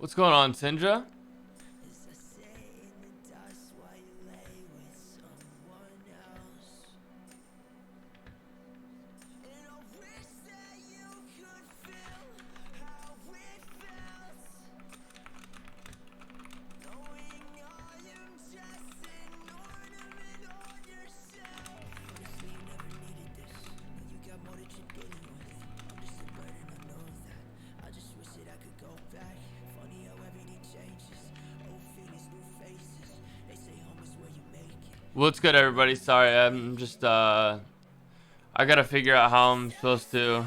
What's going on, Sindra? What's good, everybody? Sorry, I'm just I gotta figure out how I'm supposed to.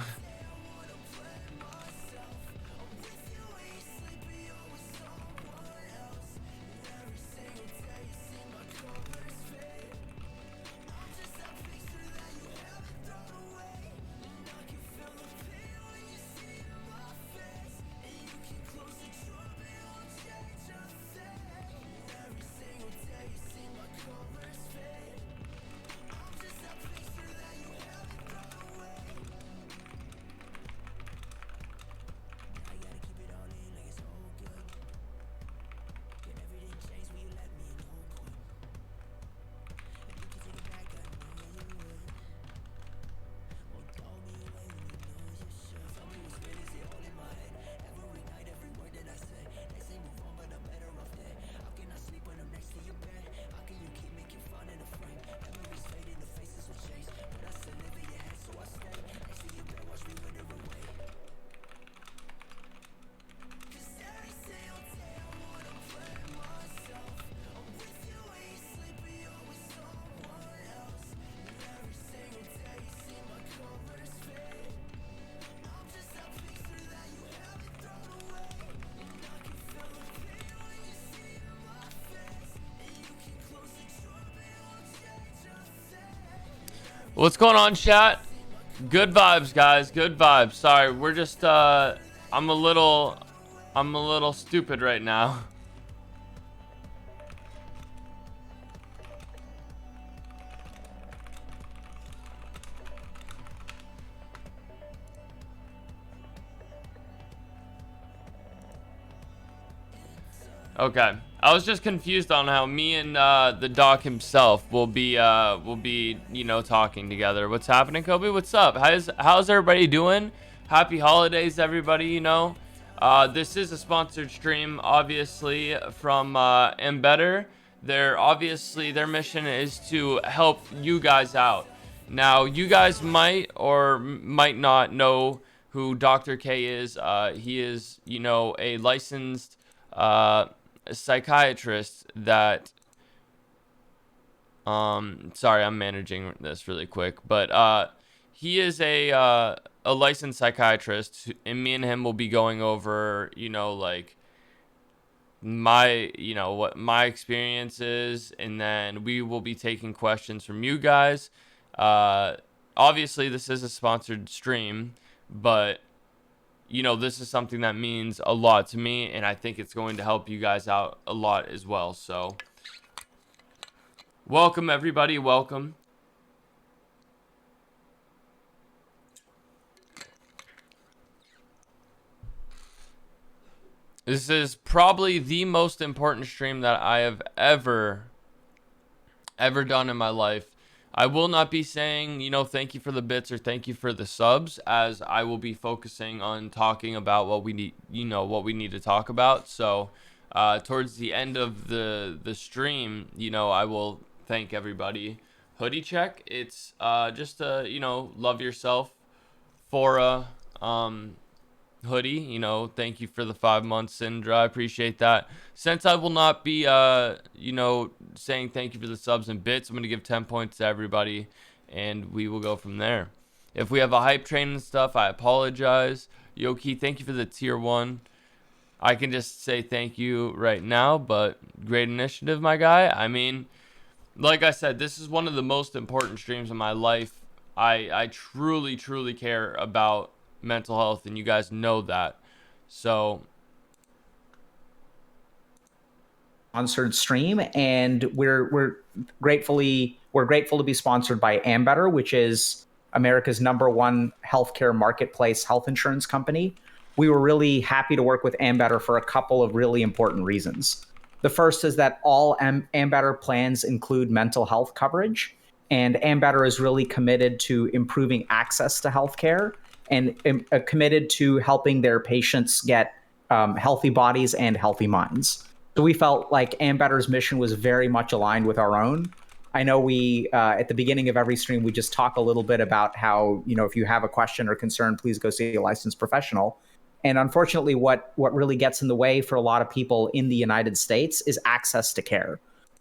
What's going on, chat? Good vibes, guys. Good vibes. Sorry, we're just I'm a little stupid right now. Okay, I was just confused on how me and the doc himself will be you know, talking together. What's happening, Kobi? What's up? How's everybody doing? Happy holidays, everybody. You know, this is a sponsored stream, obviously, from Ambetter. Their mission is to help you guys out. Now, you guys might or might not know who Dr. K is. He is, you know, a licensed psychiatrist that sorry, I'm managing this really quick, but he is a licensed psychiatrist, and me and him will be going over, you know, like what my experience is, and then we will be taking questions from you guys. Obviously this is a sponsored stream, but you know, this is something that means a lot to me, and I think it's going to help you guys out a lot as well. So, welcome, everybody. Welcome. This is probably the most important stream that I have ever done in my life. I will not be saying, you know, thank you for the bits or thank you for the subs, as I will be focusing on talking about what we need, you know, what we need to talk about. So, towards the end of the stream, you know, I will thank everybody. Hoodie check. It's just a, you know, love yourself for a hoodie. You know, thank you for the 5 months, Sindra. I appreciate that. Since I will not be you know, saying thank you for the subs and bits, I'm gonna give 10 points to everybody, and we will go from there. If we have a hype train and stuff, I apologize. Yoki, thank you for the tier 1. I can just say thank you right now, but great initiative, my guy. I mean, like I said, this is one of the most important streams in my life. I truly care about mental health, and you guys know that. So, sponsored stream, and we're grateful to be sponsored by Ambetter, which is America's #1 healthcare marketplace health insurance company. we were really happy to work with Ambetter for a couple of really important reasons. The first is that all Ambetter plans include mental health coverage, and Ambetter is really committed to improving access to healthcare and committed to helping their patients get healthy bodies and healthy minds. So we felt like Ambetter's mission was very much aligned with our own. I know we at the beginning of every stream we just talk a little bit about how, if you have a question or concern, please go see a licensed professional. And unfortunately, what really gets in the way for a lot of people in the United States is access to care.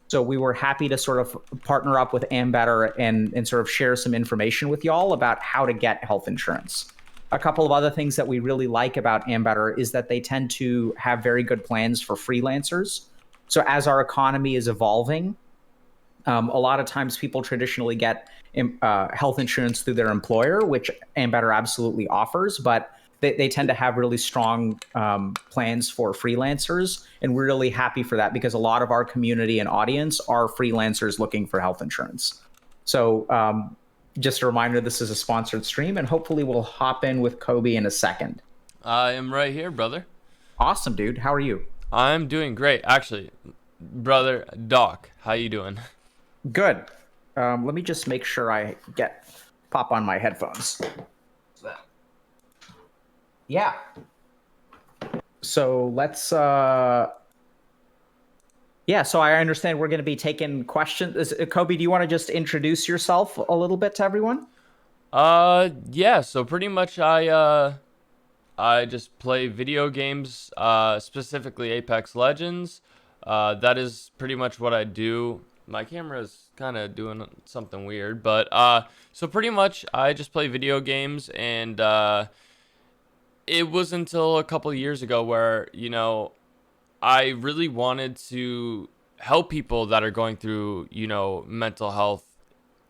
So we were happy to sort of partner up with Ambetter and sort of share some information with y'all about how to get health insurance. A couple of other things that we really like about Ambetter is that they tend to have very good plans for freelancers. So as our economy is evolving, a lot of times people traditionally get health insurance through their employer, which Ambetter absolutely offers, but they tend to have really strong plans for freelancers. And we're really happy for that because a lot of our community and audience are freelancers looking for health insurance. So just a reminder, this is a sponsored stream, and hopefully we'll hop in with Kobi in a second. I am right here, brother. Awesome, dude. How are you? I'm doing great. Actually, brother, Doc, how you doing? Good. Let me just make sure I pop on my headphones. Yeah. So let's so I understand we're going to be taking questions. Kobi, do you want to just introduce yourself a little bit to everyone? Yeah, so pretty much I just play video games, specifically Apex Legends. That is pretty much what I do. My camera is kind of doing something weird, but so pretty much I just play video games, and it was until a couple years ago where, I really wanted to help people that are going through, mental health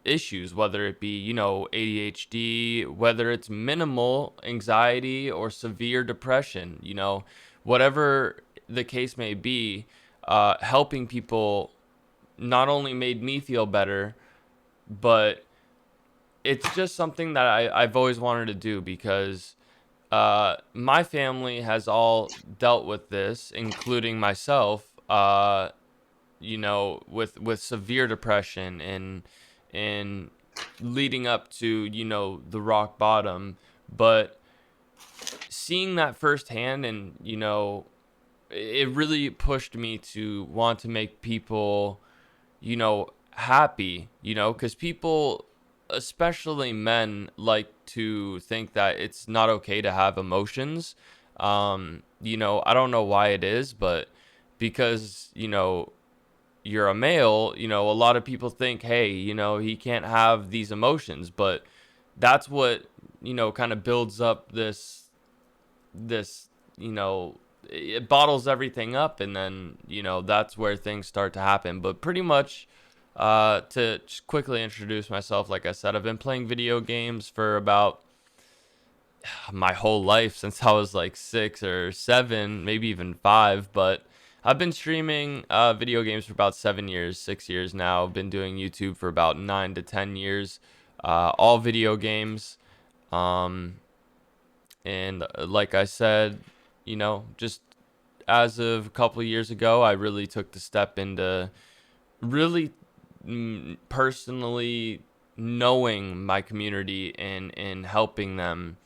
issues, whether it be, ADHD, whether it's minimal anxiety or severe depression, whatever the case may be, helping people not only made me feel better, but it's just something that I've always wanted to do because my family has all dealt with this, including myself, with severe depression and leading up to, the rock bottom. But seeing that firsthand and, it really pushed me to want to make people, happy, because people, especially men, like to think that it's not okay to have emotions. I don't know why it is, but because, you're a male, a lot of people think, hey, he can't have these emotions, but that's what, kind of builds up this, it bottles everything up, and then, that's where things start to happen. But pretty much, to just quickly introduce myself, like I said, I've been playing video games for about my whole life since I was like 6 or 7, maybe even 5. But I've been streaming video games for about 7 years, 6 years now. I've been doing YouTube for about 9 to 10 years, all video games. And like I said, just as of a couple of years ago, I really took the step into really personally knowing my community and helping them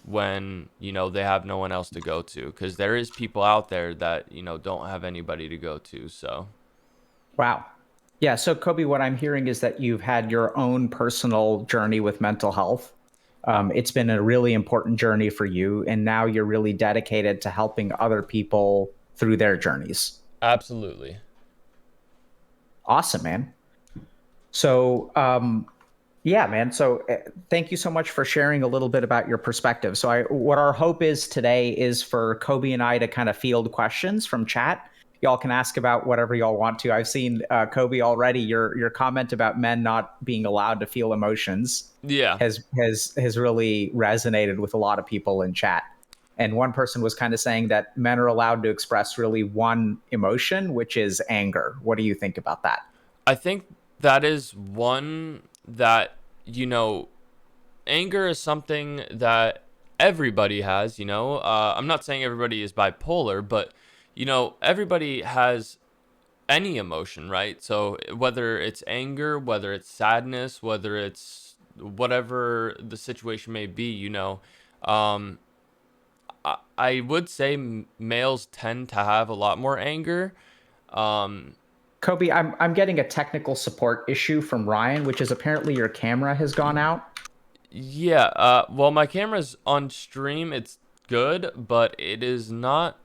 when they have no one else to go to, because there is people out there that don't have anybody to go to. So Wow. Yeah, so Kobi, what I'm hearing is that you've had your own personal journey with mental health. It's been a really important journey for you, and now you're really dedicated to helping other people through their journeys. absolutely. Awesome, man. So, yeah, man. So, thank you so much for sharing a little bit about your perspective. So, what our hope is today is for Kobi and I to kind of field questions from chat. Y'all can ask about whatever y'all want to. I've seen Kobi already. Your comment about men not being allowed to feel emotions Yeah. has really resonated with a lot of people in chat. And one person was kind of saying that men are allowed to express really one emotion, which is anger. What do you think about that? I think that is one that, anger is something that everybody has, I'm not saying everybody is bipolar, but everybody has any emotion, right? So whether it's anger, whether it's sadness, whether it's whatever the situation may be, um, I would say males tend to have a lot more anger. Um, Kobi, I'm getting a technical support issue from Ryan, which is apparently your camera has gone out. yeah, well, my camera's on stream. It's good, but it is not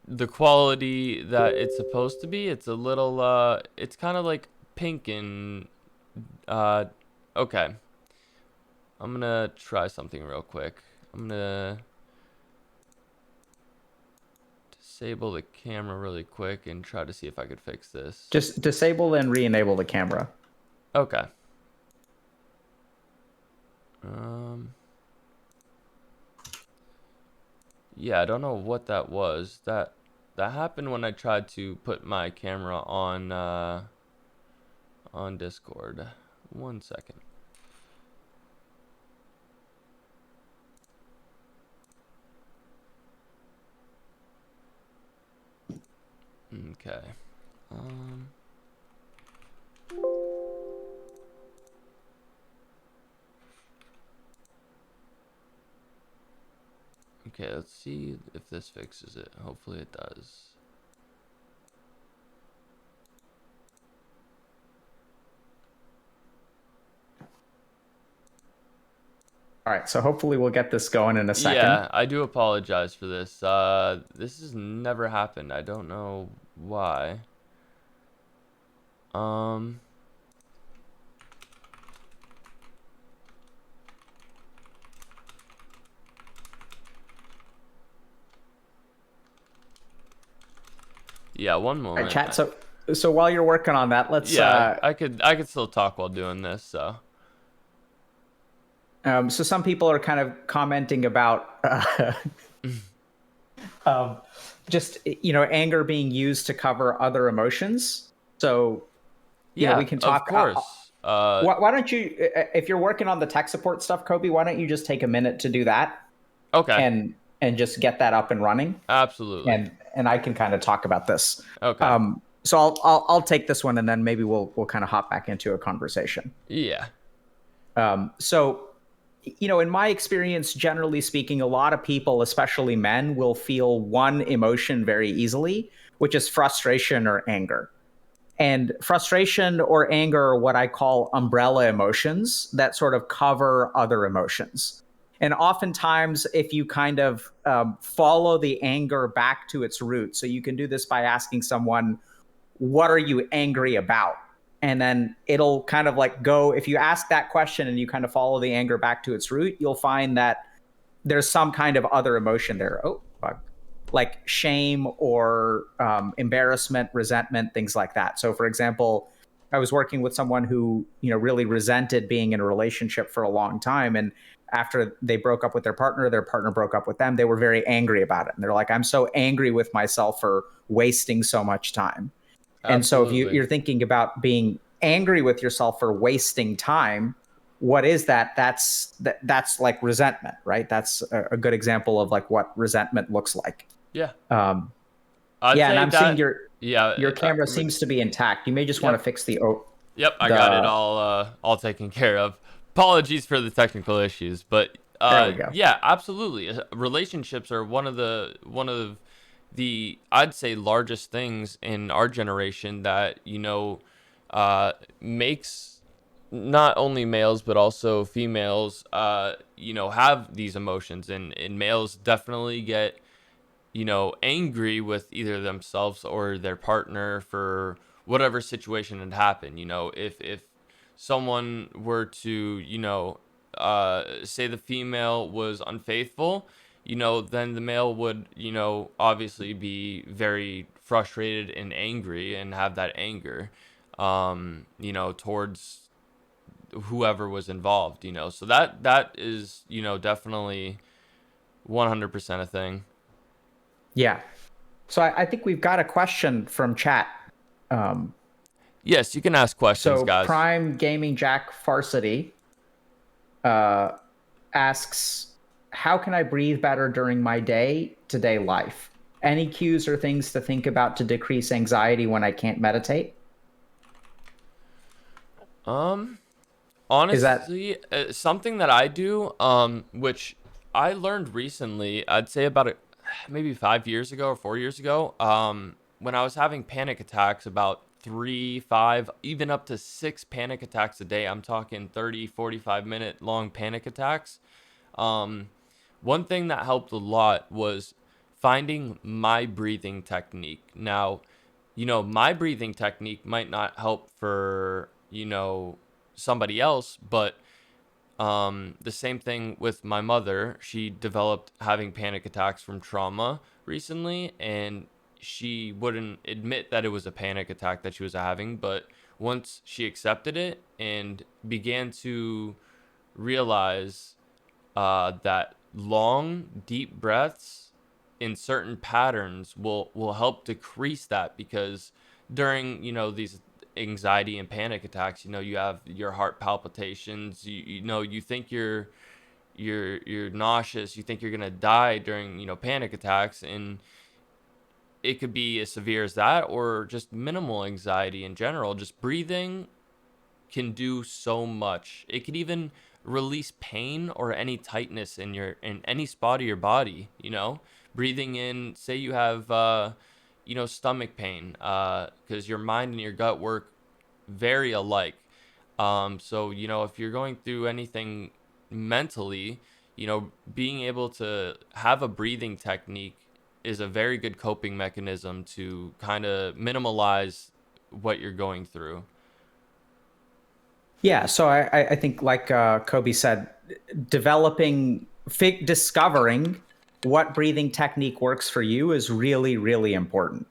the quality that it's supposed to be. It's a little, it's kind of like pink and, uh, okay. I'm gonna try something real quick. I'm gonna disable the camera really quick and try to see if I could fix this. Just disable and re-enable the camera. Okay. Um, yeah, I don't know what that was. That happened when I tried to put my camera on Discord. 1 second. Okay. Um, okay, let's see if this fixes it. Hopefully it does. All right, so hopefully we'll get this going in a second. Yeah, I do apologize for this. This has never happened. I don't know why. Um, yeah, one All moment. right, chat. So while you're working on that, let's Yeah, I could still talk while doing this, so. So some people are kind of commenting about just anger being used to cover other emotions. So Yeah, we can talk. of course. Why don't you, if you're working on the tech support stuff, Kobe, why don't you just take a minute to do that Okay, and just get that up and running, absolutely. and I can kind of talk about this. Okay. So I'll take this one, and then maybe we'll kind of hop back into a conversation. Yeah. So in my experience, generally speaking, a lot of people, especially men, will feel one emotion very easily, which is frustration or anger. And frustration or anger are what I call umbrella emotions that sort of cover other emotions. And oftentimes, if you kind of follow the anger back to its root, so you can do this by asking someone, what are you angry about? And then it'll kind of like go, if you ask that question and you kind of follow the anger back to its root, you'll find that there's some kind of other emotion there. Oh, bug. Like shame or embarrassment, resentment, things like that. So for example, I was working with someone who, really resented being in a relationship for a long time. And after they broke up with their partner broke up with them, they were very angry about it. And they're like, I'm so angry with myself for wasting so much time. And so if Absolutely. you're thinking about being angry with yourself for wasting time, what is that? That's like resentment, right? That's a good example of like what resentment looks like. Yeah. I'd Yeah, and say I'm seeing that. your Yeah. camera seems to be intact. You may just want to Yep. fix the Yep. I got it the. all taken care of. Apologies for the technical issues, but There we go. yeah, absolutely. Relationships are one of the I'd say largest things in our generation that makes not only males but also females have these emotions, and males definitely get angry with either themselves or their partner for whatever situation had happened. If someone were to say the female was unfaithful, then the male would obviously be very frustrated and angry and have that anger towards whoever was involved. So that is definitely 100% a thing. Yeah. So I think we've got a question from chat. Yes, you can ask questions, So guys. Prime Gaming Jack Farsity asks, how can I breathe better during my day-to-day life? Any cues or things to think about to decrease anxiety when I can't meditate? Um, Is that Honestly, something that I do, which I learned recently, I'd say about maybe 5 years ago or 4 years ago, when I was having panic attacks, about three, five, even up to six panic attacks a day. I'm talking 30, 45-minute long panic attacks. Um, One thing that helped a lot was finding my breathing technique. Now, my breathing technique might not help for, somebody else, but the same thing with my mother. She developed having panic attacks from trauma recently, and she wouldn't admit that it was a panic attack that she was having, but once she accepted it and began to realize that long, deep breaths in certain patterns will help decrease that, because during these anxiety and panic attacks, you have your heart palpitations. You think you're nauseous. You think you're gonna die during panic attacks, and it could be as severe as that, or just minimal anxiety in general. Just breathing can do so much. It could even release pain or any tightness in any spot of your body, Breathing in, say you have stomach pain, cuz your mind and your gut work very alike. So, if you're going through anything mentally, being able to have a breathing technique is a very good coping mechanism to kind of minimalize what you're going through. Yeah, so I think like Kobe said, discovering what breathing technique works for you is really, really important.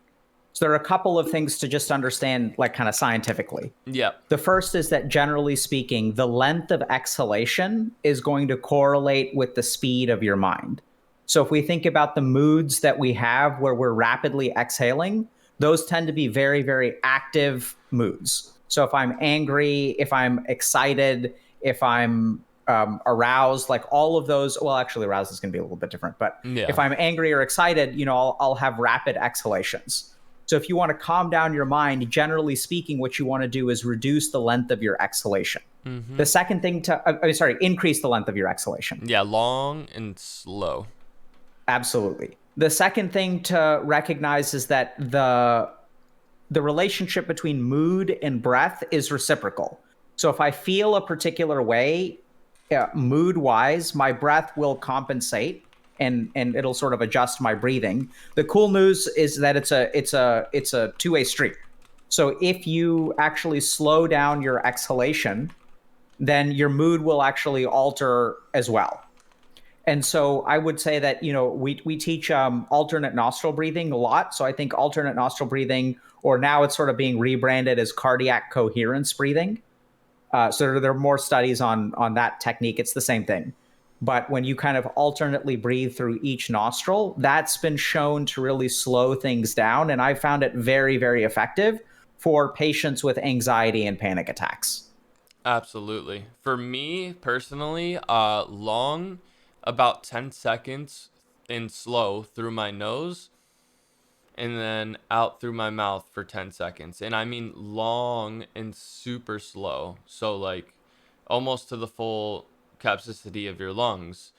So there are a couple of things to just understand, like kind of scientifically. Yep. The first is that generally speaking, the length of exhalation is going to correlate with the speed of your mind. So if we think about the moods that we have where we're rapidly exhaling, those tend to be very, very active moods. So if I'm angry, if I'm excited, if I'm aroused, like all of those, well, actually, aroused is going to be a little bit different. But if Yeah. I'm angry or excited, I'll have rapid exhalations. So if you want to calm down your mind, generally speaking, what you want to do is reduce the length of your exhalation. The Mm-hmm. second thing increase the length of your exhalation. Yeah, long and slow. Absolutely. The second thing to recognize is that the relationship between mood and breath is reciprocal. So if I feel a particular way, mood wise, my breath will compensate and it'll sort of adjust my breathing. The cool news is that it's a two-way street. So if you actually slow down your exhalation, then your mood will actually alter as well. And so I would say that we teach alternate nostril breathing a lot. So I think alternate nostril breathing, or now it's sort of being rebranded as cardiac coherence breathing. So there are more studies on that technique. It's the same thing, but when you kind of alternately breathe through each nostril, that's been shown to really slow things down, and I found it very, very effective for patients with anxiety and panic attacks. Absolutely. For me personally, long, about 10 seconds, and slow through my nose, and then out through my mouth for 10 seconds. And I mean long and super slow. So, like, almost to the full capacity of your lungs,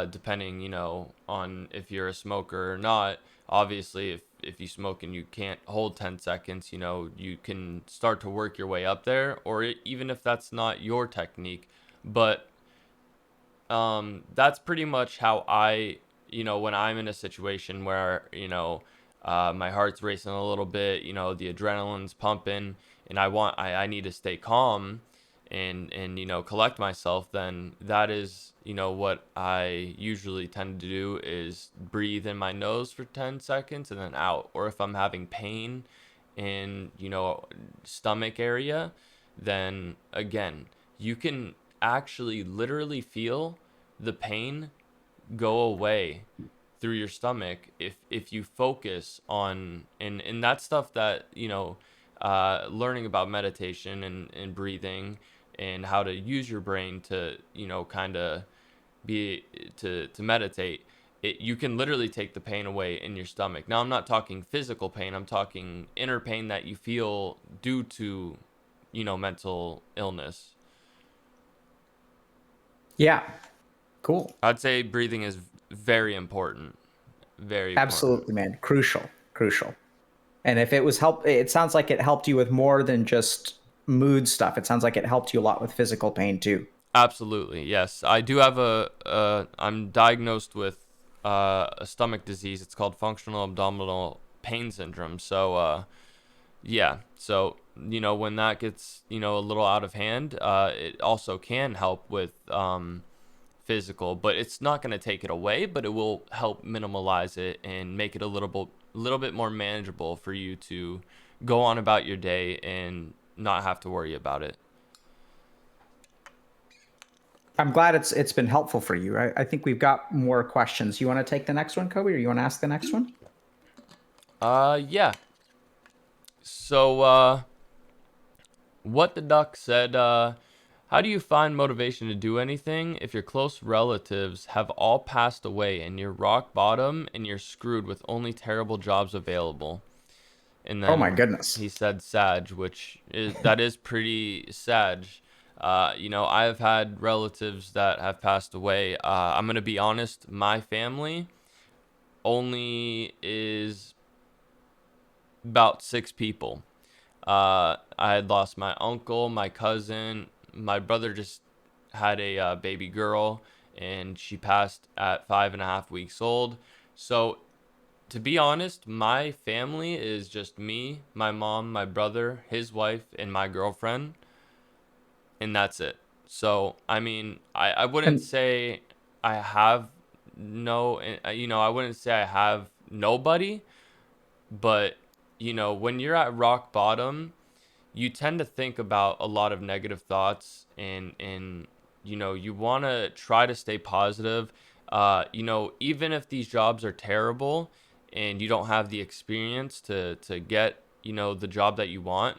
depending, on if you're a smoker or not. Obviously, if you smoke and you can't hold 10 seconds, you can start to work your way up there, or even if that's not your technique. But that's pretty much how when I'm in a situation where, my heart's racing a little bit, the adrenaline's pumping, and I need to stay calm and collect myself, then that is, what I usually tend to do is breathe in my nose for 10 seconds and then out. Or if I'm having pain in, stomach area, then again, you can actually literally feel the pain go away through your stomach if you focus on, and that's stuff that learning about meditation and breathing and how to use your brain to kind of to meditate, you can literally take the pain away in your stomach. Now, I'm not talking physical pain. I'm talking inner pain that you feel due to, mental illness. Yeah. Cool. I'd say breathing is very important. Very important. Absolutely, man. Crucial. Crucial. And if it was help, it sounds like it helped you with more than just mood stuff. It sounds like it helped you a lot with physical pain too. Absolutely, yes. I do have I'm diagnosed with a stomach disease. It's called functional abdominal pain syndrome. So, yeah. So, when that gets, a little out of hand, it also can help with physical, but it's not going to take it away, but it will help minimalize it and make it little bit more manageable for you to go on about your day and not have to worry about it. I'm glad it's been helpful for you. I think we've got more questions. You want to take the next one, Kobe, or you want to ask the next one? Yeah. So, what the duck said, how do you find motivation to do anything if your close relatives have all passed away and you're rock bottom and you're screwed with only terrible jobs available? And Oh my then goodness. he said Sag, that is pretty Sag. I have had relatives that have passed away. I'm gonna be honest, my family only is about 6 people. I had lost my uncle, my cousin, my brother just had a baby girl, and she passed at 5.5 weeks old. So, to be honest, my family is just me, my mom, my brother, his wife, and my girlfriend, and that's it. So, I mean, I wouldn't And say I have I wouldn't say I have nobody, but, when you're at rock bottom, you tend to think about a lot of negative thoughts, and you want to try to stay positive. Even if these jobs are terrible and you don't have the experience to get the job that you want,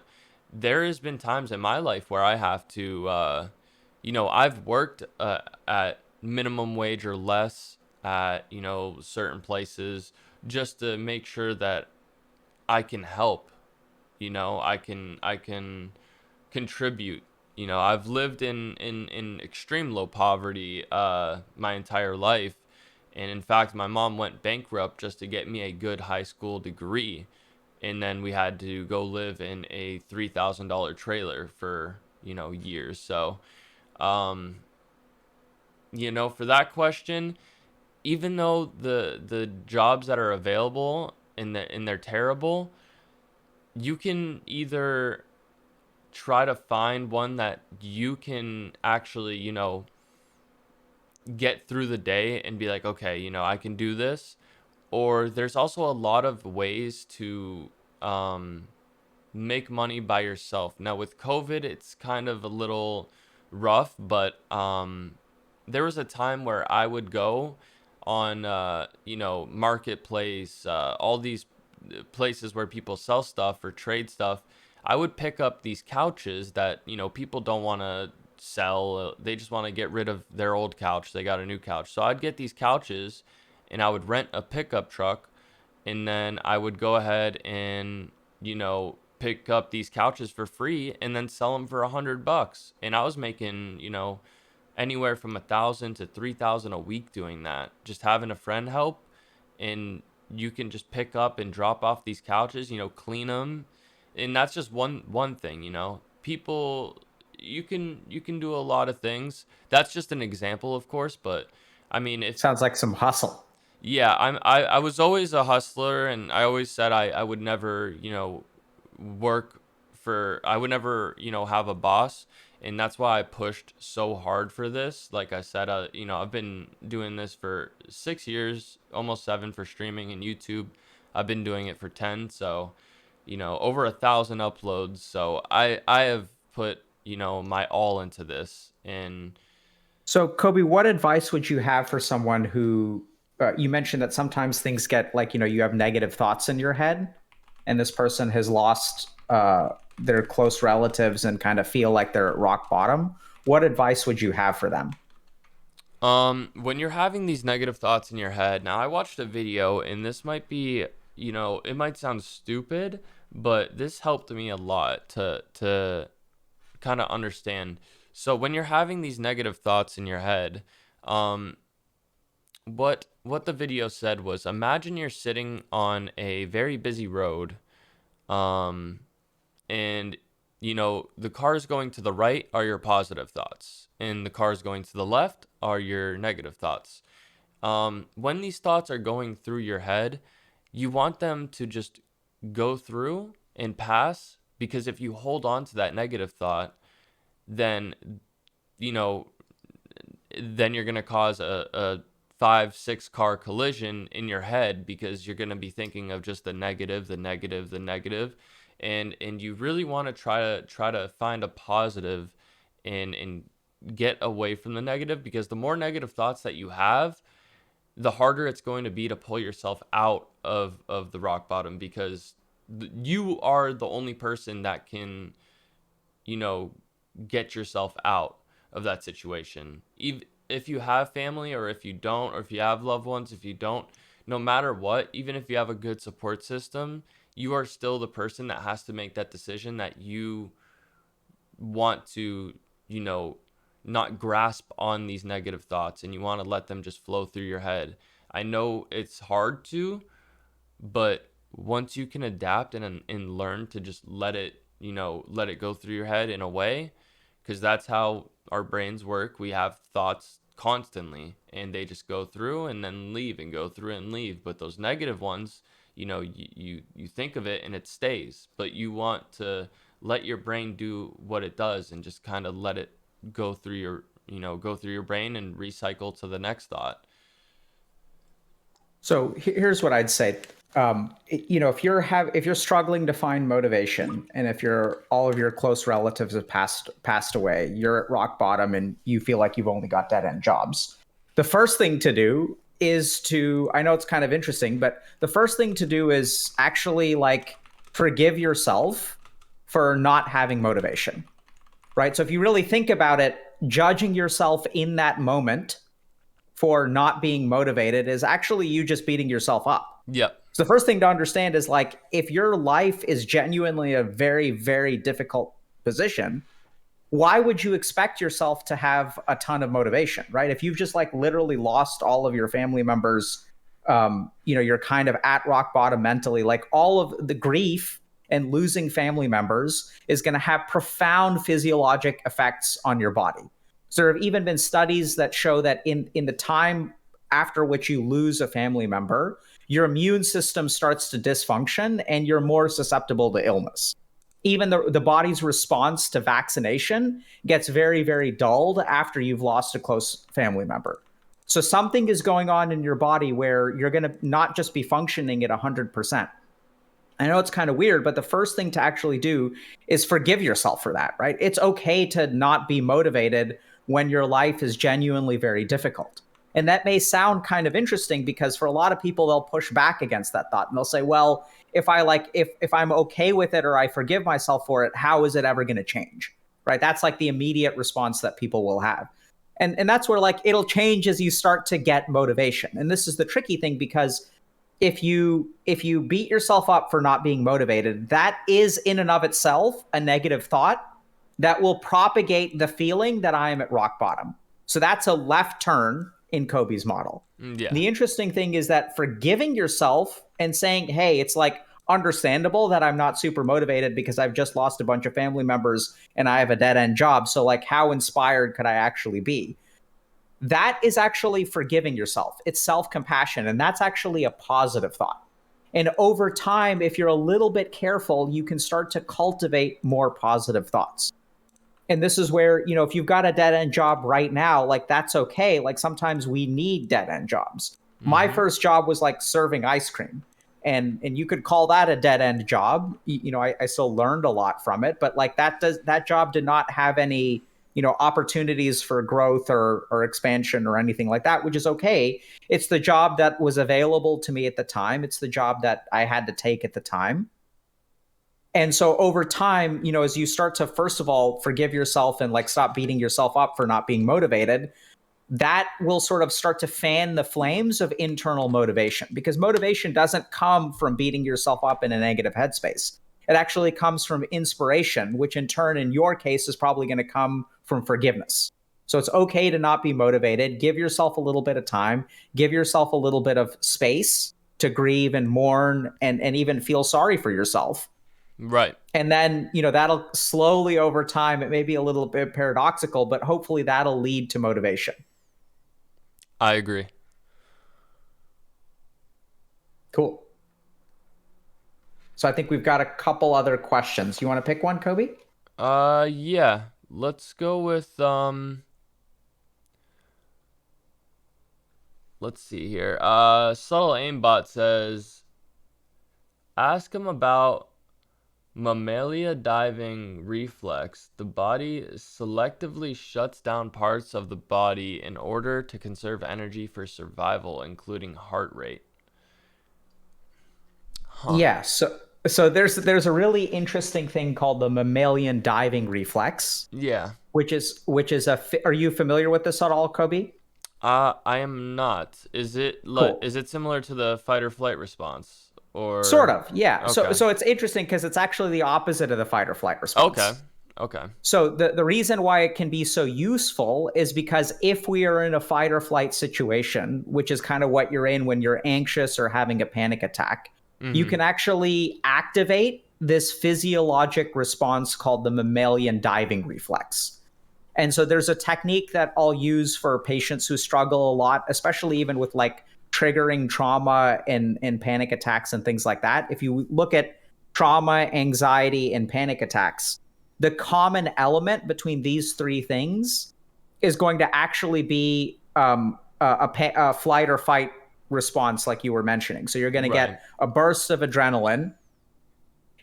there has been times in my life where I have to I've worked at minimum wage or less at certain places just to make sure that I can help. I can contribute. I've lived in extreme low poverty my entire life, and in fact my mom went bankrupt just to get me a good high school degree, and then we had to go live in a $3,000 trailer for years. So, um for that question, even though the jobs that are available and they're terrible, you can either try to find one that you can actually, get through the day and be like, okay, I can do this. Or there's also a lot of ways to um, make money by yourself. Now, with COVID, it's kind of a little rough, but there was a time where I would go on, Marketplace, all these places where people sell stuff or trade stuff. I would pick up these couches that, people don't want to sell. They just want to get rid of their old couch. They got a new couch. So I'd get these couches and I would rent a pickup truck, and then I would go ahead and, pick up these couches for free and then sell them for $100. And I was making, anywhere from 1,000 to 3,000 a week doing that. Just having a friend help, and you can just pick up and drop off these couches, clean them, and that's just one thing. People, you can do a lot of things. That's just an example, of course, but I mean, if sounds like some hustle. yeah, I was always a hustler, and I always said I would never, work I would never, have a boss, and that's why I pushed so hard for this. Like I said, I've been doing this for 6 years, almost 7 for streaming and YouTube. I've been doing it for 10, so over 1,000 uploads. So I have put my all into this, and So, Kobe, what advice would you have for someone who you mentioned that sometimes things get like, you have negative thoughts in your head, and this person has lost their close relatives and kind of feel like they're at rock bottom? What advice would you have for them? When you're having these negative thoughts in your head, now I watched a video and this might be, it might sound stupid, but this helped me a lot to kind of understand. So when you're having these negative thoughts in your head, um, what the video said was, imagine you're sitting on a very busy road, um, and the cars going to the right are your positive thoughts, and the cars going to the left are your negative thoughts. When these thoughts are going through your head, you want them to just go through and pass, because if you hold on to that negative thought, then you know then you're going to cause a 5, 6 car collision in your head, because you're going to be thinking of just the negative, the negative, the negative. And you really want to try to find a positive, and get away from the negative, because the more negative thoughts that you have, the harder it's going to be to pull yourself out of the rock bottom, because you are the only person that can, you know, get yourself out of that situation. Even if you have family, or if you don't, or if you have loved ones, if you don't, no matter what, even if you have a good support system, you are still the person that has to make that decision, that you want to, you know, not grasp on these negative thoughts, and you want to let them just flow through your head. I know it's hard to, but once you can adapt and learn to just let it go through your head in a way, because that's how our brains work. We have thoughts constantly, and they just go through and then leave, and go through and leave. But those negative ones, you think of it and it stays, but you want to let your brain do what it does, and just kind of let it go through your brain, and recycle to the next thought. So here's what I'd say. If you're struggling to find motivation, and if all of your close relatives have passed away, you're at rock bottom, and you feel like you've only got dead end jobs. The first thing to do is I know it's kind of interesting, but the first thing to do is actually like forgive yourself for not having motivation, right? So if you really think about it, judging yourself in that moment for not being motivated is actually you just beating yourself up. Yep. So the first thing to understand is, like, if your life is genuinely a very, very difficult position, why would you expect yourself to have a ton of motivation, right? If you've just like literally lost all of your family members, you're kind of at rock bottom mentally, like all of the grief and losing family members is going to have profound physiologic effects on your body. So there have even been studies that show that in the time after which you lose a family member, your immune system starts to dysfunction, and you're more susceptible to illness. Even the body's response to vaccination gets very, very dulled after you've lost a close family member. So something is going on in your body where you're going to not just be functioning at 100%. I know it's kind of weird, but the first thing to actually do is forgive yourself for that, right? It's okay to not be motivated when your life is genuinely very difficult. And that may sound kind of interesting, because for a lot of people, they'll push back against that thought, and they'll say, well, if I'm okay with it, or I forgive myself for it, how is it ever going to change? Right? That's like the immediate response that people will have. And that's where like it'll change as you start to get motivation. And this is the tricky thing, because if you beat yourself up for not being motivated, that is in and of itself a negative thought that will propagate the feeling that I am at rock bottom. So that's a left turn in Kobi's model. Yeah. The interesting thing is that forgiving yourself and saying, hey, it's like understandable that I'm not super motivated because I've just lost a bunch of family members and I have a dead end job. So like, how inspired could I actually be? That is actually forgiving yourself. It's self-compassion. And that's actually a positive thought. And over time, if you're a little bit careful, you can start to cultivate more positive thoughts. And this is where, if you've got a dead end job right now, like that's okay. Like sometimes we need dead end jobs. Mm-hmm. My first job was like serving ice cream. And you could call that a dead end job. I still learned a lot from it, but like that job did not have any, opportunities for growth or expansion or anything like that, which is okay. It's the job that was available to me at the time. It's the job that I had to take at the time. And so over time, as you start to, first of all, forgive yourself and like stop beating yourself up for not being motivated, that will sort of start to fan the flames of internal motivation, because motivation doesn't come from beating yourself up in a negative headspace. It actually comes from inspiration, which in turn, in your case, is probably going to come from forgiveness. So it's okay to not be motivated. Give yourself a little bit of time. Give yourself a little bit of space to grieve and mourn and even feel sorry for yourself. Right. And then, that'll slowly over time, it may be a little bit paradoxical, but hopefully that'll lead to motivation. I agree. Cool. So I think we've got a couple other questions. You want to pick one, Kobi? Yeah. Let's go with let's see here. Subtle Aimbot says, ask him about mammalia diving reflex. The body selectively shuts down parts of the body in order to conserve energy for survival, including heart rate. Huh. Yeah. So there's a really interesting thing called the mammalian diving reflex. Yeah. Which is are you familiar with this at all, Kobi? I am not. Cool. Is it similar to the fight or flight response, or Sort of, yeah. Okay. So it's interesting because it's actually the opposite of the fight or flight response. Okay. So the reason why it can be so useful is because if we are in a fight or flight situation, which is kind of what you're in when you're anxious or having a panic attack, you can actually activate this physiologic response called the mammalian diving reflex. And so there's a technique that I'll use for patients who struggle a lot, especially even with like triggering trauma and panic attacks and things like that. If you look at trauma, anxiety, and panic attacks, the common element between these three things is going to actually be a flight or fight response, like you were mentioning. So you're going to get a burst of adrenaline.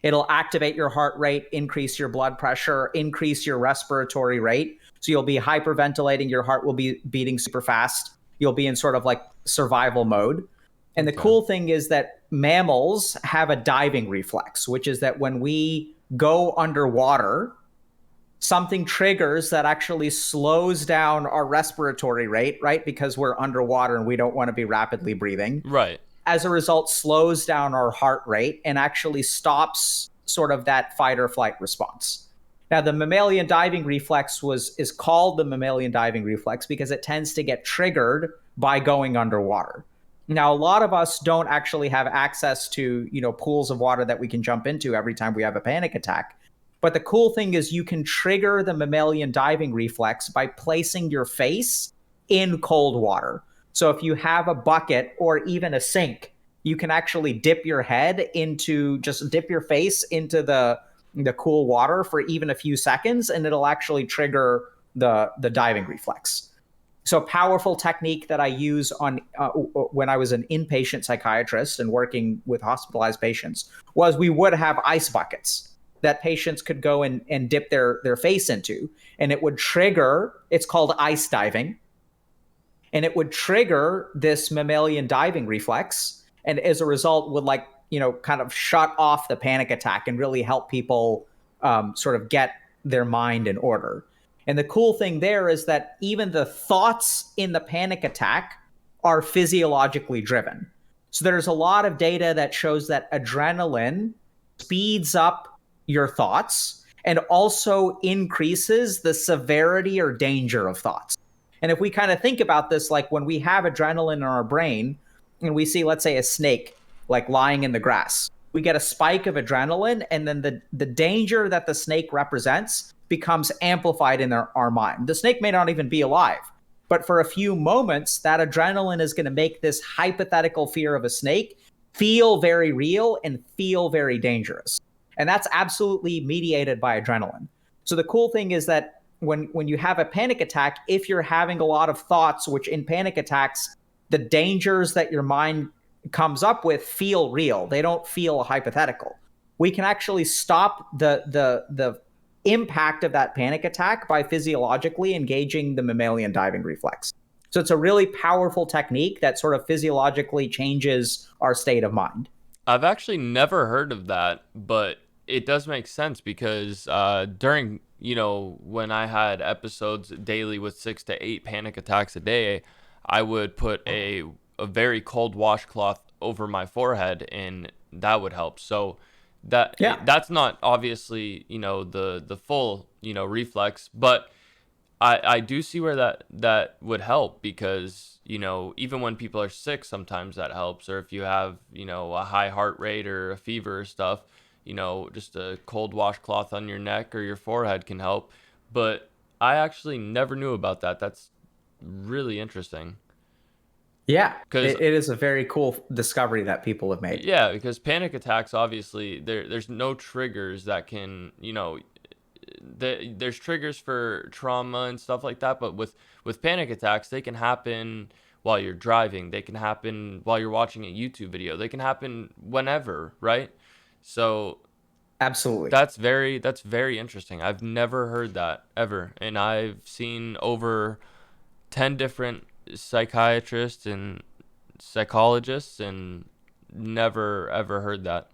It'll activate your heart rate, increase your blood pressure, increase your respiratory rate. So you'll be hyperventilating. Your heart will be beating super fast. You'll be in sort of like survival mode. And the cool thing is that mammals have a diving reflex, which is that when we go underwater, something triggers that actually slows down our respiratory rate, right? Because we're underwater and we don't want to be rapidly breathing. Right. As a result, slows down our heart rate and actually stops sort of that fight or flight response. Now, the mammalian diving reflex is called the mammalian diving reflex because it tends to get triggered by going underwater. Now, a lot of us don't actually have access to, pools of water that we can jump into every time we have a panic attack. But the cool thing is you can trigger the mammalian diving reflex by placing your face in cold water. So if you have a bucket or even a sink, you can actually dip your face into the cool water for even a few seconds, and it'll actually trigger the diving reflex. So a powerful technique that I use when I was an inpatient psychiatrist and working with hospitalized patients was we would have ice buckets that patients could go and dip their face into, and it would trigger, it's called ice diving, and it would trigger this mammalian diving reflex, and as a result would kind of shut off the panic attack and really help people sort of get their mind in order. And the cool thing there is that even the thoughts in the panic attack are physiologically driven. So there's a lot of data that shows that adrenaline speeds up your thoughts and also increases the severity or danger of thoughts. And if we kind of think about this, like when we have adrenaline in our brain and we see, let's say, a snake like lying in the grass, we get a spike of adrenaline, and then the danger that the snake represents becomes amplified in our mind. The snake may not even be alive, but for a few moments, that adrenaline is going to make this hypothetical fear of a snake feel very real and feel very dangerous. And that's absolutely mediated by adrenaline. So the cool thing is that when you have a panic attack, if you're having a lot of thoughts, which in panic attacks, the dangers that your mind comes up with feel real. They don't feel hypothetical. We can actually stop the impact of that panic attack by physiologically engaging the mammalian diving reflex. So it's a really powerful technique that sort of physiologically changes our state of mind. I've actually never heard of that, but it does make sense because during, when I had episodes daily with 6 to 8 panic attacks a day, I would put a very cold washcloth over my forehead, and that would help. So Yeah. that's not obviously, the full, reflex, but I do see where that would help because, even when people are sick, sometimes that helps. Or if you have, a high heart rate or a fever or stuff, just a cold washcloth on your neck or your forehead can help. But I actually never knew about that. That's really interesting. Yeah, Because it is a very cool discovery that people have made. yeah, because panic attacks, obviously, there's no triggers that can, there's triggers for trauma and stuff like that, but with panic attacks, they can happen while you're driving, they can happen while you're watching a YouTube video, they can happen whenever, right? So Absolutely. that's very interesting. I've never heard that ever, and I've seen over 10 different psychiatrists and psychologists and never ever heard that.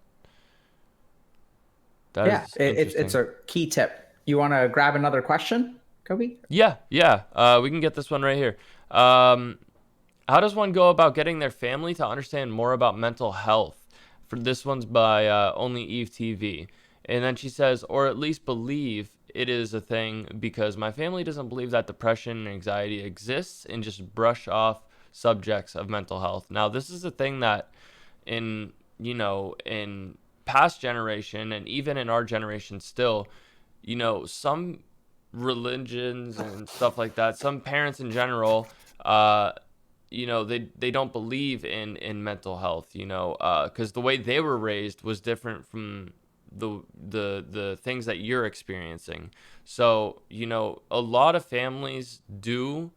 That Yeah, is it's interesting. a key tip. You want to grab another question, Kobe? Yeah, yeah. We can get this one right here. How does one go about getting their family to understand more about mental health? For this one's by Only Eve TV, and then she says, or at least believe it is a thing because my family doesn't believe that depression and anxiety exists and just brush off subjects of mental health. Now, this is a thing that in past generation and even in our generation still, some religions and stuff like that, some parents in general, they don't believe in mental health, because the way they were raised was different from the things that you're experiencing. So, a lot of families do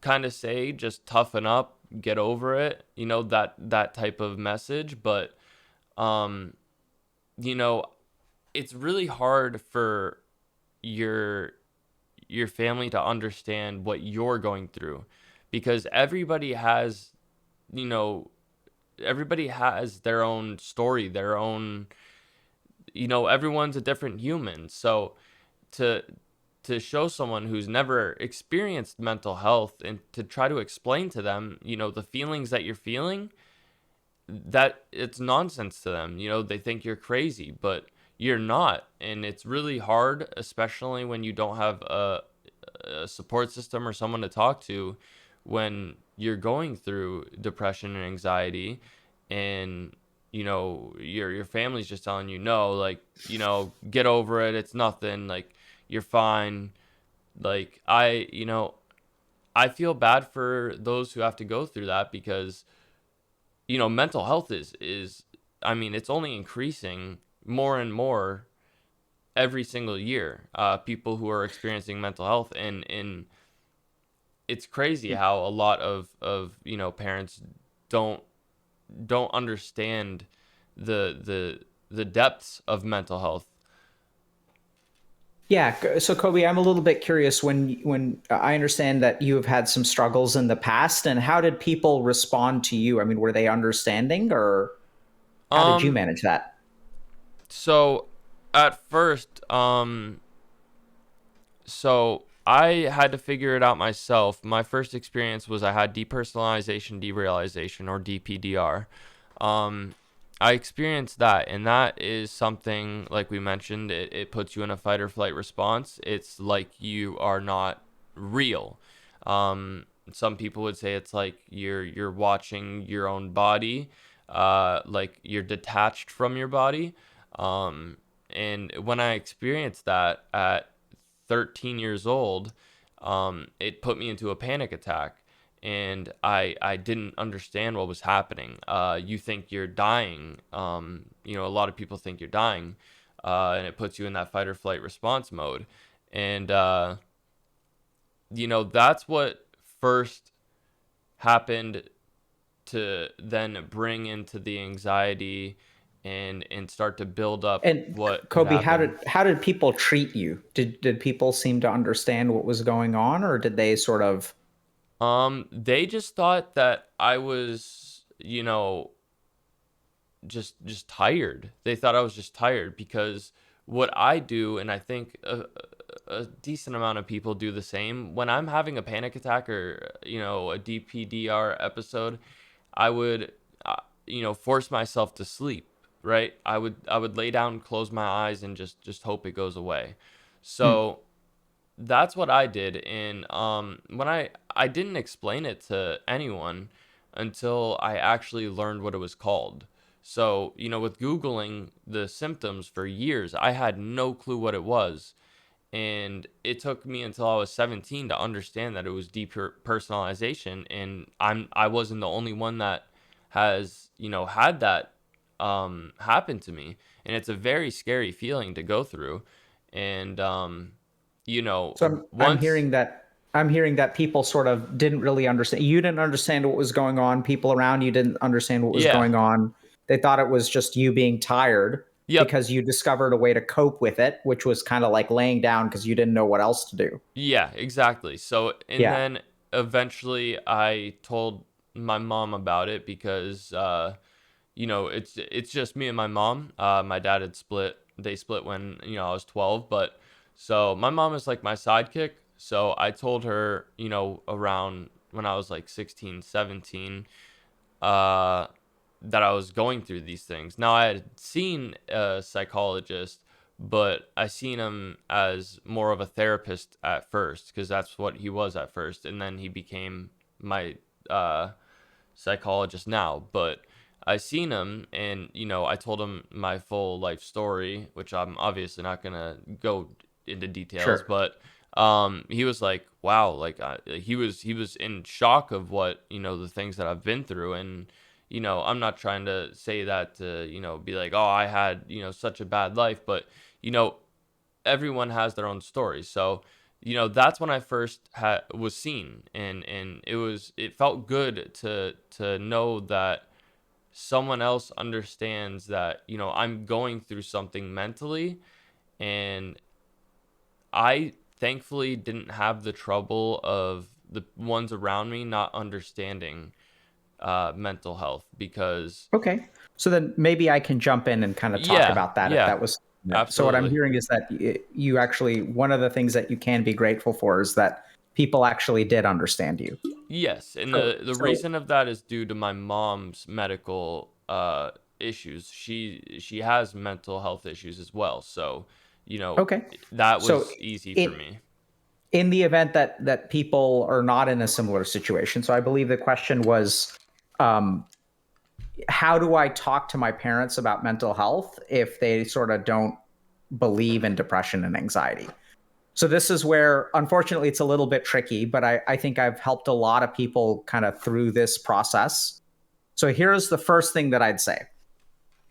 kind of say just toughen up, get over it, that type of message, but um you know it's really hard for your family to understand what you're going through because you know everybody has their own story, their own, everyone's a different human. So to show someone who's never experienced mental health and to try to explain to them, the feelings that you're feeling, that it's nonsense to them. They think you're crazy, but you're not. And it's really hard, especially when you don't have a support system or someone to talk to when you're going through depression and anxiety, and your family's just telling you no, like, get over it, it's nothing, like, you're fine. Like, I feel bad for those who have to go through that because mental health is I mean, it's only increasing more and more every single year. People who are experiencing mental health, and it's crazy how a lot of parents don't understand the depths of mental health. Yeah, so Kobe, I'm a little bit curious when I understand that you have had some struggles in the past, and how did people respond to you? I mean, were they understanding, or how did you Um, manage that? so at first, so I had to figure it out myself. My first experience was I had depersonalization derealization, or DPDR. Um, I experienced that, and that is something, like we mentioned, it puts you in a fight or flight response. It's like you are not real. Some people would say it's like you're watching your own body, like you're detached from your body. Um, and when I experienced that at 13 years old, it put me into a panic attack, and I didn't understand what was happening. You think you're dying. A lot of people think you're dying, and it puts you in that fight or flight response mode. And that's what first happened to then bring into the anxiety and start to build up And what had Kobe, happened. how did people treat you? Did people seem to understand what was going on, or did they sort of? They just thought that I was, just tired. They thought I was just tired because what I do, and I think a decent amount of people do the same. When I'm having a panic attack or a DPDR episode, I would force myself to sleep. Right? I would lay down, close my eyes, and just hope it goes away. Hmm. So that's what I did. And when I didn't explain it to anyone until I actually learned what it was called. So, with Googling the symptoms for years, I had no clue what it was. And it took me until I was 17 to understand that it was depersonalization. And I wasn't the only one that has, had that happen to me. And it's a very scary feeling to go through. And So I'm once, hearing that people sort of didn't really understand. You didn't understand what was going on. People around you didn't understand what was yeah, going on. They thought it was just you being tired yep, because you discovered a way to cope with it, which was kind of like laying down because you didn't know what else to do. yeah, exactly. So, and Yeah, then eventually I told my mom about it because, it's just me and my mom. My dad had split. They split when, I was 12, but so my mom is like my sidekick. So I told her, around when I was like 16, 17, uh, that I was going through these things. Now I had seen a psychologist, but I seen him as more of a therapist at first because that's what he was at first, and then he became my psychologist now. But I seen him, and I told him my full life story, which I'm obviously not gonna go into details, sure. but he was like, wow, like he was in shock of what the things that I've been through. And I'm not trying to say that to be like, oh, I had such a bad life, but you know everyone has their own story. So that's when I first was seen, and it felt good to know that someone else understands that I'm going through something mentally. And I thankfully didn't have the trouble of the ones around me not understanding mental health because Okay. So then maybe I can jump in and kind of talk yeah, about that if yeah, that was. So what I'm absolutely. hearing is that you actually, one of the things that you can be grateful for is that people actually did understand you. Yes, and So, the so reason of that is due to my mom's medical issues. She has mental health issues as well. So, you know, okay. that So was easy for it me. in the event that people are not in a similar situation. So I believe the question was, um, how do I talk to my parents about mental health if they sort of don't believe in depression and anxiety? So this is where, unfortunately, it's a little bit tricky, but I think I've helped a lot of people kind of through this process. So here's the first thing that I'd say: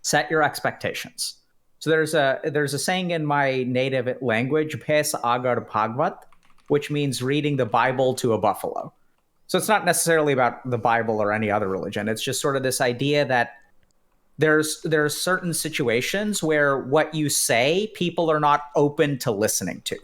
set your expectations. So there's a saying in my native language, "Pes agar bhagvat," which means reading the Bible to a buffalo. So it's not necessarily about the Bible or any other religion. It's just sort of this idea that there's certain situations where what you say people are not open to listening to.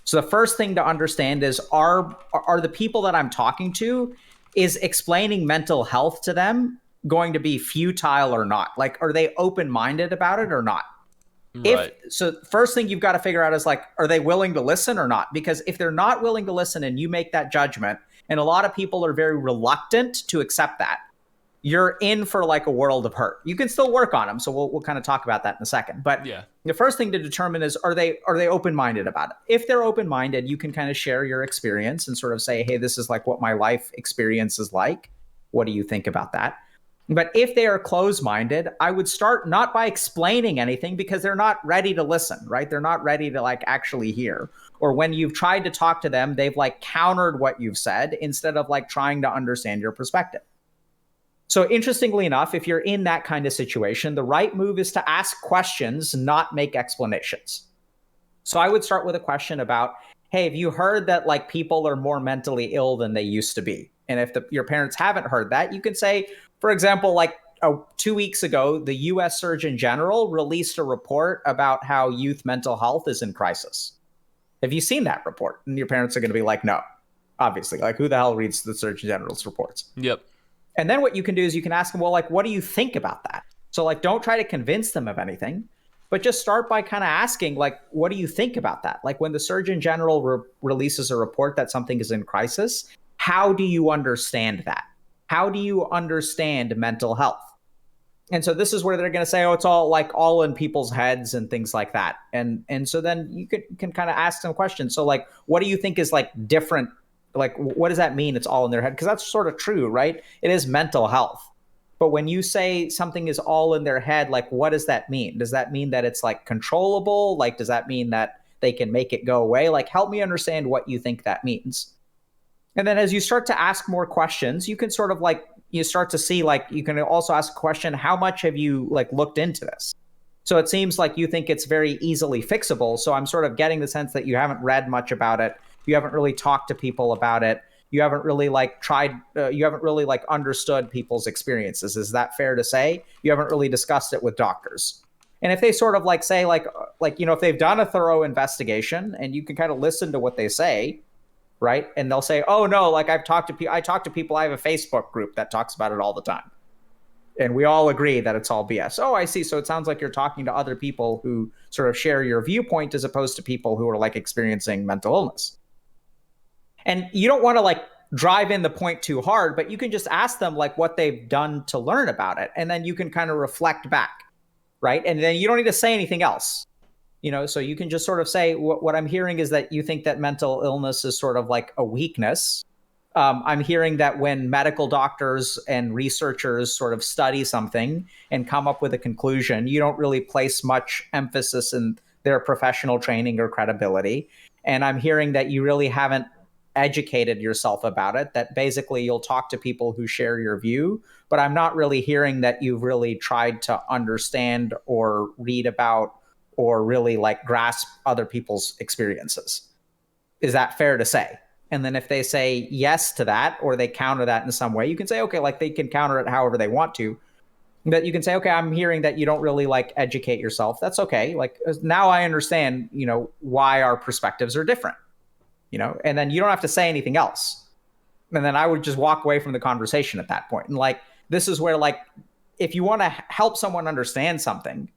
So the first thing to understand is, are the people that I'm talking to, is explaining mental health to them going to be futile or not? Like, are they open-minded about it or not? If Right. so, first thing you've got to figure out is, like, are they willing to listen or not? Because if they're not willing to listen and you make that judgment, and a lot of people are very reluctant to accept that, you're in for like a world of hurt. You can still work on them, so we'll kind of talk about that in a second. But Yeah. the first thing to determine is, are they open minded about it? If they're open minded, you can kind of share your experience and sort of say, hey, this is like what my life experience is like. What do you think about that? But if they are closed minded, I would start not by explaining anything, because they're not ready to listen, right? They're not ready to like actually hear. Or when you've tried to talk to them, they've like countered what you've said instead of like trying to understand your perspective. So, interestingly enough, if you're in that kind of situation, the right move is to ask questions, not make explanations. So, I would start with a question about, hey, have you heard that like people are more mentally ill than they used to be? And if your parents haven't heard that, you can say, for example, like 2 weeks ago, the US Surgeon General released a report about how youth mental health is in crisis. Have you seen that report? And your parents are going to be like, no, obviously. Like, who the hell reads the Surgeon General's reports? Yep. And then what you can do is you can ask them, well, like, what do you think about that? So like, don't try to convince them of anything, but just start by kind of asking, like, what do you think about that? Like when the Surgeon General releases a report that something is in crisis, how do you understand that? How do you understand mental health? And so this is where they're going to say, oh, it's all in people's heads and things like that. And so then you can kind of ask some questions. So like, what do you think is like different? Like, what does that mean? It's all in their head? Because that's sort of true, right? It is mental health. But when you say something is all in their head, like, what does that mean? Does that mean that it's like controllable? Like, does that mean that they can make it go away? Like, help me understand what you think that means. And then as you start to ask more questions, you can sort of like, you start to see, like, you can also ask a question, how much have you like looked into this? So it seems like you think it's very easily fixable. So I'm sort of getting the sense that you haven't read much about it. You haven't really talked to people about it. You haven't really like tried, you haven't really like understood people's experiences. Is that fair to say? You haven't really discussed it with doctors. And if they sort of like say like, if they've done a thorough investigation and you can kind of listen to what they say, right? And they'll say, oh no, like I talk to people, I have a Facebook group that talks about it all the time. And we all agree that it's all BS. Oh, I see. So it sounds like you're talking to other people who sort of share your viewpoint as opposed to people who are like experiencing mental illness. And you don't want to like drive in the point too hard, but you can just ask them like what they've done to learn about it. And then you can kind of reflect back, right? And then you don't need to say anything else. So you can just sort of say, what I'm hearing is that you think that mental illness is sort of like a weakness. I'm hearing that when medical doctors and researchers sort of study something and come up with a conclusion, you don't really place much emphasis in their professional training or credibility. And I'm hearing that you really haven't educated yourself about it, that basically you'll talk to people who share your view, but I'm not really hearing that you've really tried to understand or read about or really like grasp other people's experiences. Is that fair to say? And then if they say yes to that, or they counter that in some way, you can say, okay, like they can counter it however they want to. But you can say, okay, I'm hearing that you don't really like educate yourself. That's okay. Like now I understand, why our perspectives are different, and then you don't have to say anything else. And then I would just walk away from the conversation at that point. And like, this is where like, if you want to help someone understand something,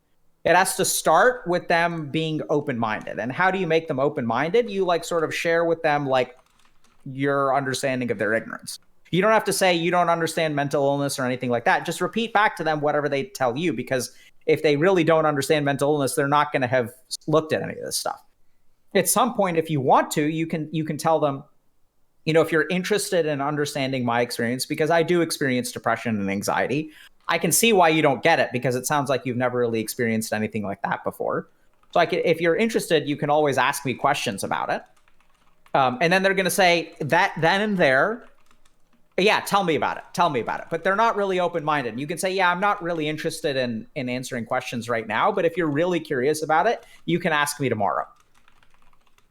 it has to start with them being open-minded. And how do you make them open-minded? You like sort of share with them like your understanding of their ignorance. You don't have to say you don't understand mental illness or anything like that. Just repeat back to them whatever they tell you, because if they really don't understand mental illness, they're not going to have looked at any of this stuff. At some point, if you want to, you can tell them, if you're interested in understanding my experience, because I do experience depression and anxiety, I can see why you don't get it, because it sounds like you've never really experienced anything like that before. So if you're interested, you can always ask me questions about it. And then they're going to say that then and there, yeah, tell me about it. Tell me about it. But they're not really open-minded. You can say, yeah, I'm not really interested in answering questions right now, but if you're really curious about it, you can ask me tomorrow.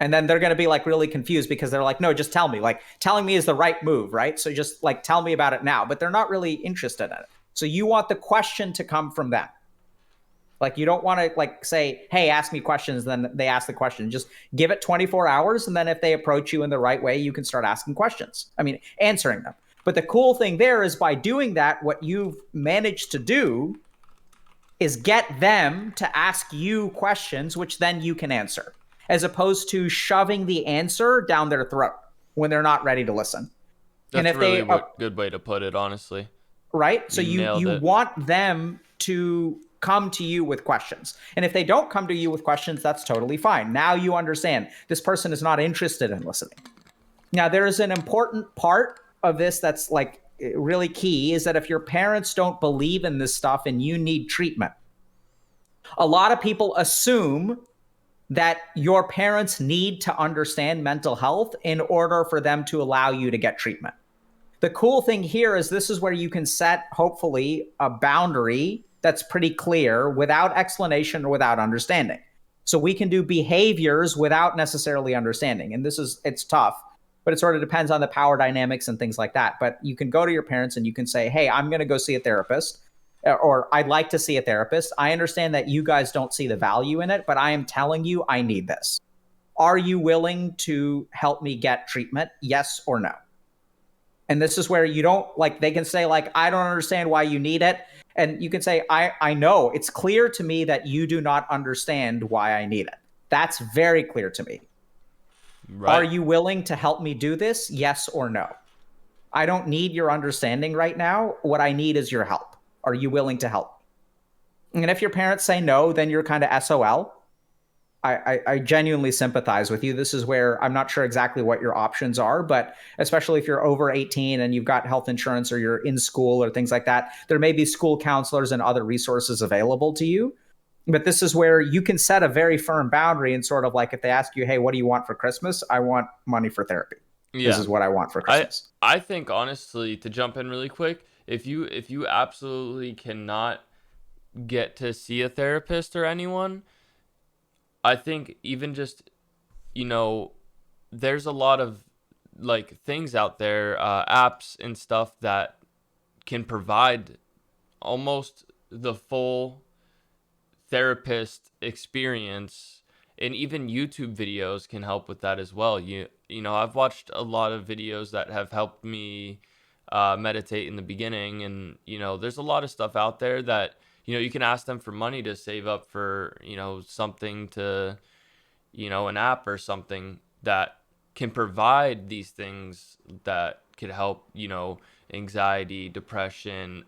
And then they're going to be like really confused, because they're like, no, just tell me. Like telling me is the right move, right? So just like tell me about it now. But they're not really interested in it. So you want the question to come from them. Like you don't want to like say, hey, ask me questions, then they ask the question. Just give it 24 hours. And then if they approach you in the right way, you can start asking questions. Answering them. But the cool thing there is by doing that, what you've managed to do is get them to ask you questions, which then you can answer, as opposed to shoving the answer down their throat when they're not ready to listen. That's and if really they, good way to put it, honestly. Right? So you want them to come to you with questions. And if they don't come to you with questions, that's totally fine. Now you understand this person is not interested in listening. Now, there is an important part of this that's like really key, is that if your parents don't believe in this stuff and you need treatment, a lot of people assume that your parents need to understand mental health in order for them to allow you to get treatment. The cool thing here is this is where you can set, hopefully, a boundary that's pretty clear without explanation or without understanding. So we can do behaviors without necessarily understanding. And it's tough, but it sort of depends on the power dynamics and things like that. But you can go to your parents and you can say, hey, I'm going to go see a therapist, or I'd like to see a therapist. I understand that you guys don't see the value in it, but I am telling you I need this. Are you willing to help me get treatment? Yes or no? And this is where you don't like, they can say like, I don't understand why you need it. And you can say, I know it's clear to me that you do not understand why I need it. That's very clear to me. Right. Are you willing to help me do this? Yes or no? I don't need your understanding right now. What I need is your help. Are you willing to help? And if your parents say no, then you're kind of SOL. I genuinely sympathize with you. This is where I'm not sure exactly what your options are, but especially if you're over 18 and you've got health insurance or you're in school or things like that, there may be school counselors and other resources available to you. But this is where you can set a very firm boundary and sort of like, if they ask you, hey, what do you want for Christmas? I want money for therapy. This is what I want for Christmas. I think honestly, to jump in really quick, if you absolutely cannot get to see a therapist or anyone, I think even just, there's a lot of like things out there, apps and stuff that can provide almost the full therapist experience, and even YouTube videos can help with that as well. I've watched a lot of videos that have helped me meditate in the beginning, and there's a lot of stuff out there that you can ask them for money to save up for something to an app or something that can provide these things that could help anxiety, depression,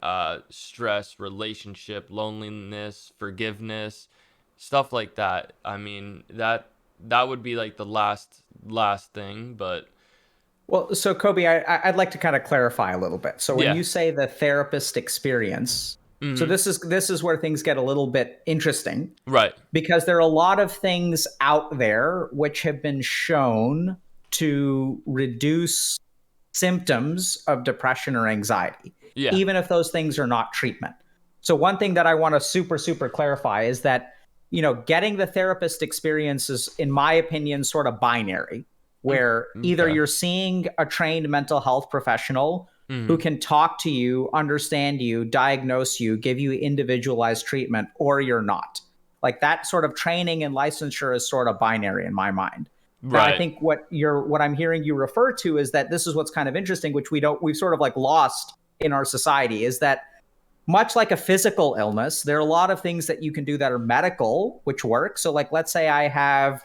stress, relationship, loneliness, forgiveness, stuff like that. I mean, that would be like the last thing, but Well, so Kobe, I'd like to kind of clarify a little bit. So when yeah. you say the therapist experience, so Hmm. this is where things get a little bit interesting, Right. because there are a lot of things out there which have been shown to reduce symptoms of depression or anxiety, Yeah. even if those things are not treatment. So one thing that I want to super clarify is that, getting the therapist experience is, in my opinion, sort of binary, where either Okay. you're seeing a trained mental health professional Hmm. who can talk to you, understand you, diagnose you, give you individualized treatment, or you're not. Like that sort of training and licensure is sort of binary in my mind. Now, I Right. think what I'm hearing you refer to is that this is what's kind of interesting, which we've sort of like lost in our society, is that much like a physical illness, there are a lot of things that you can do that are medical, which work. So like, let's say I have,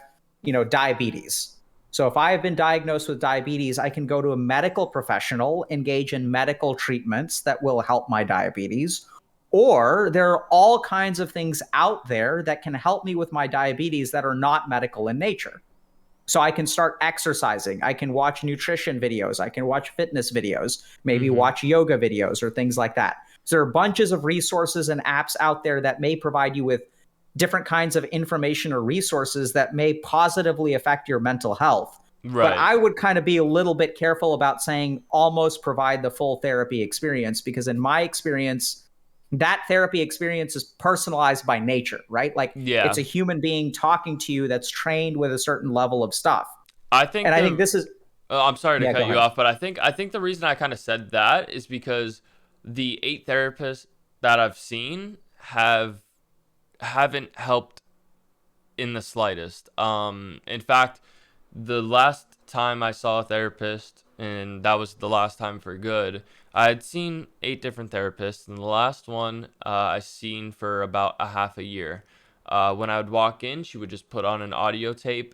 diabetes. So if I have been diagnosed with diabetes, I can go to a medical professional, engage in medical treatments that will help my diabetes. Or there are all kinds of things out there that can help me with my diabetes that are not medical in nature. So I can start exercising. I can watch nutrition videos. I can watch fitness videos, maybe Hmm. watch yoga videos or things like that. So there are bunches of resources and apps out there that may provide you with different kinds of information or resources that may positively affect your mental health. But Right. I would kind of be a little bit careful about saying almost provide the full therapy experience, because in my experience, that therapy experience is personalized by nature, right? Like it's Yeah. a human being talking to you that's trained with a certain level of stuff. I think And I think the this is, I'm sorry to yeah, go cut you ahead. off, but I think the reason I kind of said that is because the 8 therapists that I've seen haven't helped in the slightest. In fact, the last time I saw a therapist, and that was the last time for good, I had seen 8 different therapists, and the last one I seen for about a half a year. When I would walk in, she would just put on an audio tape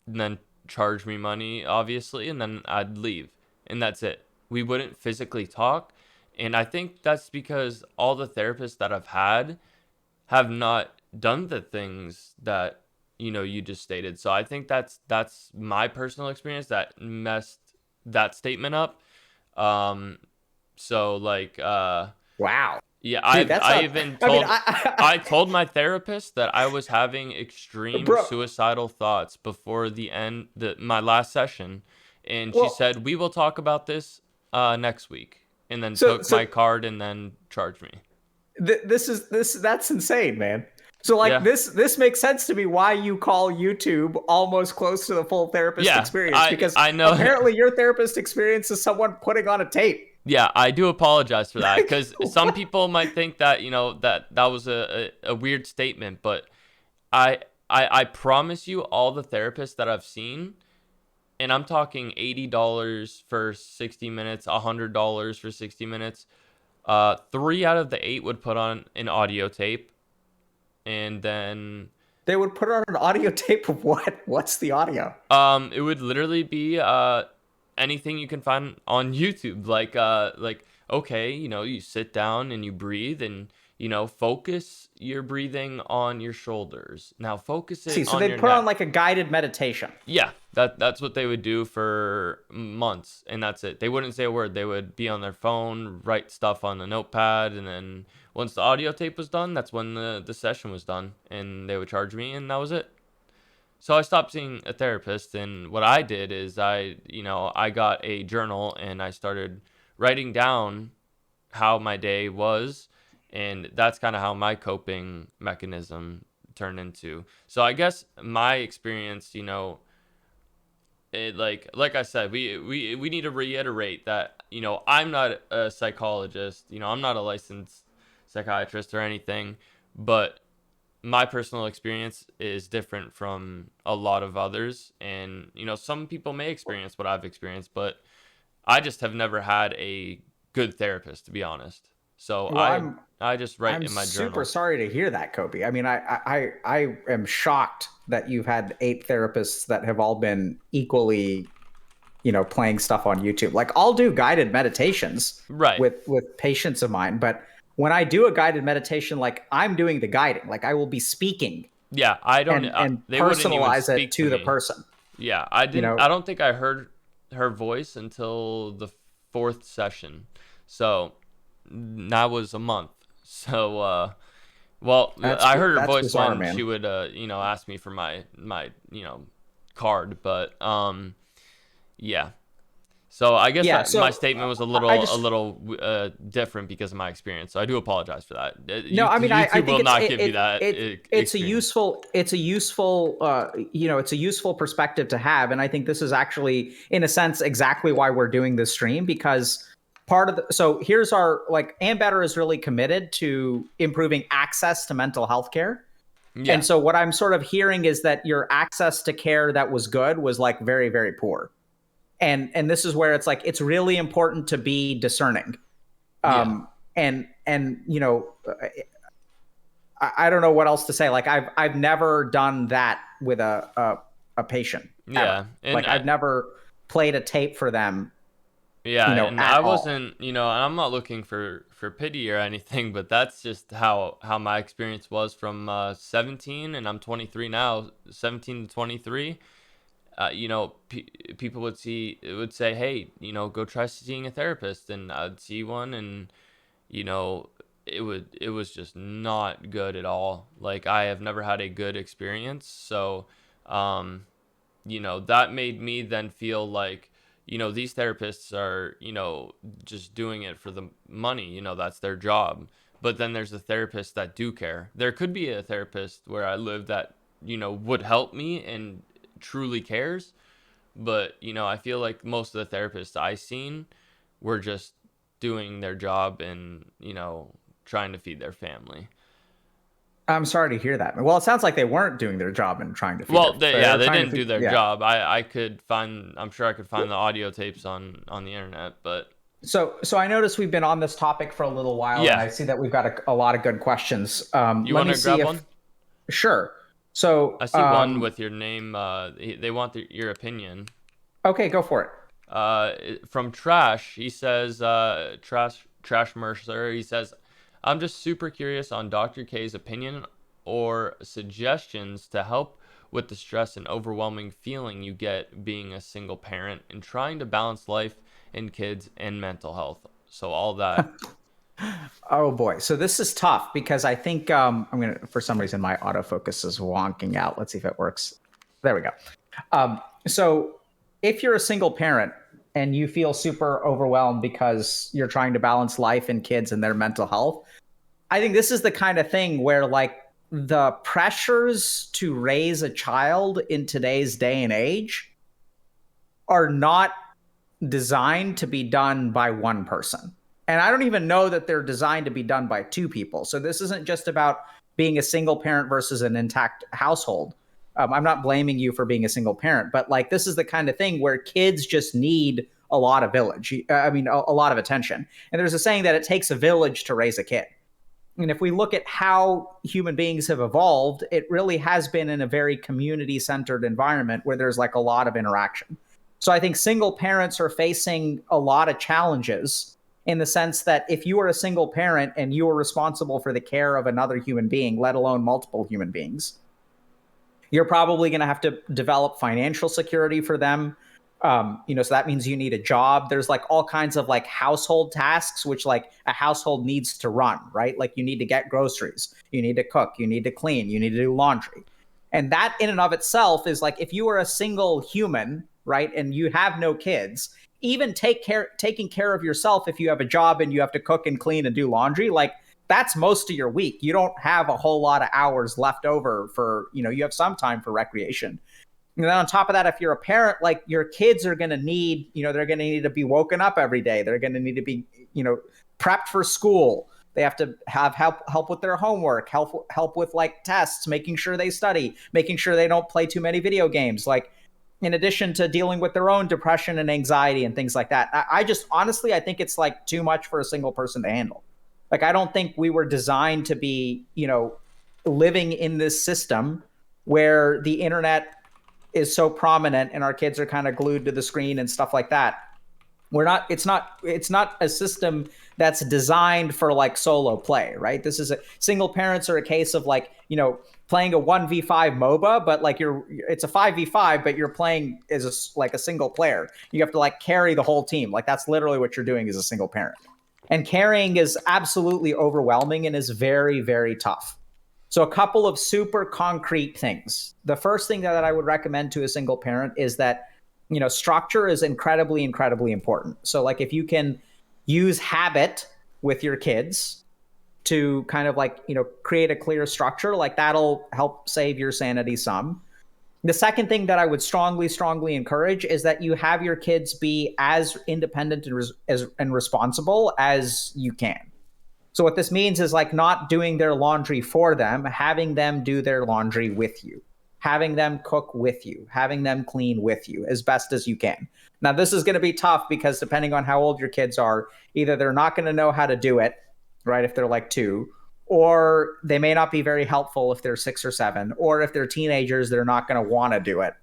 and then charge me money, obviously, and then I'd leave, and that's it. We wouldn't physically talk, and I think that's because all the therapists that I've had have not done the things that you just stated. So I think that's my personal experience that messed that statement up. Um, so like Wow. yeah, Dude, I've that's I not, even I mean, told I told my therapist that I was having extreme bro, suicidal thoughts before my last session, and she well, said we will talk about this next week, and then so, took so my card and then charged me. that's insane, man. So like Yeah. this makes sense to me why you call YouTube almost close to the full therapist Yeah, experience, I because I know. apparently your therapist experience is someone putting on a tape. Yeah, I do apologize for that Like, because some what? people might think that that was a weird statement, but I promise you, all the therapists that I've seen, and I'm talking $80 for 60 minutes, $100 for 60 minutes. 3 out of the 8 would put on an audio tape, and then They would put on an audio tape of what? What's the audio? it would literally be anything you can find on YouTube, like okay, you sit down and you breathe, and focus your breathing on your shoulders. Now focus See, it so on they your put on neck. like a guided meditation. Yeah, that's what they would do for months, and that's it. They wouldn't say a word. They would be on their phone, write stuff on the notepad, and then once the audio tape was done, that's when the session was done, and they would charge me, and that was it. So I stopped seeing a therapist, and what I did is I got a journal, and I started writing down how my day was, and that's kind of how my coping mechanism turned into. So I guess my experience, it, like I said, we need to reiterate that I'm not a psychologist, I'm not a licensed psychiatrist or anything, but my personal experience is different from a lot of others, and some people may experience what I've experienced, but I just have never had a good therapist, to be honest. So Well, I just write I'm in my super journal. sorry to hear that, Kobe. I mean, I am shocked that you've had 8 therapists that have all been equally, playing stuff on YouTube. Like, I'll do guided meditations Right. with patients of mine, but when I do a guided meditation, like, I'm doing the guiding, like I will be speaking Yeah, I don't and they wouldn't even personalize it speak to to the me. person. Yeah, You know, I don't think I heard her voice until the 4th session. So that was a month. So well, I heard her that's voice bizarre, when she man. would ask me for my card, but yeah. So I guess Yeah. my So statement was a I little just different because of my experience. So I do apologize for that. no. I mean, I YouTube think will not give you that it's a experience. useful it's a useful perspective to have, and I think this is actually, in a sense, exactly why we're doing this stream, because so here's our, like, Ambetter is really committed to improving access to mental health care. Yeah. And so what I'm sort of hearing is that your access to care that was good was like very, very poor. And this is where it's like, it's really important to be discerning. Yeah. And I don't know what else to say. Like, I've never done that with a patient ever. Yeah. And Like, I've never played a tape for them, yeah, and at I all. wasn't, and I'm not looking for pity or anything, but that's just how my experience was from 17, and I'm 23 now, 17 to 23. People would say, "Hey, go try seeing a therapist," and I'd see one, and you know, it was just not good at all. Like, I have never had a good experience, so um, that made me then feel like, these therapists are, just doing it for the money, that's their job. But then there's the therapists that do care. There could be a therapist where I live that, would help me and truly cares. But, I feel like most of the therapists I seen were just doing their job and, trying to feed their family. I'm sorry to hear that. Well, it sounds like they weren't doing their job and trying to feed Well, they're they trying to didn't do feed. their Yeah. job. I'm sure I could find the audio tapes on the internet, but So I noticed we've been on this topic for a little while, and yeah. I see that we've got a lot of good questions. You Let want me to see grab if one? sure. So I see one with your name. They want your opinion. okay, go for it. From Trash, he says, Trash Mercer, he says, I'm just super curious on Dr. K's opinion or suggestions to help with the stress and overwhelming feeling you get being a single parent and trying to balance life and kids and mental health. So all that. Oh boy, so this is tough because I think I'm gonna, for some reason my autofocus is wonking out. Let's see if it works. There we go. So if you're a single parent and you feel super overwhelmed because you're trying to balance life and kids and their mental health, I think this is the kind of thing where, like, the pressures to raise a child in today's day and age are not designed to be done by one person. And I don't even know that they're designed to be done by two people. So this isn't just about being a single parent versus an intact household. I'm not blaming you for being a single parent, but like this is the kind of thing where kids just need a lot of a lot of attention. And there's a saying that it takes a village to raise a kid. And if we look at how human beings have evolved, it really has been in a very community-centered environment where there's like a lot of interaction. So I think single parents are facing a lot of challenges in the sense that if you are a single parent and you are responsible for the care of another human being, let alone multiple human beings, you're probably going to have to develop financial security for them. So that means you need a job. There's like all kinds of like household tasks, which like a household needs to run, right? Like you need to get groceries, you need to cook, you need to clean, you need to do laundry. And that in and of itself is like, if you are a single human, right, and you have no kids, even taking care of yourself, if you have a job and you have to cook and clean and do laundry, like that's most of your week. You don't have a whole lot of hours left over for, you have some time for recreation. And then on top of that, if you're a parent, like your kids are going to need, they're going to need to be woken up every day. They're going to need to be, prepped for school. They have to have help with their homework, help with like tests, making sure they study, making sure they don't play too many video games. Like in addition to dealing with their own depression and anxiety and things like that. I just honestly, I think it's like too much for a single person to handle. Like, I don't think we were designed to be, living in this system where the internet is so prominent and our kids are kind of glued to the screen and stuff like that. It's not a system that's designed for like solo play, right? This is single parents are a case of like, playing a 1v5 MOBA, but like it's a 5v5, but you're playing as like a single player. You have to like carry the whole team. Like that's literally what you're doing as a single parent. And carrying is absolutely overwhelming and is very, very tough. So a couple of super concrete things. The first thing that I would recommend to a single parent is that, structure is incredibly, incredibly important. So like if you can use habit with your kids to kind of like, create a clear structure, like that'll help save your sanity some. The second thing that I would strongly, strongly encourage is that you have your kids be as independent and responsible as you can. So what this means is like not doing their laundry for them, having them do their laundry with you, having them cook with you, having them clean with you as best as you can. Now, this is going to be tough because depending on how old your kids are, either they're not going to know how to do it, right, if they're like 2, or they may not be very helpful if they're 6 or 7, or if they're teenagers, they're not going to want to do it.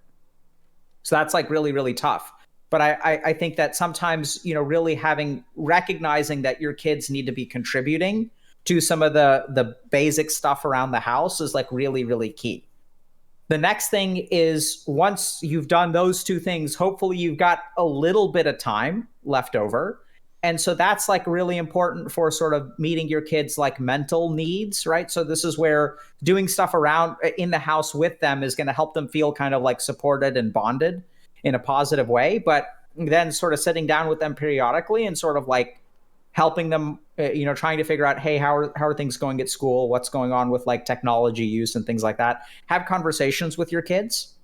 So that's like really, really tough. But I think that sometimes, really recognizing that your kids need to be contributing to some of the basic stuff around the house is like really, really key. The next thing is once you've done those 2 things, hopefully you've got a little bit of time left over. And so that's like really important for sort of meeting your kids' like mental needs, right? So this is where doing stuff around in the house with them is going to help them feel kind of like supported and bonded in a positive way. But then sort of sitting down with them periodically and sort of like helping them, trying to figure out, hey, how are things going at school? What's going on with like technology use and things like that? Have conversations with your kids.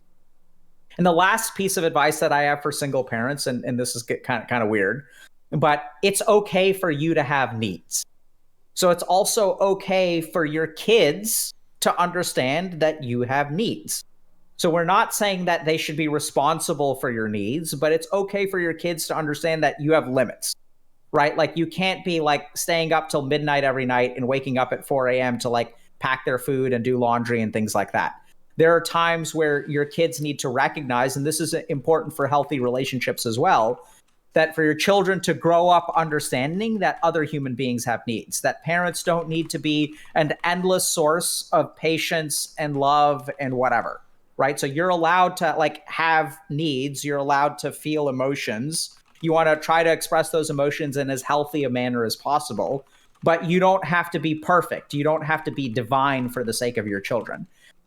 And the last piece of advice that I have for single parents, and this is kind of weird, but it's okay for you to have needs. So it's also okay for your kids to understand that you have needs. So we're not saying that they should be responsible for your needs, but it's okay for your kids to understand that you have limits, right? Like you can't be like staying up till midnight every night and waking up at 4 a.m. to like pack their food and do laundry and things like that. There are times where your kids need to recognize, and this is important for healthy relationships as well, that for your children to grow up understanding that other human beings have needs, that parents don't need to be an endless source of patience and love and whatever, right? So you're allowed to like have needs. You're allowed to feel emotions. You want to try to express those emotions in as healthy a manner as possible, but you don't have to be perfect. You don't have to be divine for the sake of your children.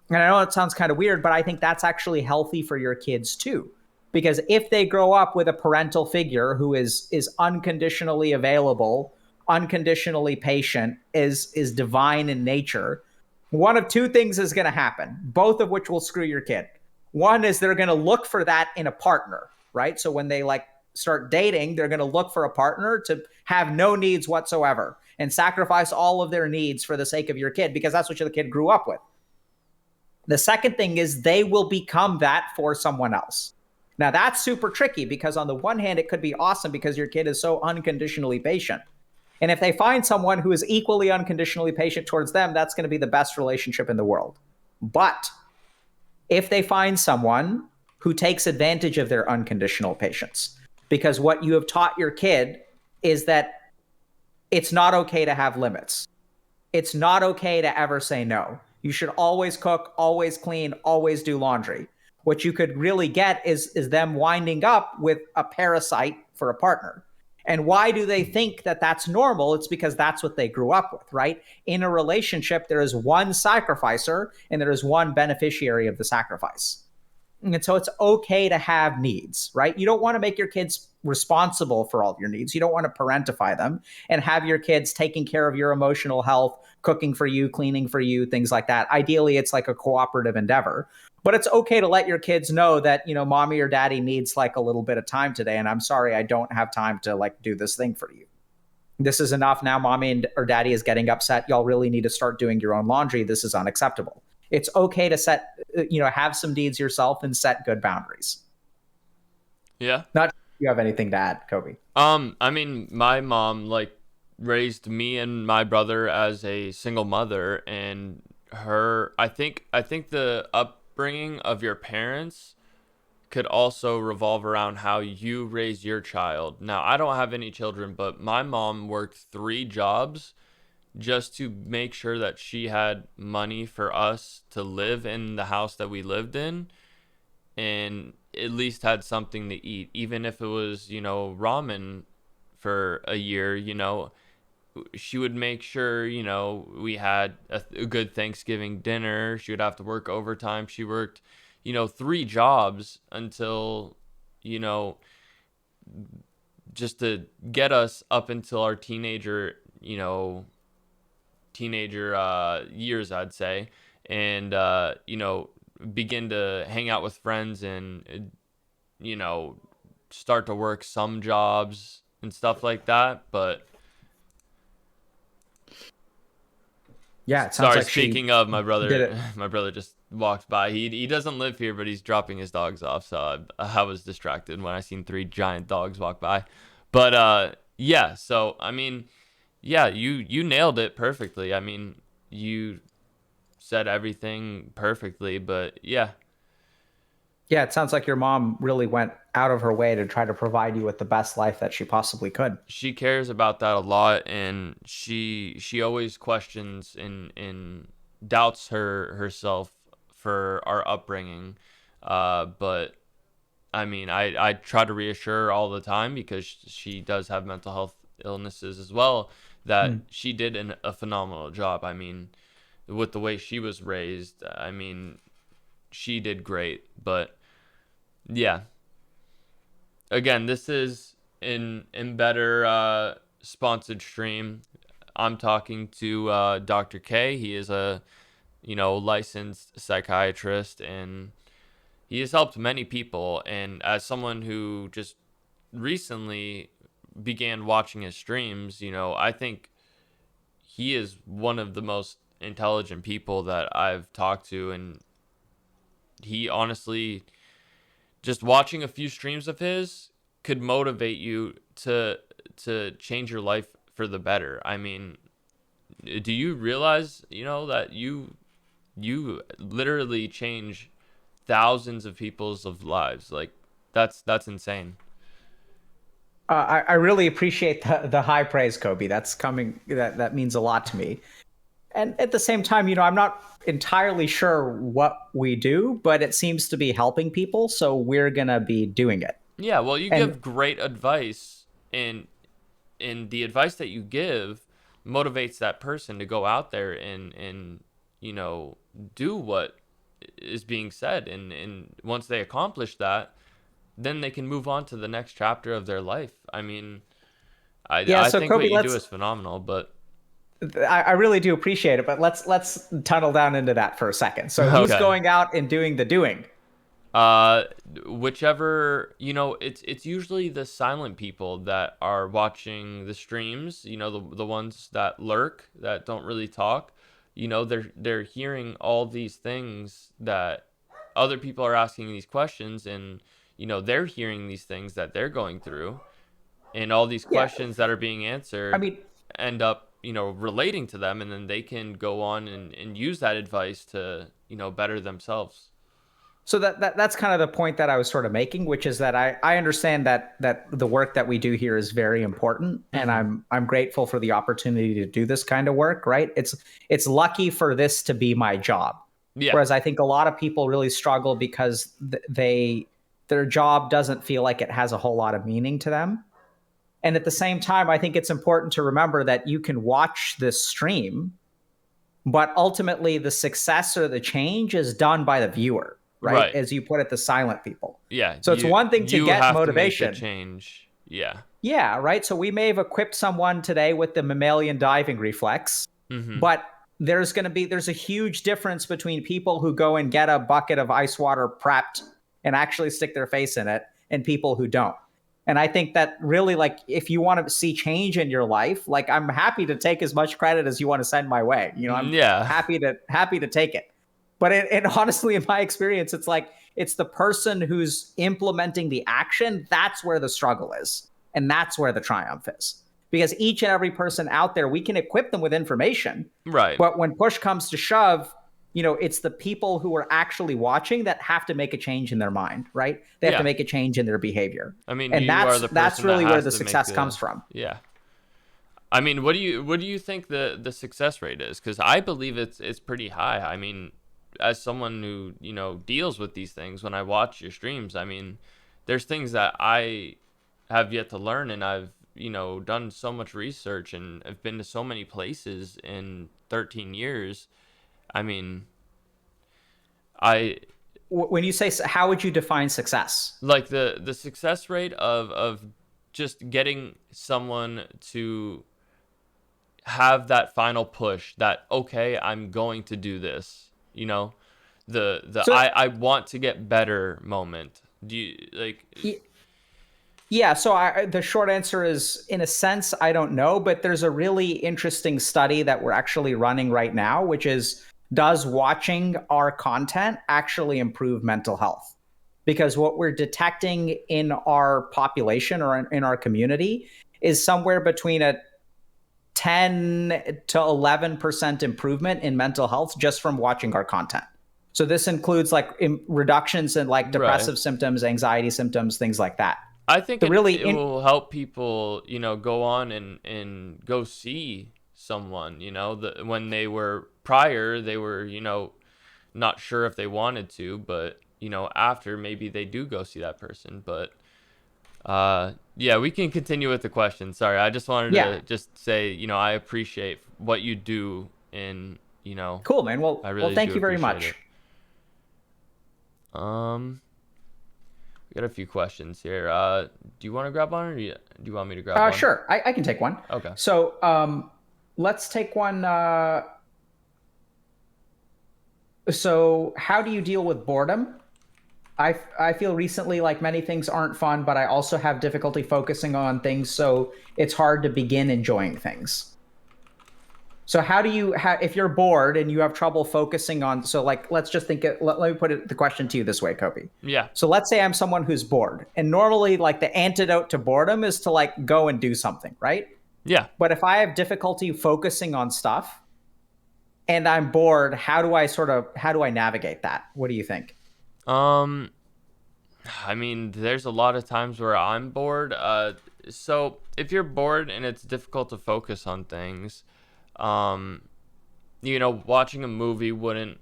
And I know it sounds kind of weird, but I think that's actually healthy for your kids too. Because if they grow up with a parental figure who is unconditionally available, unconditionally patient, is divine in nature, one of 2 things is going to happen, both of which will screw your kid. One is they're going to look for that in a partner, right? So when they like start dating, they're going to look for a partner to have no needs whatsoever and sacrifice all of their needs for the sake of your kid, because that's what your kid grew up with. The second thing is they will become that for someone else. Now, that's super tricky because on the one hand, it could be awesome because your kid is so unconditionally patient. And if they find someone who is equally unconditionally patient towards them, that's going to be the best relationship in the world. But if they find someone who takes advantage of their unconditional patience, because what you have taught your kid is that it's not okay to have limits. It's not okay to ever say no. You should always cook, always clean, always do laundry. What you could really get is them winding up with a parasite for a partner. And why do they think that that's normal? It's because that's what they grew up with, right? In a relationship, there is one sacrificer and there is one beneficiary of the sacrifice. And so it's okay to have needs, right? You don't want to make your kids responsible for all of your needs. You don't want to parentify them and have your kids taking care of your emotional health, cooking for you, cleaning for you, things like that. Ideally, it's like a cooperative endeavor. But it's okay to let your kids know that, mommy or daddy needs like a little bit of time today. And I'm sorry, I don't have time to like do this thing for you. This is enough now. Mommy or daddy is getting upset. Y'all really need to start doing your own laundry. This is unacceptable. It's okay to have some needs yourself and set good boundaries. Yeah. Not sure if you have anything to add, Kobi. I mean, my mom raised me and my brother as a single mother, and I think the upbringing of your parents could also revolve around how you raise your child. Now, I don't have any children, but my mom worked 3 jobs just to make sure that she had money for us to live in the house that we lived in and at least had something to eat, even if it was, ramen for a year. She would make sure, we had a good Thanksgiving dinner. She would have to work overtime. She worked, 3 jobs until, just to get us up until our teenager years, I'd say, and begin to hang out with friends and start to work some jobs and stuff like that. But yeah, it sounds sorry, like speaking of my brother, did it. my brother just walked by. He doesn't live here, but he's dropping his dogs off, so I was distracted when I seen 3 giant dogs walk by. But yeah, so I mean, yeah, you nailed it perfectly. I mean, you said everything perfectly, but yeah. Yeah, it sounds like your mom really went out of her way to try to provide you with the best life that she possibly could. She cares about that a lot, and she always questions and doubts herself for our upbringing. But I mean, I try to reassure her all the time because she does have mental health illnesses as well, that she did a phenomenal job. I mean, with the way she was raised, I mean, she did great. But yeah, again, this is an Ambetter sponsored stream. I'm talking to Dr. K. He is a licensed psychiatrist, and he has helped many people. And as someone who just recently began watching his streams, I think he is one of the most intelligent people that I've talked to. And he honestly, just watching a few streams of his could motivate you to change your life for the better. I mean, do you realize, that you literally change thousands of people's lives? Like, that's insane. I really appreciate the high praise, Kobi. That's coming. That means a lot to me. And at the same time, I'm not entirely sure what we do, but it seems to be helping people, so we're gonna be doing it. Yeah, well, you And give great advice, and the advice that you give motivates that person to go out there and do what is being said, and once they accomplish that, then they can move on to the next chapter of their life. I mean, yeah, I so think what Kobi, you do is phenomenal. But I really do appreciate it, but let's tunnel down into that for a second. So who's okay. going out and doing the doing? uh Whichever, it's usually the silent people that are watching the streams, the ones that lurk, that don't really talk. they're hearing all these things that other people are asking these questions, and they're hearing these things that they're going through, and all these Yeah, questions that are being I answered mean, end up relating to them, and then they can go on and use that advice to better themselves. so that's kind of the point that I was sort of making, which is that I understand that the work that we do here is very important, and Hmm. I'm grateful for the opportunity to do this kind of work, right? It's lucky for this to be my job. Yeah. Whereas I think a lot of people really struggle because their job doesn't feel like it has a whole lot of meaning to them. And at the same time, I think it's important to remember that you can watch this stream, but ultimately the success or the change is done by the viewer, right? Right. As you put it, the silent people. Yeah, So it's one thing to you get have to make the motivation. change. Yeah. Yeah, right. So we may have equipped someone today with the mammalian diving reflex, Hmm. but there's a huge difference between people who go and get a bucket of ice water prepped and actually stick their face in it and people who don't. And I think that really, like, if you want to see change in your life, like, I'm happy to take as much credit as you want to send my way. I'm Yeah. happy to take it. But honestly, in my experience, it's like it's the person who's implementing the action. That's where the struggle is. And that's where the triumph is. Because each and every person out there, we can equip them with information. Right. But when push comes to shove, it's the people who are actually watching that have to make a change in their mind, right? They have to Yeah. make a change in their behavior. I mean, And you are that's the that's person that really where has the to make success the. comes from. Yeah. I mean, what do you think the success rate is? Because I believe it's pretty high. I mean, as someone who deals with these things, when I watch your streams, I mean, there's things that I have yet to learn, and I've done so much research, and I've been to so many places in 13 years. I mean, I When you say, how would you define success? like the success rate of just getting someone to have that final push, that okay, I'm going to do this, the So I want to get better moment. Do you like? yeah, so the short answer is, in a sense, I don't know, but there's a really interesting study that we're actually running right now, which is, does watching our content actually improve mental health? Because what we're detecting in our population or in our community is somewhere between a 10 to 11% improvement in mental health just from watching our content. So this includes like reductions in like Right. depressive symptoms, anxiety symptoms, things like that. I think The it really it will help people, go on and go see someone, when they were prior, they were, not sure if they wanted to, but after, maybe they do go see that person. But yeah, we can continue with the question. Sorry, I just wanted Yeah, to just say, I appreciate what you do, and cool, man. Well, I really thank do you very appreciate much. it. Um, we got a few questions here. Do you want to grab one, or do you want me to grab one? Sure, I can take one. Okay. So, let's take one. So, how do you deal with boredom? I feel recently like many things aren't fun, but I also have difficulty focusing on things, so it's hard to begin enjoying things. So how do you if you're bored and you have trouble focusing on, so like, let's just think let me put the question to you this way, Kobe. Yeah. So let's say I'm someone who's bored, and normally like the antidote to boredom is to like go and do something, right? Yeah. But if I have difficulty focusing on stuff and I'm bored, how do I navigate that? What do you think? Um, I mean, there's a lot of times where I'm bored. So if you're bored and it's difficult to focus on things, um, watching a movie wouldn't,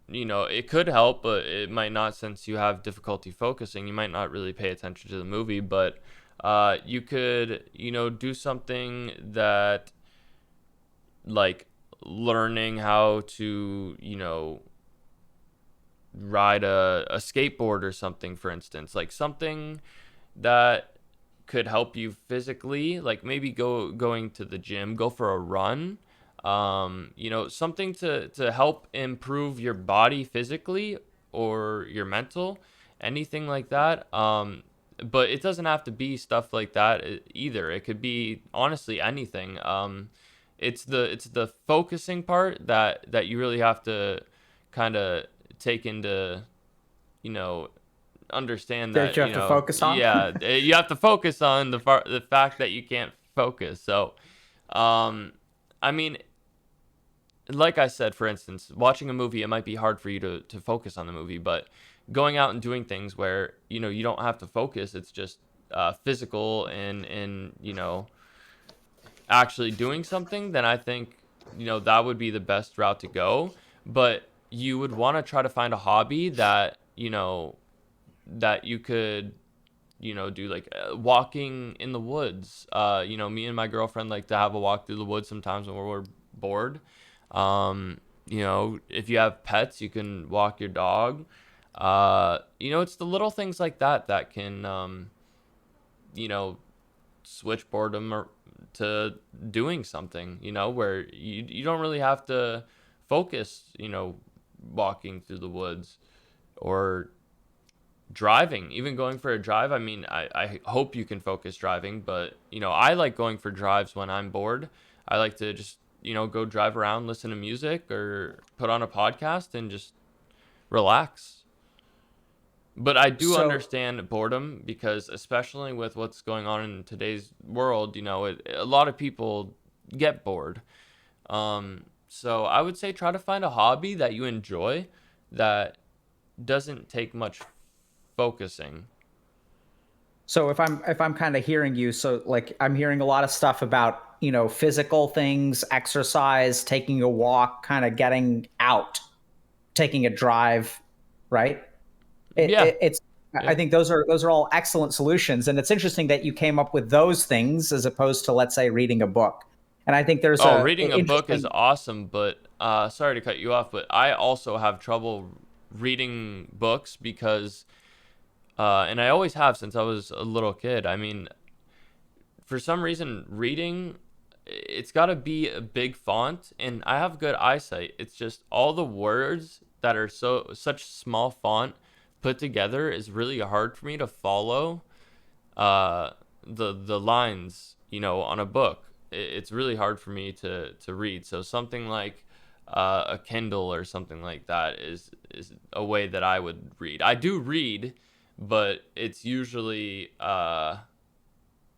it could help, but it might not, since you have difficulty focusing. You might not really pay attention to the movie, but you could, do something that, like, learning how to, ride a skateboard or something, for instance, like something that could help you physically, like maybe going to the gym, go for a run, something to help improve your body physically, or your mental, anything like that. But it doesn't have to be stuff like that either. It could be honestly anything. it's the focusing part that you really have to kind of take into, you know, understand That that, you you have to know, focus on. yeah, you have to focus on the fact that you can't focus. So, um, I mean, like I said, for instance, watching a movie, it might be hard for you to focus on the movie, but going out and doing things where, you know, you don't have to focus, it's just physical and, you know, actually doing something, then I think, you know, that would be the best route to go. But you would want to try to find a hobby that, you know, that you could, you know, do like walking in the woods. You know, me and my girlfriend like to have a walk through the woods sometimes when we're bored. You know, if you have pets, you can walk your dog. You know, it's the little things like that that can, you know, switch boredom to doing something, you know, where you don't really have to focus, you know, walking through the woods or driving, even going for a drive. I mean, I hope you can focus driving, but, you know, I like going for drives when I'm bored. I like to just, you know, go drive around, listen to music or put on a podcast and just relax. But I do So understand boredom because, especially with what's going on in today's world, you know, a lot of people get bored. So I would say try to find a hobby that you enjoy that doesn't take much focusing. So if I'm kind of hearing you, so like I'm hearing a lot of stuff about, you know, physical things, exercise, taking a walk, kind of getting out, taking a drive, right? Yeah, It's I yeah. think those are all excellent solutions, and it's interesting that you came up with those things as opposed to, let's say, reading a book. And I think there's Oh, a reading a book is interesting. awesome, but sorry to cut you off, but I also have trouble reading books because, and I always have since I was a little kid. I mean, for some reason reading, it's got to be a big font, and I have good eyesight. It's just all the words that are such small font put together is really hard for me to follow uh the lines, you know, on a book. It's really hard for me to read. So something like a Kindle or something like that is a way that I would read. I do read, but it's usually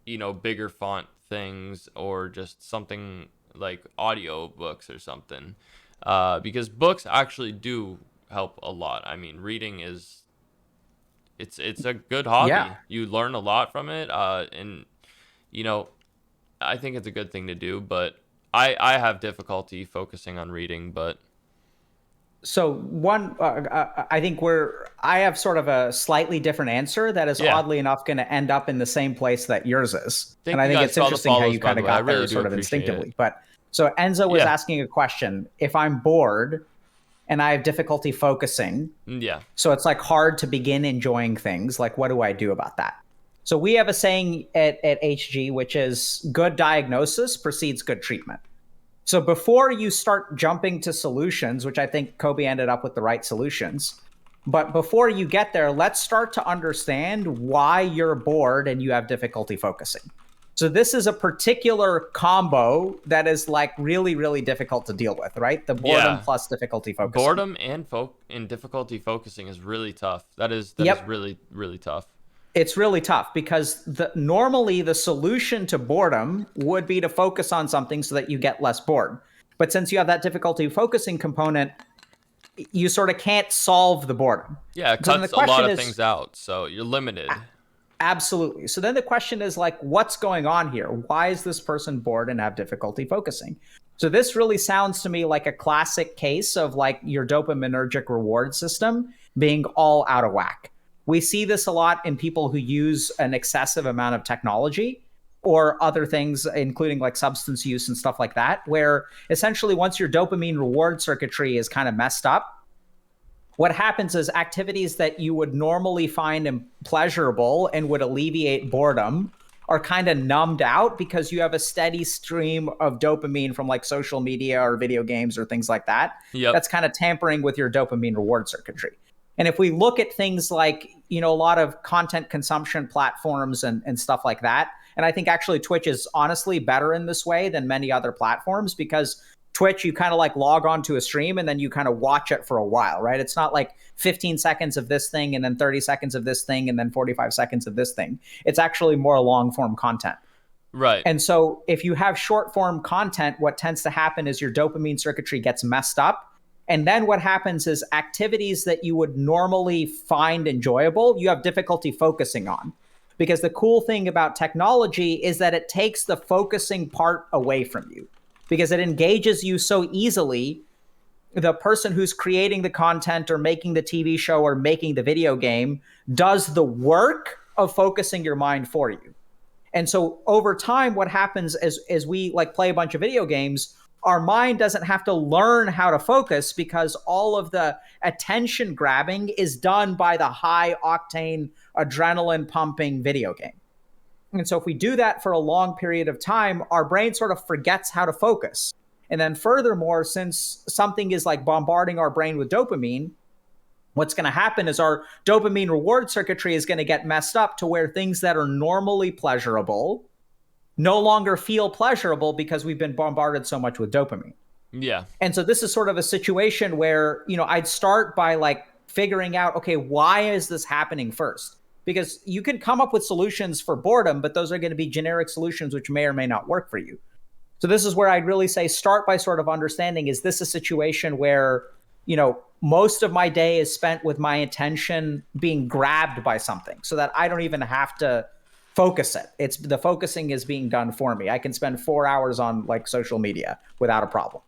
you know, bigger font things or just something like audio books or something. Because books actually do help a lot. I mean, reading is it's a good Yeah. hobby. You learn a lot from it, and you know, I think it's a good thing to do. But I have difficulty focusing on reading. But So I think I have sort of a slightly different answer that is yeah, oddly enough going to end up in the same place that yours is. And thank I you think guys it's for all the interesting how follows, you by kind the of way. I got there really do sort of appreciate it. instinctively. But so Enzo was Yeah, asking a question. If I'm bored and I have difficulty focusing, yeah, so it's like hard to begin enjoying things, like what do I do about that? So we have a saying at HG, which is good diagnosis precedes good treatment. So before you start jumping to solutions, which I think Kobe ended up with the right solutions, but before you get there, let's start to understand why you're bored and you have difficulty focusing. So this is a particular combo that is like really, really difficult to deal with, right? The boredom yeah. plus difficulty focusing. Boredom and difficulty focusing is really tough. That is Yep. really tough. It's really tough because normally the solution to boredom would be to focus on something so that you get less bored. But since you have that difficulty focusing component, you sort of can't solve the boredom. Yeah, it So then the cuts a lot question of is, things out, so you're limited. absolutely. So then the question is like, what's going on here? Why is this person bored and have difficulty focusing? So this really sounds to me like a classic case of like your dopaminergic reward system being all out of whack. We see this a lot in people who use an excessive amount of technology or other things, including like substance use and stuff like that, where essentially once your dopamine reward circuitry is kind of messed up, what happens is activities that you would normally find pleasurable and would alleviate boredom are kind of numbed out because you have a steady stream of dopamine from like social media or video games or things like that. Yep. That's kind of tampering with your dopamine reward circuitry. And if we look at things like, you know, a lot of content consumption platforms and stuff like that, And I think actually Twitch is honestly better in this way than many other platforms, because Twitch, you kind of like log on to a stream and then you kind of watch it for a while, right? It's not like 15 seconds of this thing and then 30 seconds of this thing and then 45 seconds of this thing. It's actually more long form content. Right. And so if you have short form content, what tends to happen is your dopamine circuitry gets messed up. And then what happens is activities that you would normally find enjoyable, you have difficulty focusing on. Because the cool thing about technology is that it takes the focusing part away from you, because it engages you so easily. The person who's creating the content or making the TV show or making the video game does the work of focusing your mind for you. And so over time, what happens as we like play a bunch of video games, our mind doesn't have to learn how to focus, because all of the attention grabbing is done by the high octane adrenaline pumping video game. And so if we do that for a long period of time, our brain sort of forgets how to focus. And then furthermore, since something is like bombarding our brain with dopamine, what's going to happen is our dopamine reward circuitry is going to get messed up to where things that are normally pleasurable no longer feel pleasurable, because we've been bombarded so much with dopamine. Yeah. And so this is sort of a situation where, I'd start by like figuring out, okay, why is this happening first? Because you can come up with solutions for boredom, but those are going to be generic solutions which may or may not work for you. So this is where I'd really say start by sort of understanding, is this a situation where, most of my day is spent with my attention being grabbed by something so that I don't even have to focus it. It's the focusing is being done for me. I can spend 4 hours on like social media without a problem.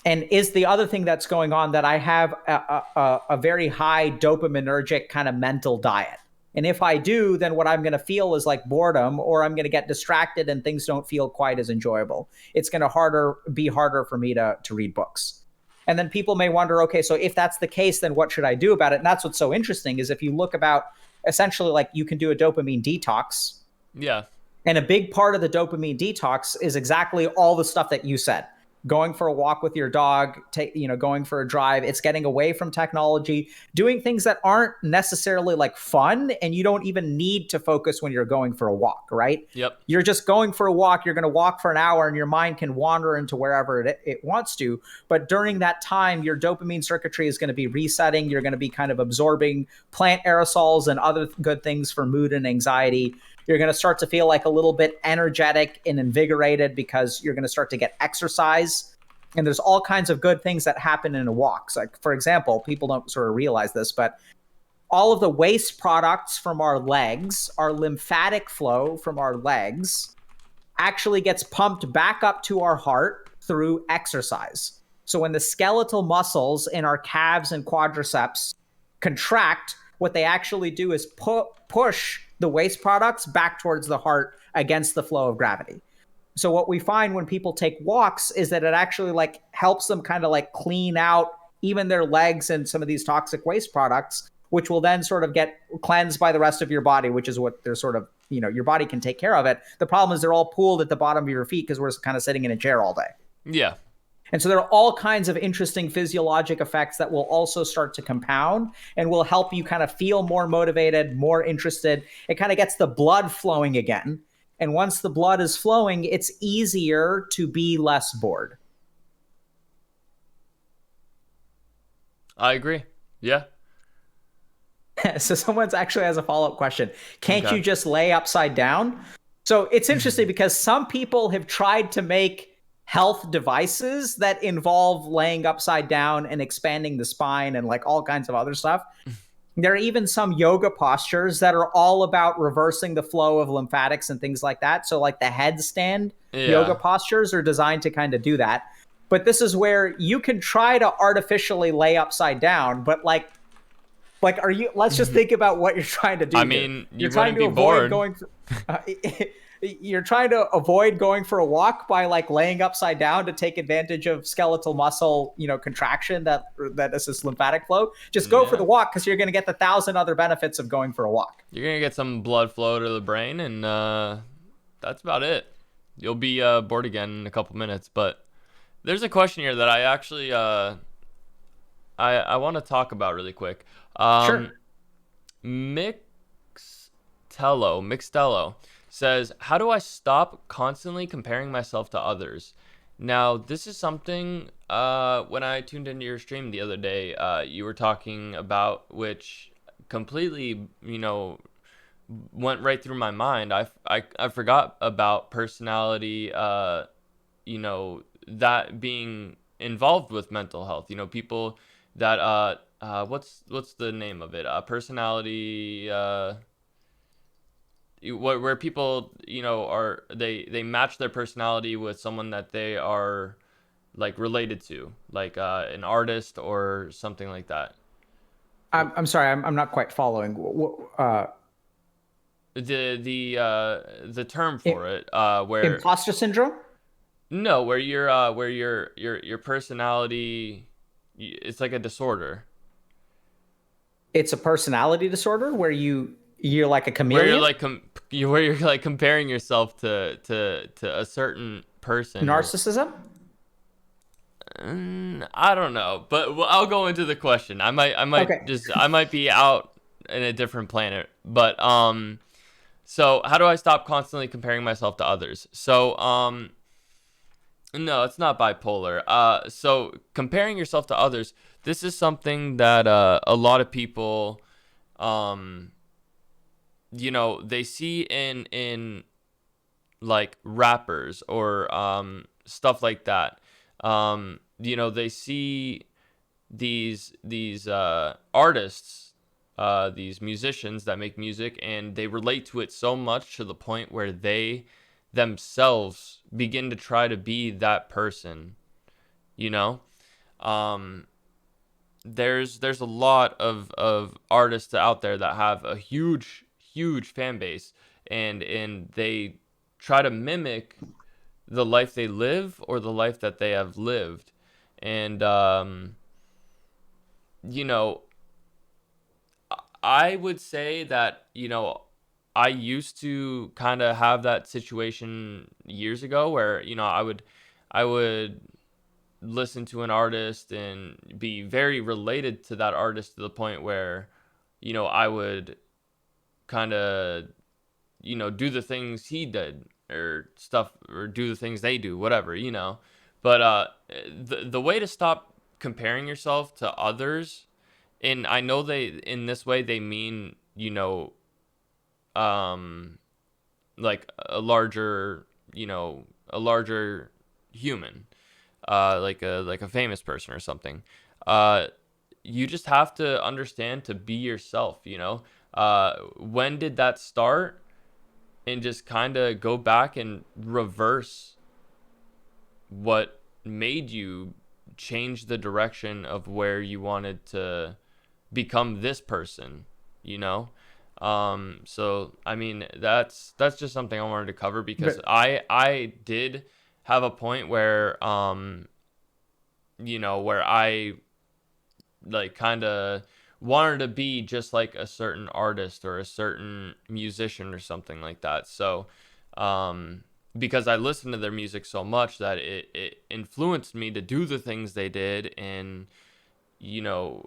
And is the other thing that's going on that I have a very high dopaminergic kind of mental diet. And if I do, then what I'm going to feel is like boredom, or I'm going to get distracted and things don't feel quite as enjoyable. It's going to be harder for me to read books. And then people may wonder, okay, so if that's the case, then what should I do about it? And that's what's so interesting, is if you look about essentially like you can do a dopamine detox. Yeah. And a big part of the dopamine detox is exactly all the stuff that you said. Going for a walk with your dog, going for a drive. It's getting away from technology, doing things that aren't necessarily like fun, and you don't even need to focus when you're going for a walk, right? Yep. You're just going for a walk. You're going to walk for an hour, and your mind can wander into wherever it wants to. But during that time, your dopamine circuitry is going to be resetting. You're going to be kind of absorbing plant aerosols and other good things for mood and anxiety. You're going to start to feel like a little bit energetic and invigorated, because you're going to start to get exercise. And there's all kinds of good things that happen in a walk. So like, for example, people don't sort of realize this, but all of the waste products from our legs, our lymphatic flow from our legs, actually gets pumped back up to our heart through exercise. So when the skeletal muscles in our calves and quadriceps contract, what they actually do is push the waste products back towards the heart against the flow of gravity. So what we find when people take walks is that it actually like helps them kind of like clean out even their legs and some of these toxic waste products, which will then sort of get cleansed by the rest of your body, which is what they're sort of, your body can take care of it. The problem is they're all pooled at the bottom of your feet because we're kind of sitting in a chair all day. Yeah. And so there are all kinds of interesting physiologic effects that will also start to compound and will help you kind of feel more motivated, more interested. It kind of gets the blood flowing again. And once the blood is flowing, it's easier to be less bored. I agree. Yeah. So someone's actually has a follow-up question. Can't you just lay upside down? So it's interesting because some people have tried to make health devices that involve laying upside down and expanding the spine and like all kinds of other stuff. There are even some yoga postures that are all about reversing the flow of lymphatics and things like that. So like the headstand yoga postures are designed to kind of do that. But this is where you can try to artificially lay upside down, but like are you, let's just think about what you're trying to do. I mean, you're trying to avoid going you're trying to avoid going for a walk by like laying upside down to take advantage of skeletal muscle, contraction that assists lymphatic flow. Just go for the walk, because you're going to get the 1,000 other benefits of going for a walk. You're going to get some blood flow to the brain, and that's about it. You'll be bored again in a couple minutes. But there's a question here that I actually I want to talk about really quick. Sure. Mixtello says, how do I stop constantly comparing myself to others? Now, this is something, when I tuned into your stream the other day, you were talking about, which completely, went right through my mind. I forgot about personality, that being involved with mental health. People that, what's the name of it? Personality, where people, are, they match their personality with someone that they are like related to, like an artist or something like that. I'm sorry, I'm not quite following. The term I- for it, where Imposter syndrome? no, where your personality, it's like a disorder It's a personality disorder where you're like a where you're chameleon? like where you're like comparing yourself to a certain person or Narcissism? I don't know, but I'll go into the question. Okay. I might be out in a different planet, but so how do I stop constantly comparing myself to others? So no, it's not bipolar. So comparing yourself to others, this is something that a lot of people, um, they see in like rappers or stuff like that. They see these artists, these musicians that make music, and they relate to it so much to the point where they themselves begin to try to be that person. You know, um, there's a lot of artists out there that have a huge fan base, and they try to mimic the life they live or the life that they have lived, and you know I would say that, I used to kind of have that situation years ago where, I would listen to an artist and be very related to that artist to the point where, I would kind of, do the things he did or stuff or do the things they do, whatever. But the way to stop comparing yourself to others, and I know they in this way they mean, um like a larger human, like a famous person or something. uh you just have to understand to be yourself. When did that start, and just kind of go back and reverse what made you change the direction of where you wanted to become this person, you know? So I mean, that's just something I wanted to cover because But I did have a point where where I like kind of wanted to be just like a certain artist or a certain musician or something like that. So because I listened to their music so much that it influenced me to do the things they did, and you know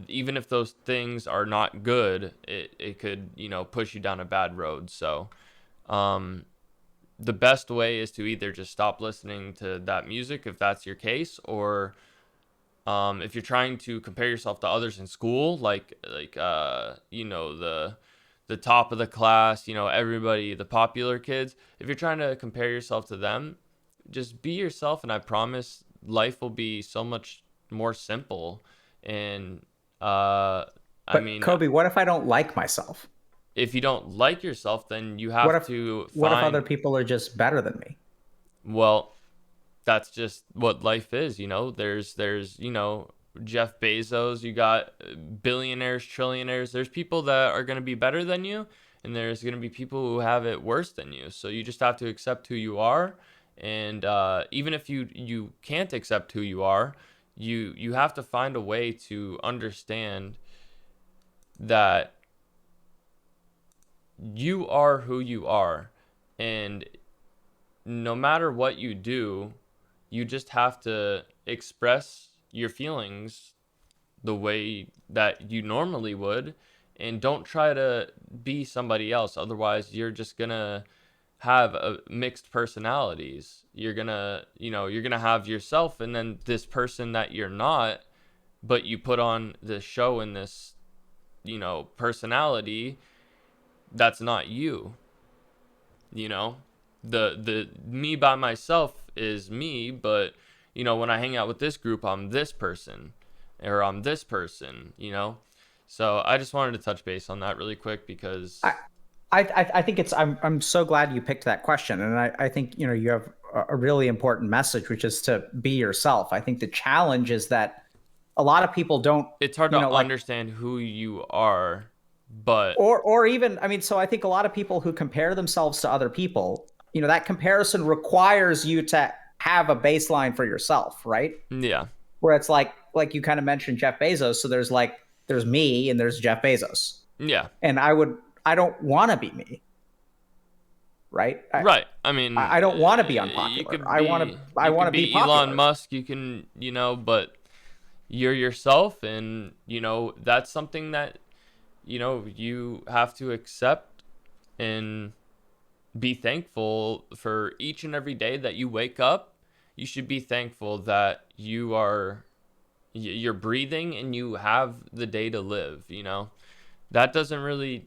even if those things are not good, it could, push you down a bad road. So um the best way is to either just stop listening to that music if that's your case, or if you're trying to compare yourself to others in school, the top of the class, everybody, the popular kids, if you're trying to compare yourself to them, just be yourself, and I promise life will be so much more simple. And uh I but mean, Kobe, what if I don't like myself? if you don't like yourself, then you What have if to what if other find, people are just better than me? well, that's just what life is. There's Jeff Bezos, you got billionaires, trillionaires. There's people that are going to be better than you, and there's going to be people who have it worse than you. So you just have to accept who you are. And even if you can't accept who you are, you have to find a way to understand that you are who you are, and no matter what you do, you just have to express your feelings the way that you normally would, and don't try to be somebody else. Otherwise, you're just gonna have mixed personalities. You're gonna, you're gonna have yourself, and then this person that you're not, but you put on this show and this, personality that's not you. You know, the me by myself is me, but when I hang out with this group, I'm this person, or I'm this person. So I just wanted to touch base on that really quick because I think I'm so glad you picked that question, and I think you have a really important message, which is to be yourself. I think the challenge is that a lot of people don't, it's hard to like, understand who you are, but or even, I mean, so I think a lot of people who compare themselves to other people, that comparison requires you to have a baseline for yourself, right? yeah, Where it's like you kind of mentioned Jeff Bezos, so there's me and there's Jeff Bezos, yeah, and I don't want to be me, right? right. I mean, I don't want to be you unpopular. could be I you want could to be be Elon popular. Musk. You can, but you're yourself, and that's something that you have to accept and be thankful for each and every day that you wake up. You should be thankful that you're breathing and you have the day to live. That doesn't really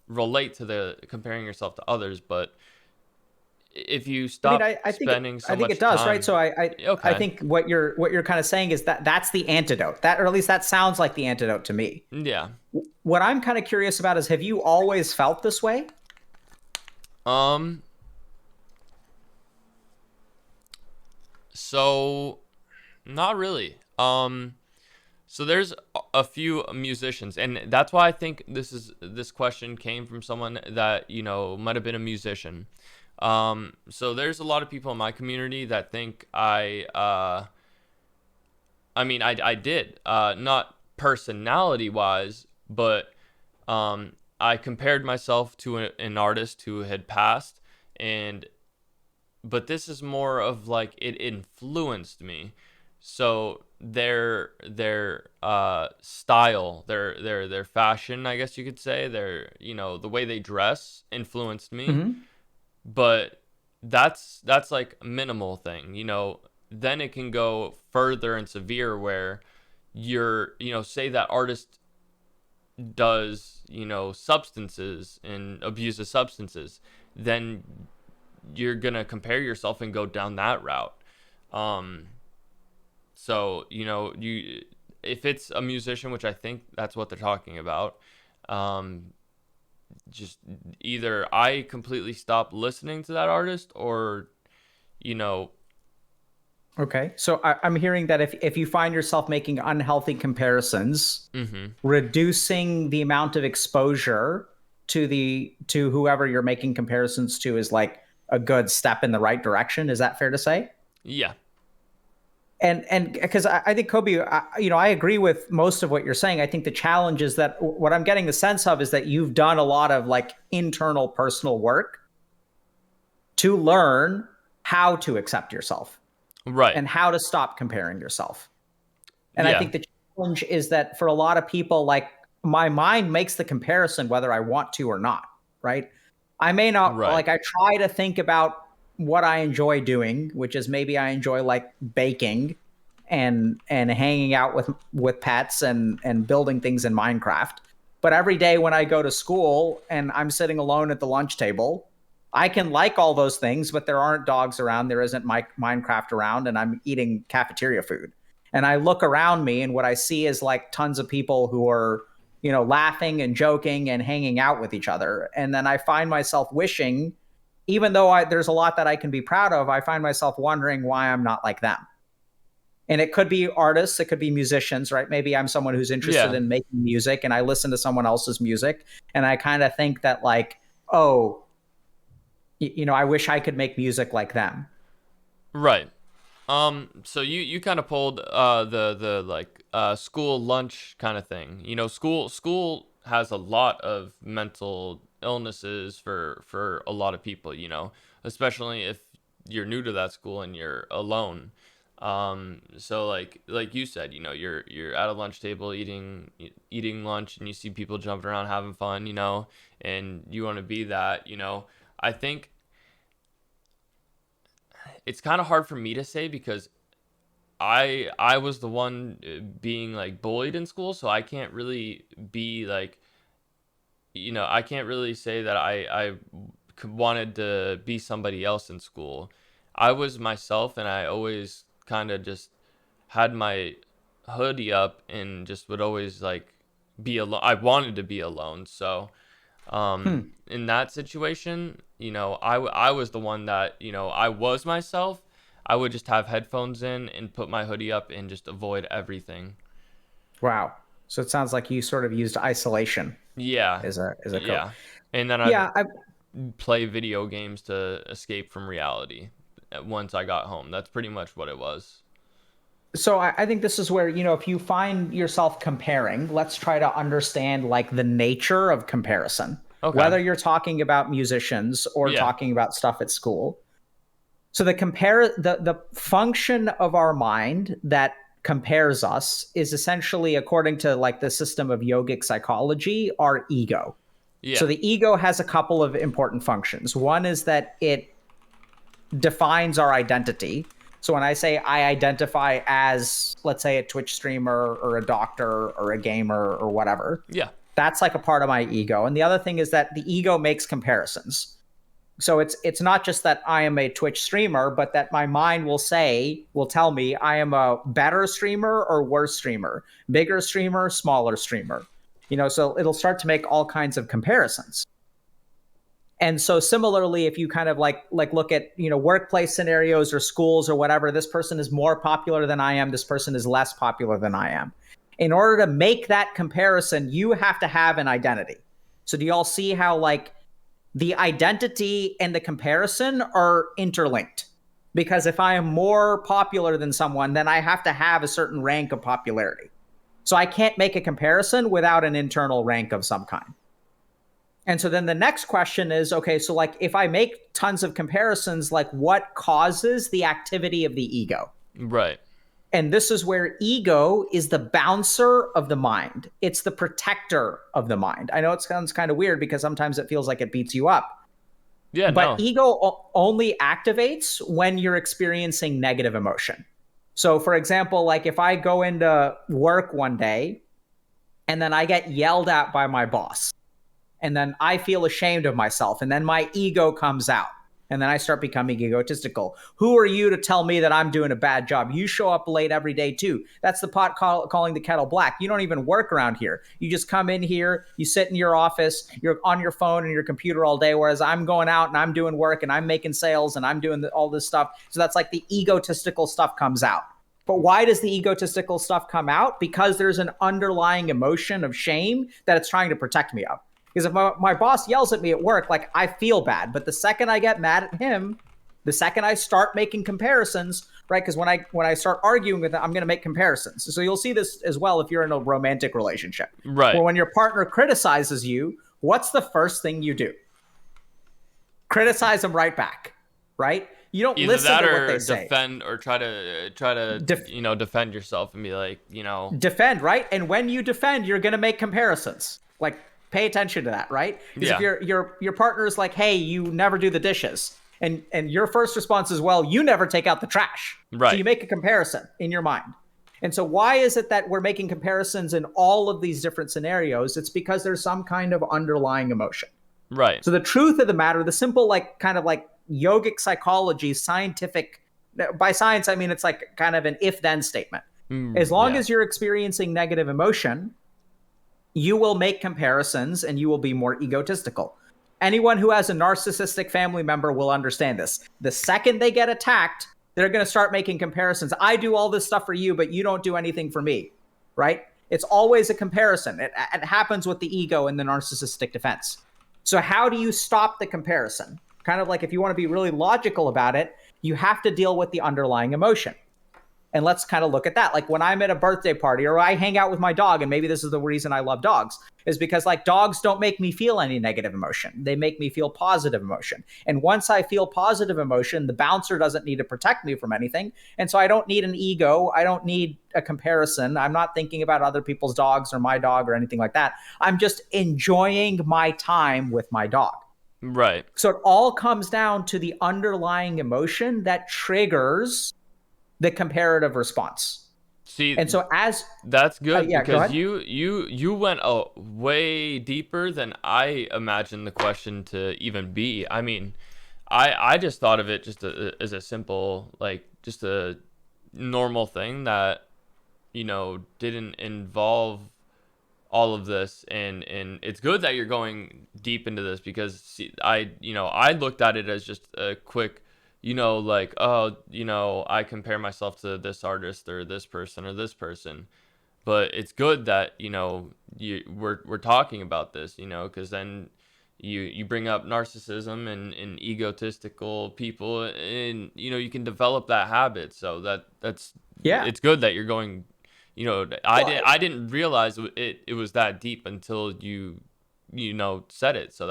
relate to the comparing yourself to others, but if you I mean, stop spending so I think it much does, right? time. So I Okay. think what you're kind of saying is that that's the antidote. That, or at least that sounds like the antidote to me. Yeah. What I'm kind of curious about is, have you always felt this way? um so not really. So there's a few musicians, and that's why I think this question came from someone that might have been a musician. So there's a lot of people in my community that think I mean, I did, not personality wise, but I compared myself to an artist who had passed, and but this is more of like it influenced me. So their style, their fashion, I guess you could say, their the way they dress influenced me. Hmm. But that's like minimal thing. Then it can go further and severe where you're say that artist does substances and abuses substances, then you're gonna compare yourself and go down that route. um so you if it's a musician, which I think that's what they're talking about, um just either I completely stop listening to that artist, or you know Okay. So I'm hearing that if you find yourself making unhealthy comparisons, mhm. reducing the amount of exposure to whoever you're making comparisons to is like a good step in the right direction. Is that fair to say? Yeah. And because I think Kobe, I agree with most of what you're saying. I think the challenge is that what I'm getting the sense of is that you've done a lot of like internal personal work to learn how to accept yourself Right. and how to stop comparing yourself. And I Yeah. think the challenge is that for a lot of people, like, my mind makes the comparison whether I want to or not, right? I may not, Right. like, I try to think about what I enjoy doing, which is maybe I enjoy like baking and hanging out with pets and building things in Minecraft. But every day when I go to school and I'm sitting alone at the lunch table, I can like all those things, but there aren't dogs around, there isn't Minecraft around, and I'm eating cafeteria food. And I look around me, and what I see is like tons of people who are, laughing and joking and hanging out with each other. And then I find myself wishing, even though there's a lot that I can be proud of, I find myself wondering why I'm not like them. And it could be artists, it could be musicians, right? Maybe I'm someone who's interested Yeah. in making music and I listen to someone else's music and I kind of think that, like, oh, I wish I could make music like them. Right. So you kind of pulled the like school lunch kind of thing. School has a lot of mental illnesses for a lot of people, especially if you're new to that school and you're alone. So like you said, you know, you're at a lunch table eating lunch, and you see people jumping around having fun, you know, and you want to be that, you know. I think it's kind of hard for me to say because I was the one being like bullied in school, so I can't really be like, you know, I can't really say that I wanted to be somebody else in school. I was myself, and I always kind of just had my hoodie up and just would always like be alone. I wanted to be alone. So Hmm. in that situation, you know, I was the one that, you know, I was myself. I would just have headphones in and put my hoodie up and just avoid everything. Wow. So it sounds like you sort of used isolation Yeah. as a cope. Yeah. And then I'd Yeah, I, play video games to escape from reality once I got home. That's pretty much what it was. so I think this is where, you know, if you find yourself comparing, let's try to understand like the nature of comparison, Okay. whether you're talking about musicians or Yeah. talking about stuff at school. So the function of our mind that compares us is essentially, according to like the system of yogic psychology, our ego. So Yeah. the ego has a couple of important functions. One is that it defines our identity. So when I say I identify as, let's say, a Twitch streamer or a doctor or a gamer or whatever, Yeah. that's like a part of my ego. And the other thing is that the ego makes comparisons. So it's not just that I am a Twitch streamer, but that my mind will tell me I am a better streamer or worse streamer, bigger streamer, smaller streamer. You know, so it'll start to make all kinds of comparisons. And so similarly, if you kind of like look at, you know, workplace scenarios or schools or whatever, this person is more popular than I am, this person is less popular than I am. In order to make that comparison, you have to have an identity. So do y'all see how like the identity and the comparison are interlinked? Because if I am more popular than someone, then I have to have a certain rank of popularity. So I can't make a comparison without an internal rank of some kind. And so then the next question is, okay, so like if I make tons of comparisons, like what causes the activity of the ego? Right. And this is where ego is the bouncer of the mind. It's the protector of the mind. I know it sounds kind of weird because sometimes it feels like it beats you up, Yeah, but no. ego only activates when you're experiencing negative emotion. So for example, like if I go into work one day and then I get yelled at by my boss, and then I feel ashamed of myself, and then my ego comes out, and then I start becoming egotistical. Who are you to tell me that I'm doing a bad job? You show up late every day too. That's the pot calling the kettle black. You don't even work around here. You just come in here, you sit in your office, you're on your phone and your computer all day, whereas I'm going out and I'm doing work and I'm making sales and I'm doing all this stuff. So that's like the egotistical stuff comes out. But why does the egotistical stuff come out? Because there's an underlying emotion of shame that it's trying to protect me of. Because if my boss yells at me at work, like I feel bad. But the second I get mad at him, the second I start making comparisons, right? Because when I start arguing with him, I'm going to make comparisons. So you'll see this as well if you're in a romantic relationship. Right. Well, when your partner criticizes you, what's the first thing you do? Criticize them right back, right? You don't Either listen that to what or they say. defend, or try to you know, defend yourself and be like, you know. Defend, right? And when you defend, you're going to make comparisons. Like pay attention to that, right? Because if Yeah. your partner is like, "Hey, you never do the dishes," and your first response is, "Well, you never take out the trash." So you Right. make a comparison in your mind. And so why is it that we're making comparisons in all of these different scenarios? It's because there's some kind of underlying emotion. Right. So the truth of the matter, the simple like kind of like yogic psychology, scientific, by science I mean it's like kind of an if-then statement. As long Yeah. as you're experiencing negative emotion, you will make comparisons and you will be more egotistical. Anyone who has a narcissistic family member will understand this. The second they get attacked, they're going to start making comparisons. I do all this stuff for you, but you don't do anything for me, right? It's always a comparison. It happens with the ego in the narcissistic defense. So how do you stop the comparison? Kind of like if you want to be really logical about it, you have to deal with the underlying emotion. And let's kind of look at that. Like when I'm at a birthday party or I hang out with my dog, and maybe this is the reason I love dogs, is because like dogs don't make me feel any negative emotion. They make me feel positive emotion. And once I feel positive emotion, the bouncer doesn't need to protect me from anything. And so I don't need an ego. I don't need a comparison. I'm not thinking about other people's dogs or my dog or anything like that. I'm just enjoying my time with my dog. Right. So it all comes down to the underlying emotion that triggers the comparative response. See, And so as that's good yeah, go because ahead. you went way deeper than I imagined the question to even be. I mean, I just thought of it just as a simple, like, just a normal thing that, didn't involve all of this. And it's good that you're going deep into this because, see, I looked at it as just a quick, like, oh, I compare myself to this artist or this person or this person. But it's good that, we're talking about this, because then you bring up narcissism and egotistical people, and you can develop that habit. So that's Yeah. it's good that you're going. Well, I didn't realize it was that deep until said it. So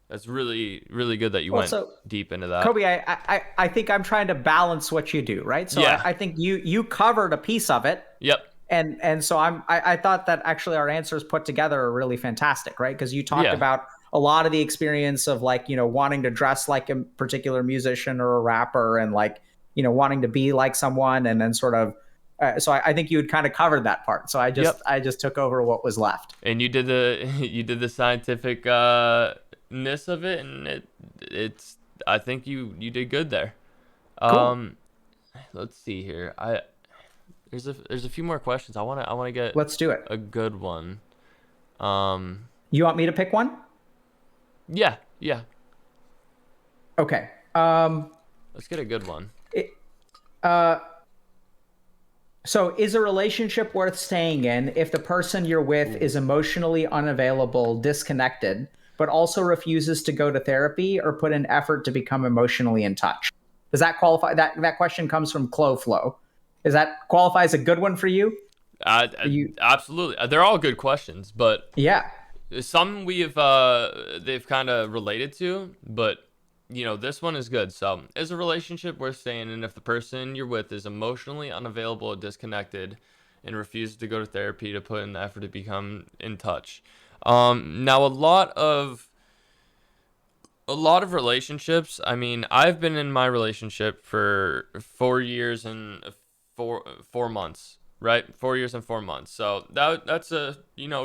that's really really good that you well, went so deep into that. Kobe, I think I'm trying to balance what you do, right? So Yeah. I think you covered a piece of it, Yep. and so I thought that actually our answers put together are really fantastic, right? Because you talked Yeah. about a lot of the experience of like wanting to dress like a particular musician or a rapper, and like wanting to be like someone, and then sort of. So I think you had kind of covered that part. So Yep. I just took over what was left. And you did the you did the scientific ness of it, and it's I think you did good there. Cool. Um, let's see here. There's a few more questions. I wanna get Let's do it. a good one. Um, You want me to pick one? yeah, yeah. Okay. Let's get a good one. It, uh, so is a relationship worth staying in if the person you're with Ooh. is emotionally unavailable, disconnected, but also refuses to go to therapy or put in effort to become emotionally in touch? Does that qualify? That question comes from Cloflow. Is that qualify as a good one for you? Are you? Absolutely. They're all good questions, but Yeah. some they've kind of related to, but this one is good. So, is a relationship worth staying in if the person you're with is emotionally unavailable or disconnected and refuses to go to therapy to put in the effort to become in touch? Now a lot of relationships. I mean, I've been in my relationship for 4 years and four months, right? 4 years and 4 months. So that's a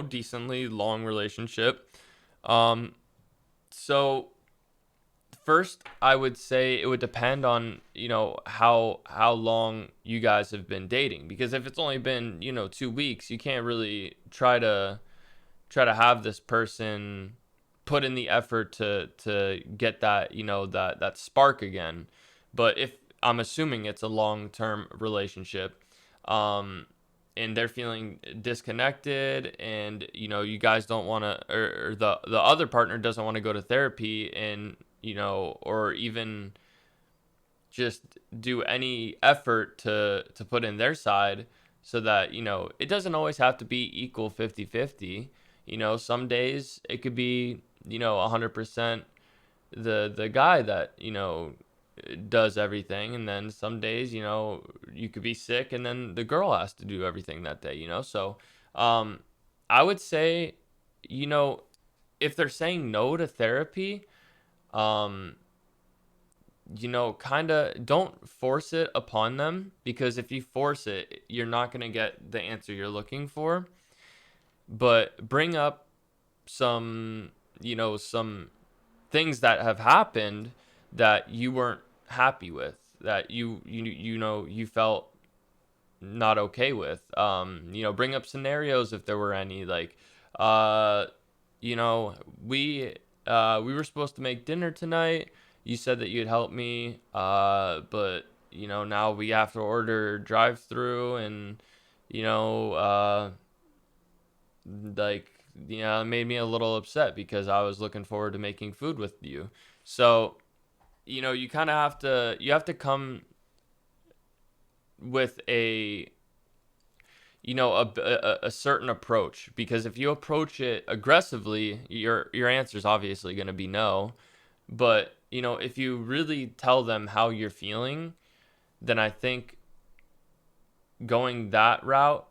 decently long relationship. Um, so first, I would say it would depend on how long you guys have been dating. Because if it's only been 2 weeks, you can't really try to have this person put in the effort to get that that spark again. But if I'm assuming it's a long-term relationship, um and they're feeling disconnected, and you guys don't want to, or the other partner doesn't want to go to therapy, and or even just do any effort to put in their side, so that it doesn't always have to be equal 50-50. Some days it could be 100% the guy that does everything, and then some days you could be sick, and then the girl has to do everything that day. So um I would say, you know if they're saying no to therapy, um kind of don't force it upon them, because if you force it, you're not going to get the answer you're looking for. But bring up some things that have happened that you weren't happy with, that you felt not okay with. Bring up scenarios if there were any, like, uh you know we were supposed to make dinner tonight. You said that you'd help me, but now we have to order drive through, and you know like, it made me a little upset because I was looking forward to making food with you. So you kind of have to come with a a certain approach, because if you approach it aggressively, your answer is obviously going to be no. But if you really tell them how you're feeling, then I think going that route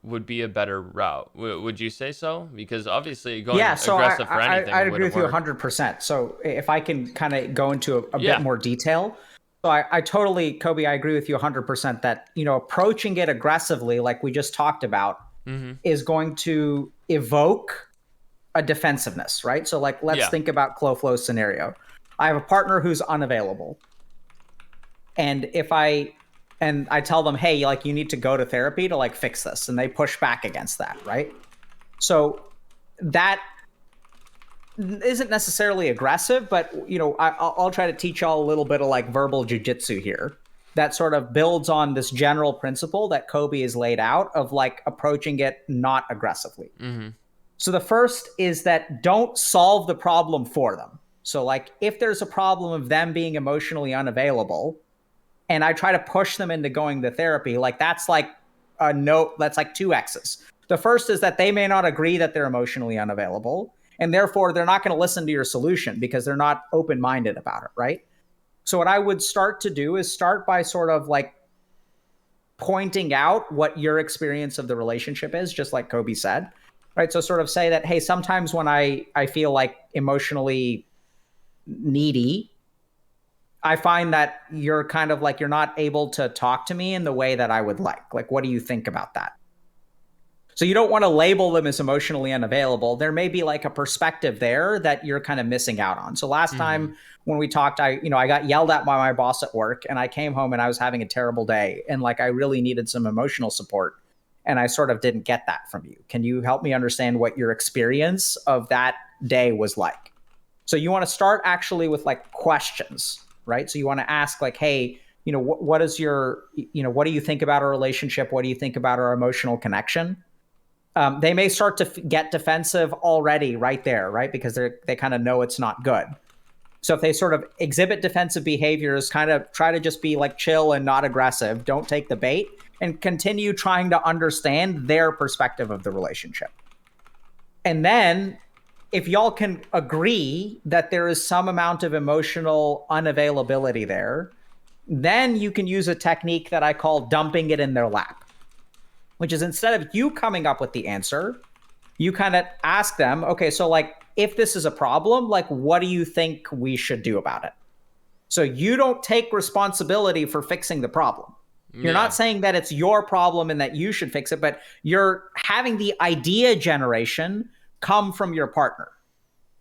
would be a better route. Would you say so? Because obviously going Yeah, so aggressive for anything I agree wouldn't with you work. 100%. So if I can kind of go into a bit Yeah. more detail. So I totally, Kobe, I agree with you 100% that, approaching it aggressively, like we just talked about, Mm-hmm. is going to evoke a defensiveness, right? So like, let's Yeah. think about Cloflo's scenario. I have a partner who's unavailable. And I tell them, hey, like you need to go to therapy to like fix this. And they push back against that, right? So that isn't necessarily aggressive, but I'll try to teach y'all a little bit of like verbal jujitsu here that sort of builds on this general principle that Kobe has laid out of like approaching it not aggressively. Mm-hmm. So the first is that don't solve the problem for them. So like if there's a problem of them being emotionally unavailable and I try to push them into going to therapy, like that's like a no, that's like two X's. The first is that they may not agree that they're emotionally unavailable, and therefore they're not going to listen to your solution because they're not open-minded about it, right? So what I would start to do is start by sort of like pointing out what your experience of the relationship is, just like Kobe said, right? So sort of say that, hey, sometimes when I feel like emotionally needy, I find that you're kind of like, you're not able to talk to me in the way that I would like. Like, what do you think about that? So you don't want to label them as emotionally unavailable. There may be like a perspective there that you're kind of missing out on. So last time when we talked, I got yelled at by my boss at work, and I came home and I was having a terrible day, and like I really needed some emotional support, and I sort of didn't get that from you. Can you help me understand what your experience of that day was like? So you want to start actually with like questions, right? So you want to ask like, hey, what is your, what do you think about our relationship? What do you think about our emotional connection? They may start to get defensive already right there, right? Because they kind of know it's not good. So if they sort of exhibit defensive behaviors, kind of try to just be like chill and not aggressive, don't take the bait, and continue trying to understand their perspective of the relationship. And then if y'all can agree that there is some amount of emotional unavailability there, then you can use a technique that I call dumping it in their lap, which is instead of you coming up with the answer, you kind of ask them, okay, so like, if this is a problem, like, what do you think we should do about it? So you don't take responsibility for fixing the problem. You're not saying that it's your problem and that you should fix it, but you're having the idea generation come from your partner.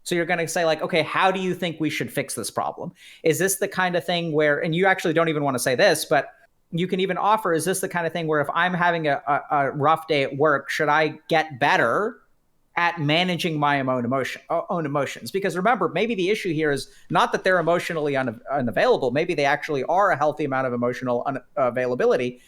So you're going to say like, okay, how do you think we should fix this problem? Is this the kind of thing where, and you actually don't even want to say this, but you can even offer, is this the kind of thing where if I'm having a rough day at work, should I get better at managing my own emotions? Because remember, maybe the issue here is not that they're emotionally unavailable. Maybe they actually are a healthy amount of emotional availability.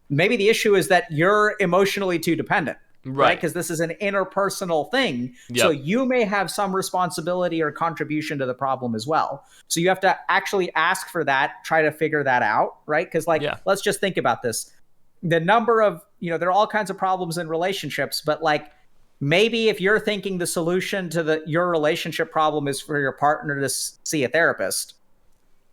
Maybe the issue is that you're emotionally too dependent, right? Because this is an interpersonal thing. Yep. So you may have some responsibility or contribution to the problem as well. So you have to actually ask for that, try to figure that out, right? Because let's just think about this. The number of, there are all kinds of problems in relationships, but like, maybe if you're thinking the solution to your relationship problem is for your partner to see a therapist,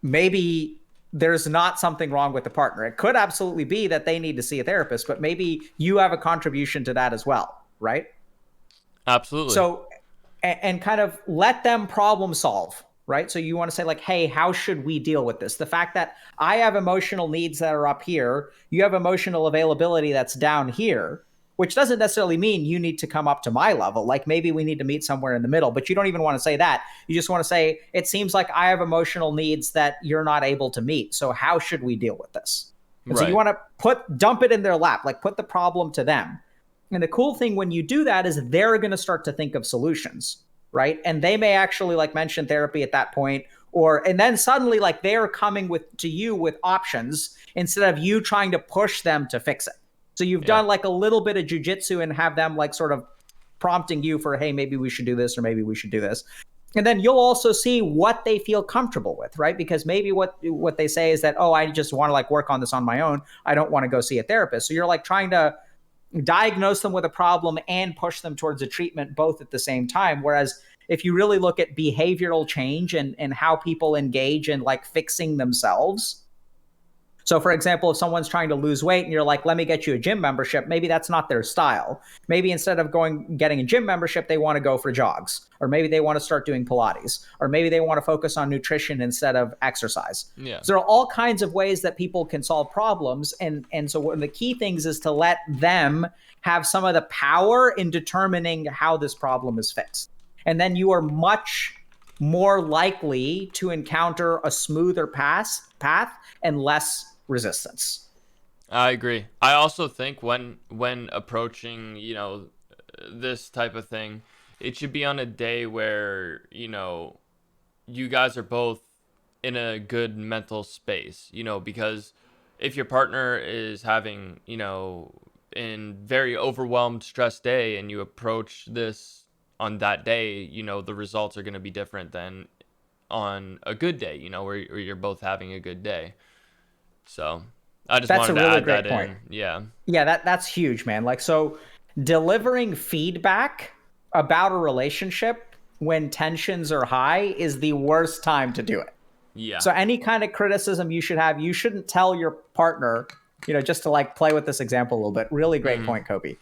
maybe there's not something wrong with the partner. It could absolutely be that they need to see a therapist, but maybe you have a contribution to that as well, right? Absolutely. So, and kind of let them problem solve, right? So you want to say like, hey, how should we deal with this? The fact that I have emotional needs that are up here, you have emotional availability that's down here, which doesn't necessarily mean you need to come up to my level. Like maybe we need to meet somewhere in the middle, but you don't even want to say that. You just want to say, it seems like I have emotional needs that you're not able to meet. So how should we deal with this? And so you want to dump it in their lap, like put the problem to them. And the cool thing when you do that is they're going to start to think of solutions, right? And they may actually like mention therapy at that point, and then suddenly like they're coming to you with options instead of you trying to push them to fix it. So you've done like a little bit of jujitsu and have them like sort of prompting you for, hey, maybe we should do this or maybe we should do this. And then you'll also see what they feel comfortable with, right? Because maybe what they say is that, oh, I just want to like work on this on my own. I don't want to go see a therapist. So you're like trying to diagnose them with a problem and push them towards a treatment both at the same time. Whereas if you really look at behavioral change and how people engage in like fixing themselves. So, for example, if someone's trying to lose weight and you're like, let me get you a gym membership, maybe that's not their style. Maybe instead of getting a gym membership, they want to go for jogs, or maybe they want to start doing Pilates, or maybe they want to focus on nutrition instead of exercise. Yeah. So there are all kinds of ways that people can solve problems. And so one of the key things is to let them have some of the power in determining how this problem is fixed. And then you are much more likely to encounter a smoother path and less resistance. I agree. I also think when approaching, this type of thing, it should be on a day where, you guys are both in a good mental space, because if your partner is having, in very overwhelmed, stressed day and you approach this on that day, the results are going to be different than on a good day, where you're both having a good day. So I just That's a wanted to really add great that point. in. Yeah. Yeah, that's huge, man. Like, so delivering feedback about a relationship when tensions are high is the worst time to do it. Yeah. So any kind of criticism you should have, you shouldn't tell your partner, just to like play with this example a little bit. Really great point, Kobi.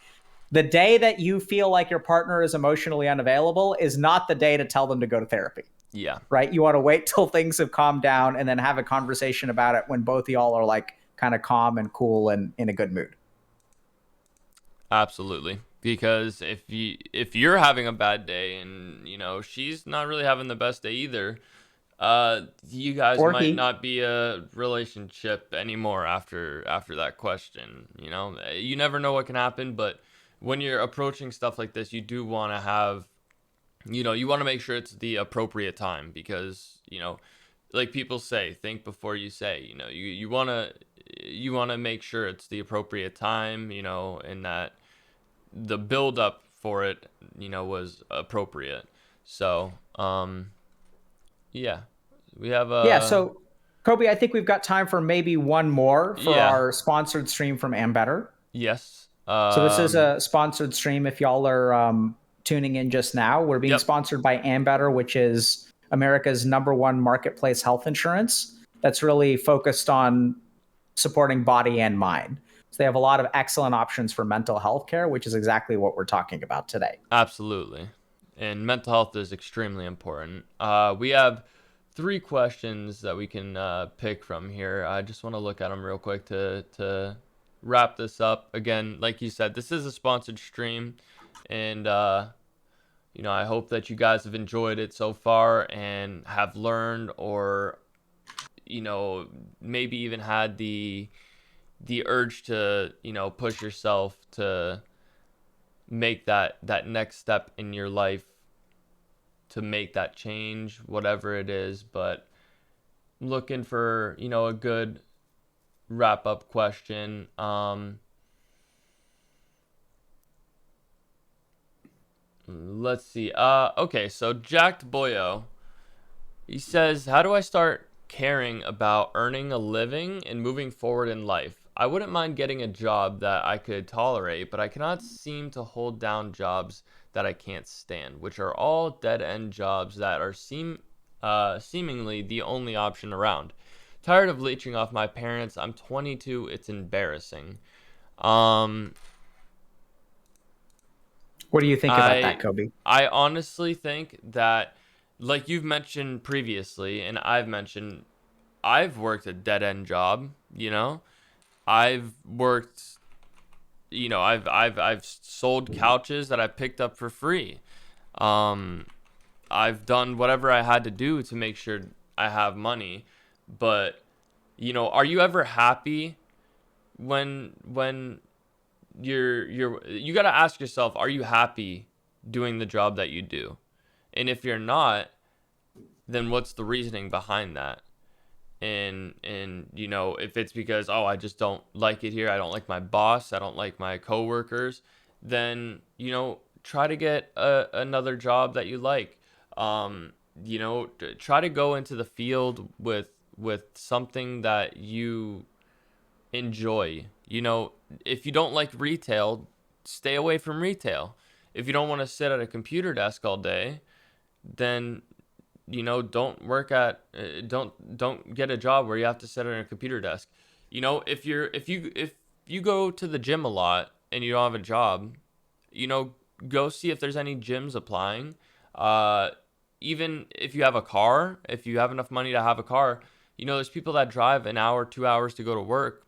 The day that you feel like your partner is emotionally unavailable is not the day to tell them to go to therapy. Yeah. Right? You want to wait till things have calmed down and then have a conversation about it when both of y'all are like kind of calm and cool and in a good mood. Absolutely. Because if you're having a bad day and she's not really having the best day either, you guys Or might he. not be a relationship anymore after that question. You never know what can happen, but when you're approaching stuff like this, you do want to have, you want to make sure it's the appropriate time because like people say, think before you say. You want to make sure it's the appropriate time, and that the build up for it, was appropriate. So, yeah, we have Yeah, a so Kobe, I think we've got time for maybe one more for yeah, our sponsored stream from Ambetter. yes, So this is a sponsored stream. If y'all are tuning in just now, we're being yep, sponsored by Ambetter, which is America's #1 marketplace health insurance that's really focused on supporting body and mind. So they have a lot of excellent options for mental health care, which is exactly what we're talking about today. absolutely. And mental health is extremely important. We have 3 questions that we can pick from here. I just want to look at them real quick to wrap this up. Again, like you said, this is a sponsored stream, and I hope that you guys have enjoyed it so far and have learned, or maybe even had the urge to push yourself to make that next step in your life, to make that change, whatever it is. But I'm looking for a good wrap up question. Let's see. Okay, so Jacked Boyo, he says, how do I start caring about earning a living and moving forward in life? I wouldn't mind getting a job that I could tolerate, but I cannot seem to hold down jobs that I can't stand, which are all dead-end jobs that are seemingly the only option around. Tired of leeching off my parents. I'm 22. It's embarrassing. Um, What do you think about that, I Kobe? I honestly think that, like you've mentioned previously, and I've mentioned, I've worked a dead end job. I've worked. I've sold couches that I picked up for free. Um, I've done whatever I had to do to make sure I have money. But are you ever happy when you got to ask yourself, are you happy doing the job that you do? And if you're not, then what's the reasoning behind that? And if it's because, oh, I just don't like it here, I don't like my boss, I don't like my coworkers, then try to get another job that you like. try to go into the field with something that you enjoy. If you don't like retail, stay away from retail. If you don't want to sit at a computer desk all day, then don't work at don't get a job where you have to sit at a computer desk. If you go to the gym a lot and you don't have a job, go see if there's any gyms applying. Even if you have a car, if you have enough money to have a car, there's people that drive an hour, 2 hours to go to work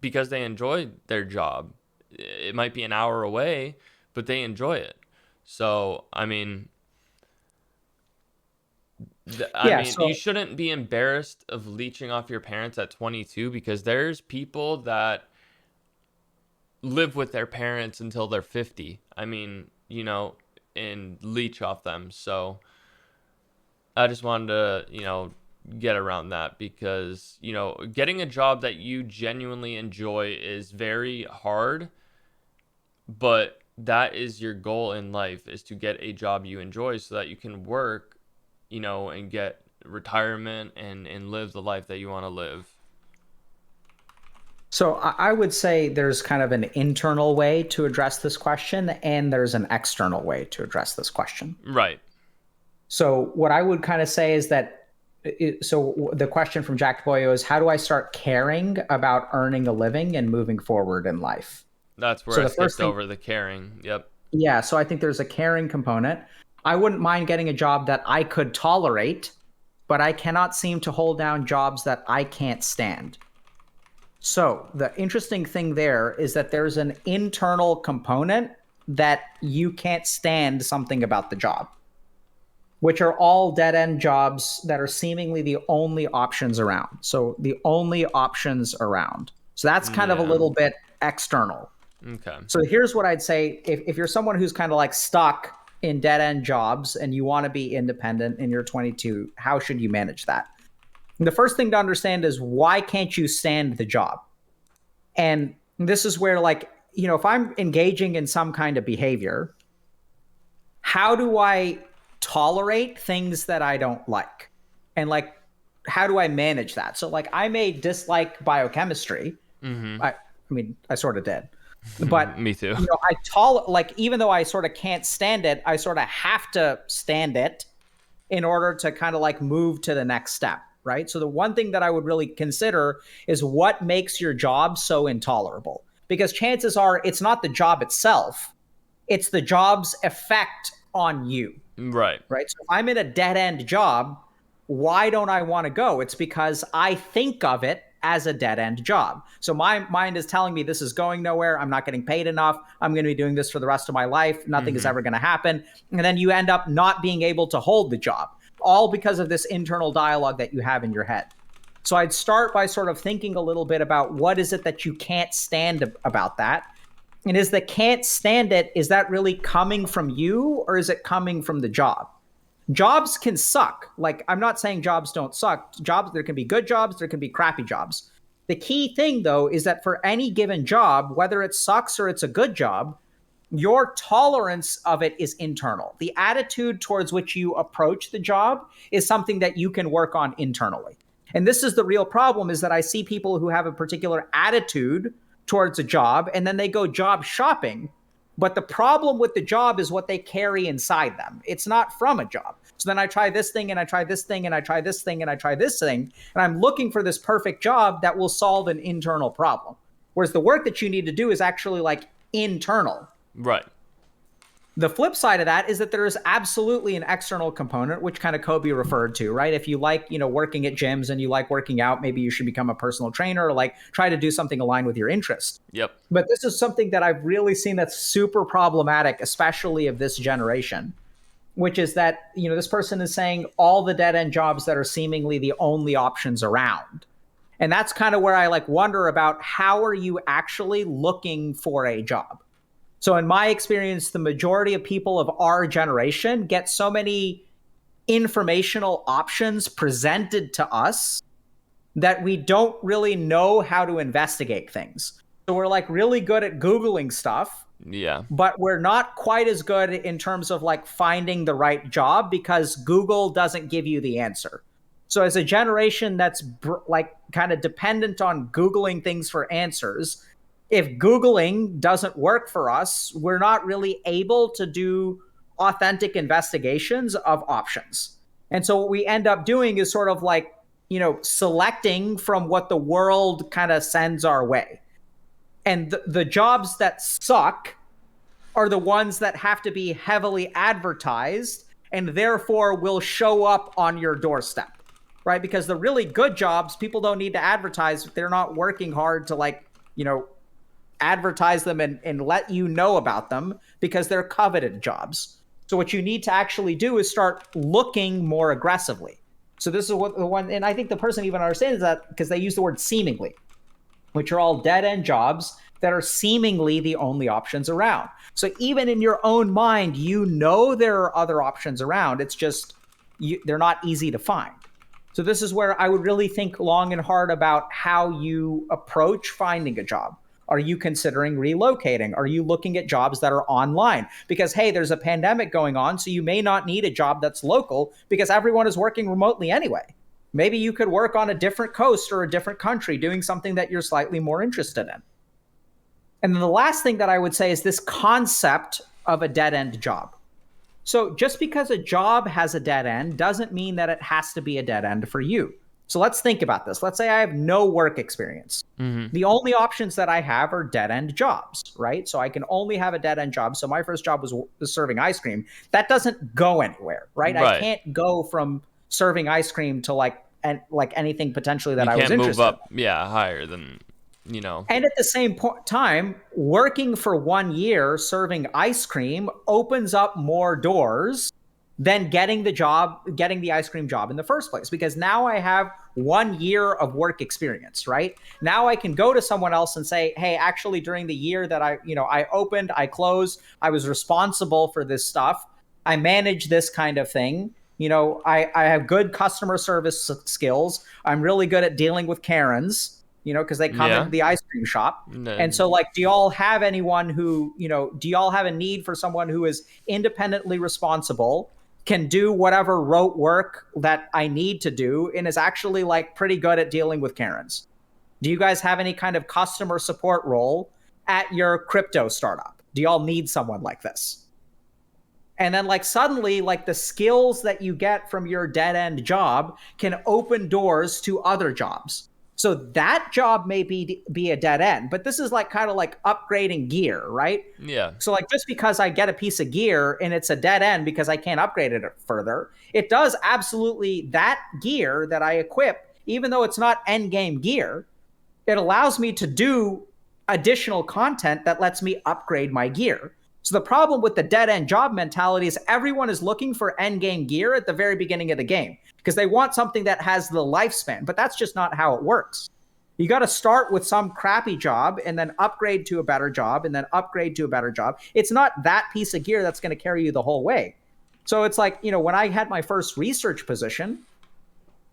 because they enjoy their job. It might be an hour away, but they enjoy it. So, I mean, you shouldn't be embarrassed of leeching off your parents at 22, because there's people that live with their parents until they're 50. And leech off them. So I just wanted to, get around that, because, getting a job that you genuinely enjoy is very hard, but that is your goal in life, is to get a job you enjoy so that you can work, and get retirement and live the life that you want to live. So I would say there's kind of an internal way to address this question, and there's an external way to address this question. Right. So what I would kind of say is that, so the question from Jack Boyo is, how do I start caring about earning a living and moving forward in life? That's where I skipped over the caring. Yep. Yeah. So I think there's a caring component. I wouldn't mind getting a job that I could tolerate, but I cannot seem to hold down jobs that I can't stand. So the interesting thing there is that there's an internal component that you can't stand something about the job, which are all dead-end jobs that are seemingly the only options around. So the only options around. So that's kind of a little bit external. Okay. So here's what I'd say. If you're someone who's kind of like stuck in dead-end jobs and you want to be independent and you're 22, how should you manage that? And the first thing to understand is, why can't you stand the job? And this is where, if I'm engaging in some kind of behavior, how do I tolerate things that I don't like? And how do I manage that? So I may dislike biochemistry. Mm-hmm. I sort of did. But me too. Even though I sort of can't stand it, I sort of have to stand it in order to kind of move to the next step. Right. So the one thing that I would really consider is, what makes your job so intolerable? Because chances are it's not the job itself, it's the job's effect on you. Right. Right. So if I'm in a dead end job, why don't I want to go? It's because I think of it as a dead end job. So my mind is telling me this is going nowhere. I'm not getting paid enough. I'm going to be doing this for the rest of my life. Nothing is ever going to happen. And then you end up not being able to hold the job, all because of this internal dialogue that you have in your head. So I'd start by sort of thinking a little bit about, what is it that you can't stand about that? And is the can't stand it, is that really coming from you, or is it coming from the job? Jobs can suck. I'm not saying jobs don't suck. There can be good jobs, there can be crappy jobs. The key thing, though, is that for any given job, whether it sucks or it's a good job, your tolerance of it is internal. The attitude towards which you approach the job is something that you can work on internally. And this is the real problem, is that I see people who have a particular attitude towards a job and then they go job shopping. But the problem with the job is what they carry inside them. It's not from a job. So then I try this thing and I try this thing and I try this thing and I try this thing. And I'm looking for this perfect job that will solve an internal problem. Whereas the work that you need to do is actually internal. Right. The flip side of that is that there is absolutely an external component, which kind of Kobi referred to, right? If you like, working at gyms and you like working out, maybe you should become a personal trainer, or try to do something aligned with your interest. Yep. But this is something that I've really seen that's super problematic, especially of this generation, which is that, this person is saying all the dead end jobs that are seemingly the only options around. And that's kind of where I wonder about, how are you actually looking for a job? So in my experience, the majority of people of our generation get so many informational options presented to us that we don't really know how to investigate things. So we're really good at Googling stuff, Yeah. But we're not quite as good in terms of like finding the right job because Google doesn't give you the answer. So as a generation that's like kind of dependent on Googling things for answers, if Googling doesn't work for us, we're not really able to do authentic investigations of options. And so what we end up doing is sort of like, selecting from what the world kind of sends our way. And the jobs that suck are the ones that have to be heavily advertised and therefore will show up on your doorstep, right? Because the really good jobs, people don't need to advertise. They're not working hard to advertise them and let you know about them because they're coveted jobs. So what you need to actually do is start looking more aggressively. So this is what the one, and I think the person even understands that because they use the word seemingly, which are all dead end jobs that are seemingly the only options around. So even in your own mind, there are other options around. It's just they're not easy to find. So this is where I would really think long and hard about how you approach finding a job. Are you considering relocating? Are you looking at jobs that are online? Because, hey, there's a pandemic going on, so you may not need a job that's local because everyone is working remotely anyway. Maybe you could work on a different coast or a different country doing something that you're slightly more interested in. And then the last thing that I would say is this concept of a dead end job. So just because a job has a dead end doesn't mean that it has to be a dead end for you. So let's think about this. Let's say I have no work experience. Mm-hmm. The only options that I have are dead end jobs, right? So I can only have a dead end job. So my first job was serving ice cream. That doesn't go anywhere, right? I can't go from serving ice cream to like anything potentially that I was interested in. You can't move up, higher than, And at the same time, working for 1 year serving ice cream opens up more doors than getting the ice cream job in the first place. Because now I have 1 year of work experience, right? Now I can go to someone else and say, hey, actually during the year that I opened, I closed, I was responsible for this stuff. I manage this kind of thing. I have good customer service skills. I'm really good at dealing with Karens, because they come into the ice cream shop. And so do y'all have anyone who, do y'all have a need for someone who is independently responsible, can do whatever rote work that I need to do, and is actually pretty good at dealing with Karens? Do you guys have any kind of customer support role at your crypto startup? Do y'all need someone like this? And then suddenly the skills that you get from your dead end job can open doors to other jobs. So that job may be a dead end, but this is kind of upgrading gear, right? Yeah. So just because I get a piece of gear and it's a dead end because I can't upgrade it further, it does absolutely, that gear that I equip, even though it's not end game gear, it allows me to do additional content that lets me upgrade my gear. So the problem with the dead end job mentality is everyone is looking for end game gear at the very beginning of the game because they want something that has the lifespan, but that's just not how it works. You got to start with some crappy job and then upgrade to a better job and then upgrade to a better job. It's not that piece of gear that's going to carry you the whole way. So it's when I had my first research position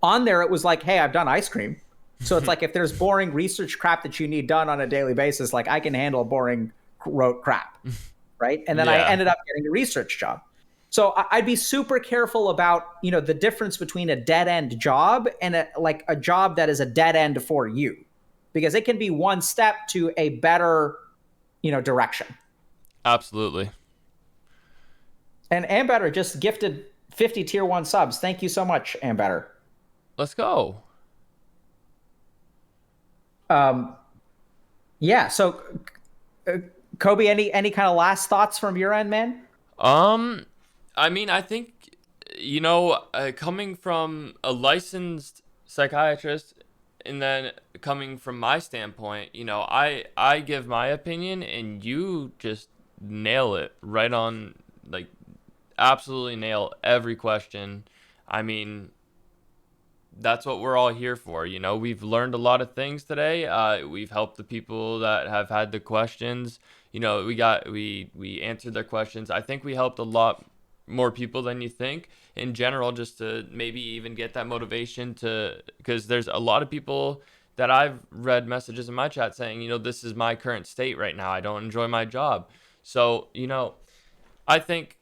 on there, it was hey, I've done ice cream. So it's if there's boring research crap that you need done on a daily basis, I can handle boring rote crap. Right. And then I ended up getting a research job. So I'd be super careful about, the difference between a dead end job and a job that is a dead end for you, because it can be one step to a better, direction. Absolutely. And Ambetter just gifted 50 tier 1 subs. Thank you so much, Ambetter. Let's go. Yeah. So, Kobi, any kind of last thoughts from your end, man? I mean, I think, coming from a licensed psychiatrist and then coming from my standpoint, I give my opinion and you just nail it right on, absolutely nail every question. I mean, that's what we're all here for. We've learned a lot of things today. We've helped the people that have had the questions. We answered their questions. I think we helped a lot more people than you think in general, just to maybe even get that motivation because there's a lot of people that I've read messages in my chat saying, this is my current state right now. I don't enjoy my job. So, I think,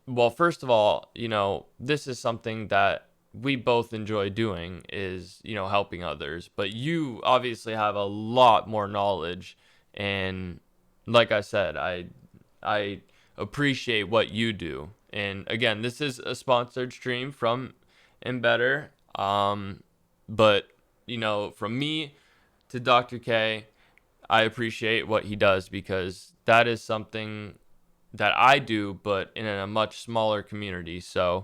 well, first of all, this is something that we both enjoy doing is, helping others. But you obviously have a lot more knowledge. And like I said, I appreciate what you do. And again, this is a sponsored stream from Ambetter. But, from me to Dr. K, I appreciate what he does because that is something that I do, but in a much smaller community. So,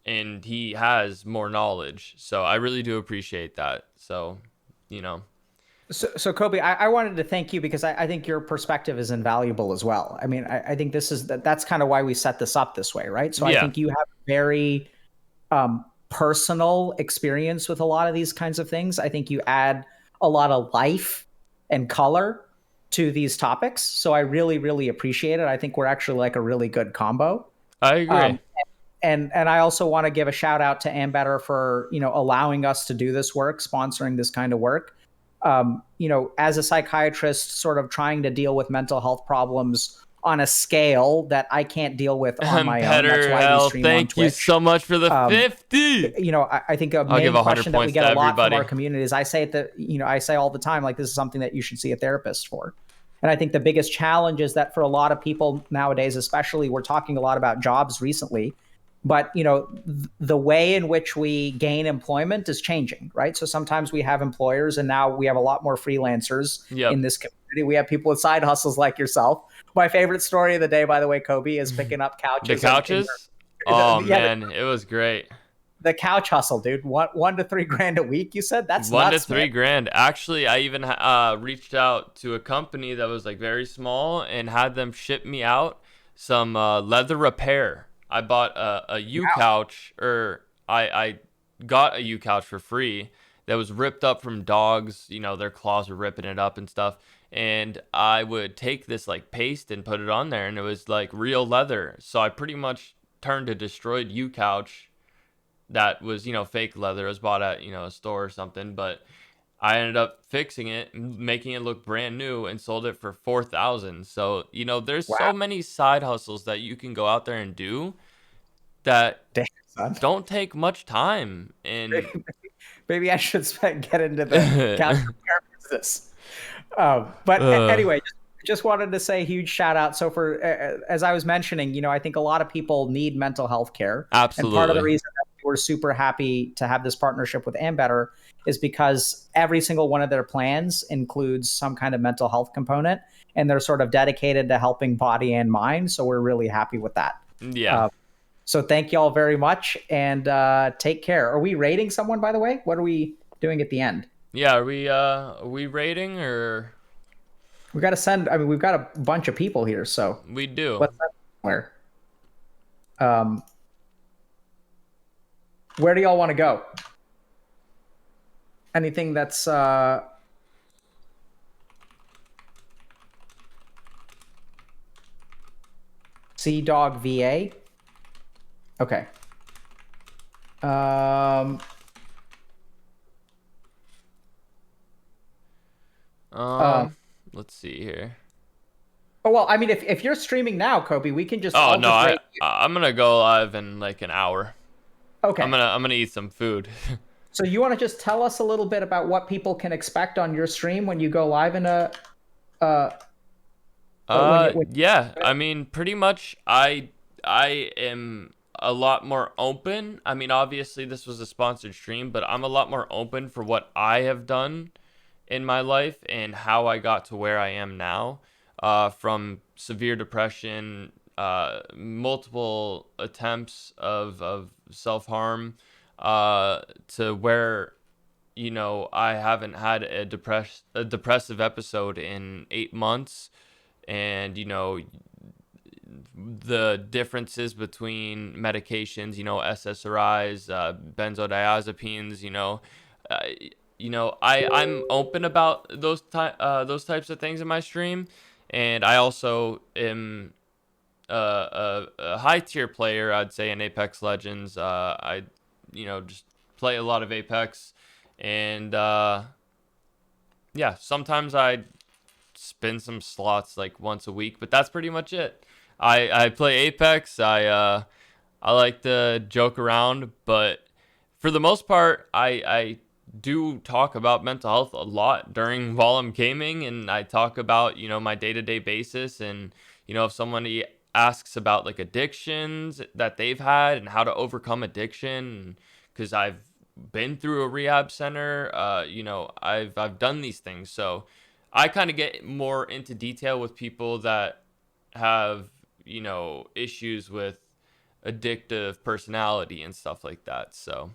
and he has more knowledge. So I really do appreciate that. So, you know, So Kobe, I wanted to thank you because I think your perspective is invaluable as well. I mean, I think that's kind of why we set this up this way, right? So I yeah, think you have very personal experience with a lot of these kinds of things. I think you add a lot of life and color to these topics. So I really, really appreciate it. I think we're actually like a really good combo. I agree. Um, and I also want to give a shout out to Ambetter for allowing us to do this work, sponsoring this kind of work. As a psychiatrist, sort of trying to deal with mental health problems on a scale that I can't deal with on my own. That's Ambetter why we Health, stream on thank you Twitch. so much for the 50. I think a I'll give main 100 question that we points get to a lot from everybody. our community is I say all the time, like, this is something that you should see a therapist for. And I think the biggest challenge is that for a lot of people nowadays, especially, we're talking a lot about jobs recently, but the way in which we gain employment is changing, right? So sometimes we have employers, and now we have a lot more freelancers Yep. in this community. We have people with side hustles like yourself. My favorite story of the day, by the way, Kobe, is picking up couches. The couches? Oh, man, it was great. The couch hustle, dude. One to 3 grand a week, you said? That's One nuts, to three man. grand. Actually, I even reached out to a company that was like very small and had them ship me out some leather repair. I bought a U couch, or I got a U couch for free that was ripped up from dogs. Their claws were ripping it up and stuff. And I would take this like paste and put it on there, and it was like real leather. So I pretty much turned a destroyed U couch that was fake leather. It was bought at a store or something, but I ended up fixing it, making it look brand new, and sold it for 4,000. So there's so Wow. many side hustles that you can go out there and do that Damn, son. don't take much time. And Maybe I should get into the couch repair business. But anyway, just wanted to say huge shout out. So for as I was mentioning, I think a lot of people need mental health care. And part of the absolutely. reason that we're super happy to have this partnership with Ambetter is because every single one of their plans includes some kind of mental health component, and they're sort of dedicated to helping body and mind. So we're really happy with that. Yeah. So thank you all very much, and take care. Are we rating someone, by the way? What are we doing at the end? Yeah, are we rating, or We got to send. I mean, we've got a bunch of people here, so we do? let's send somewhere. Where do y'all want to go? Anything that's Sea Dog VA? Okay. Let's see here. Oh well, I mean, if you're streaming now, Kobe, we can just. Oh I'll no, just rate you. I'm gonna go live in like an hour. I'm Okay. gonna I'm gonna eat some food. So you want to just tell us a little bit about what people can expect on your stream when you go live in a uh Yeah, I mean, pretty much I am a lot more open. I mean, obviously this was a sponsored stream, but I'm a lot more open for what I have done in my life and how I got to where I am now. From severe depression, multiple attempts of self-harm, to where I haven't had a depressive episode in 8 months. And the differences between medications, SSRIs, benzodiazepines, uh, I'm open about those types of things in my stream. And I also am a high tier player, I'd say, in Apex Legends. I just play a lot of Apex. And yeah, sometimes I spin some slots like once a week, but that's pretty much it. I play Apex. I like to joke around, but for the most part, I do talk about mental health a lot while I'm gaming, and I talk about, you know, my day-to-day basis, and, you know, if somebody asks about like addictions that they've had and how to overcome addiction, because I've been through a rehab center, you know, I've done these things, so I kind of get more into detail with people that have, you know, issues with addictive personality and stuff like that. So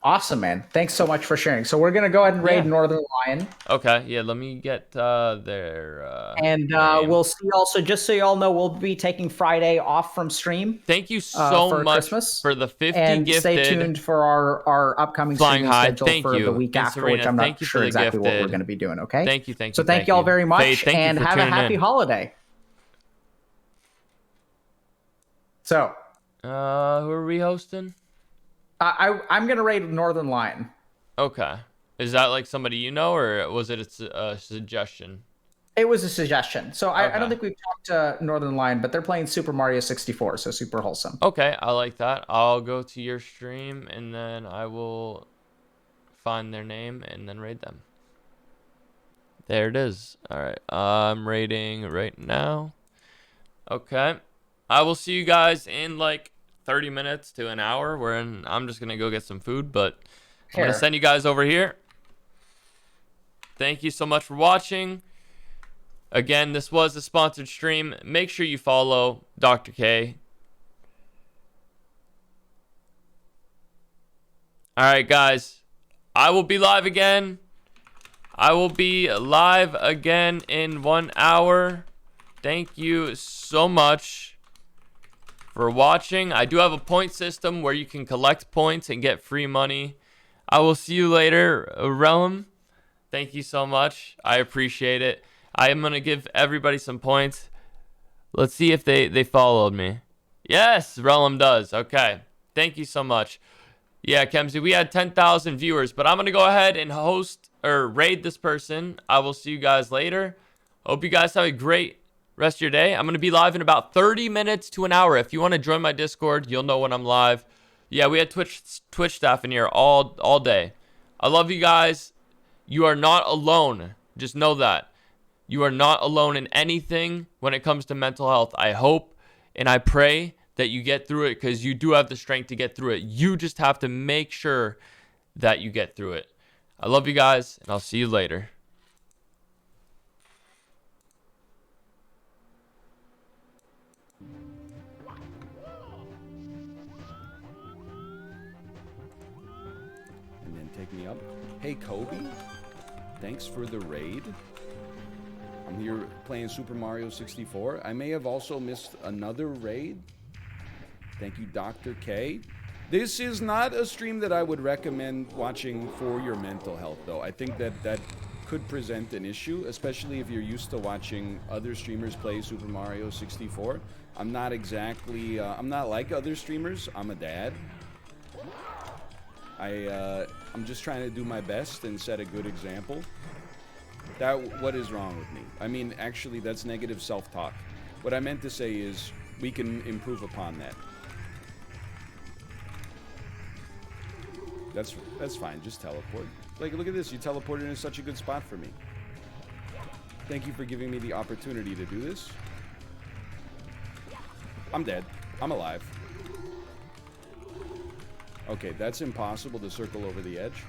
Awesome, man. Thanks so much for sharing. So we're gonna go ahead and raid yeah. Northern Lion, Okay, yeah, let me get their and name. we'll see. Also, just so you all know, we'll be taking Friday off from stream Thank you so for much Christmas. for the 50 And stay gifted. tuned for our upcoming Flying streaming high. schedule Thank for you. the week And after, Serena, which I'm thank not you for sure the exactly what we're gifted. going to be doing. Okay. Thank you. So thank you all very much, Fade, thank you and for have a tuning happy in. holiday. So, Who are we hosting? I'm gonna raid Northern Lion. Okay. Is that like somebody you know, or was it a suggestion? It was a suggestion. So I don't Okay. think we've talked to Northern Lion, but they're playing Super Mario 64, so super wholesome. Okay, I like that. I'll go to your stream and then I will find their name and then raid them. There it is. All right. I'm raiding right now. Okay. I will see you guys in like 30 minutes to an hour. I'm just going to go get some food, but I'm going to send you guys over here. Thank you so much for watching. Again, this was a sponsored stream. Make sure you follow Dr. K. All right, guys. I will be live again. I will be live again in 1 hour. Thank you so much for watching. I do have a point system where you can collect points and get free money. I will see you later, Realm. Thank you so much. I appreciate it. I am going to give everybody some points. Let's see if they followed me. Yes, Realm does. Okay. Thank you so much. Yeah, Kemsey, we had 10,000 viewers, but I'm going to go ahead and host or raid this person. I will see you guys later. Hope you guys have a great rest of your day. I'm going to be live in about 30 minutes to an hour. If you want to join my Discord, you'll know when I'm live. Yeah, we had Twitch staff in here all day. I love you guys. You are not alone. Just know that. You are not alone in anything when it comes to mental health. I hope and I pray that you get through it, because you do have the strength to get through it. You just have to make sure that you get through it. I love you guys, and I'll see you later. And then take me up. Hey, Kobi. Thanks for the raid. I'm here playing Super Mario 64. I may have also missed another raid. Thank you, Dr. K. This is not a stream that I would recommend watching for your mental health, though. I think that could present an issue, especially if you're used to watching other streamers play Super Mario 64. I'm not exactly, I'm not like other streamers. I'm a dad. I'm just trying to do my best and set a good example. What is wrong with me? I mean, actually, that's negative self-talk. What I meant to say is we can improve upon that. That's fine. Just teleport. Like, look at this. You teleported in such a good spot for me. Thank you for giving me the opportunity to do this. I'm dead. I'm alive. Okay, that's impossible to circle over the edge.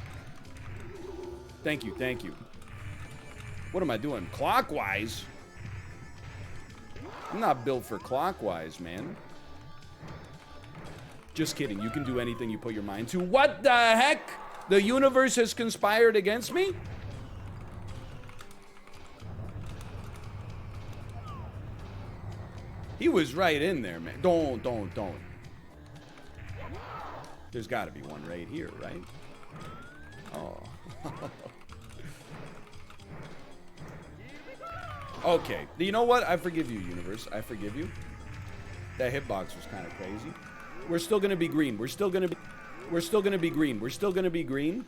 Thank you, thank you. What am I doing? Clockwise? I'm not built for clockwise, man. Just kidding. You can do anything you put your mind to. What the heck? The universe has conspired against me? He was right in there, man. Don't. There's got to be one right here, right? Oh. Okay. You know what? I forgive you, universe. I forgive you. That hitbox was kind of crazy. We're still going to be green. We're still going to be green.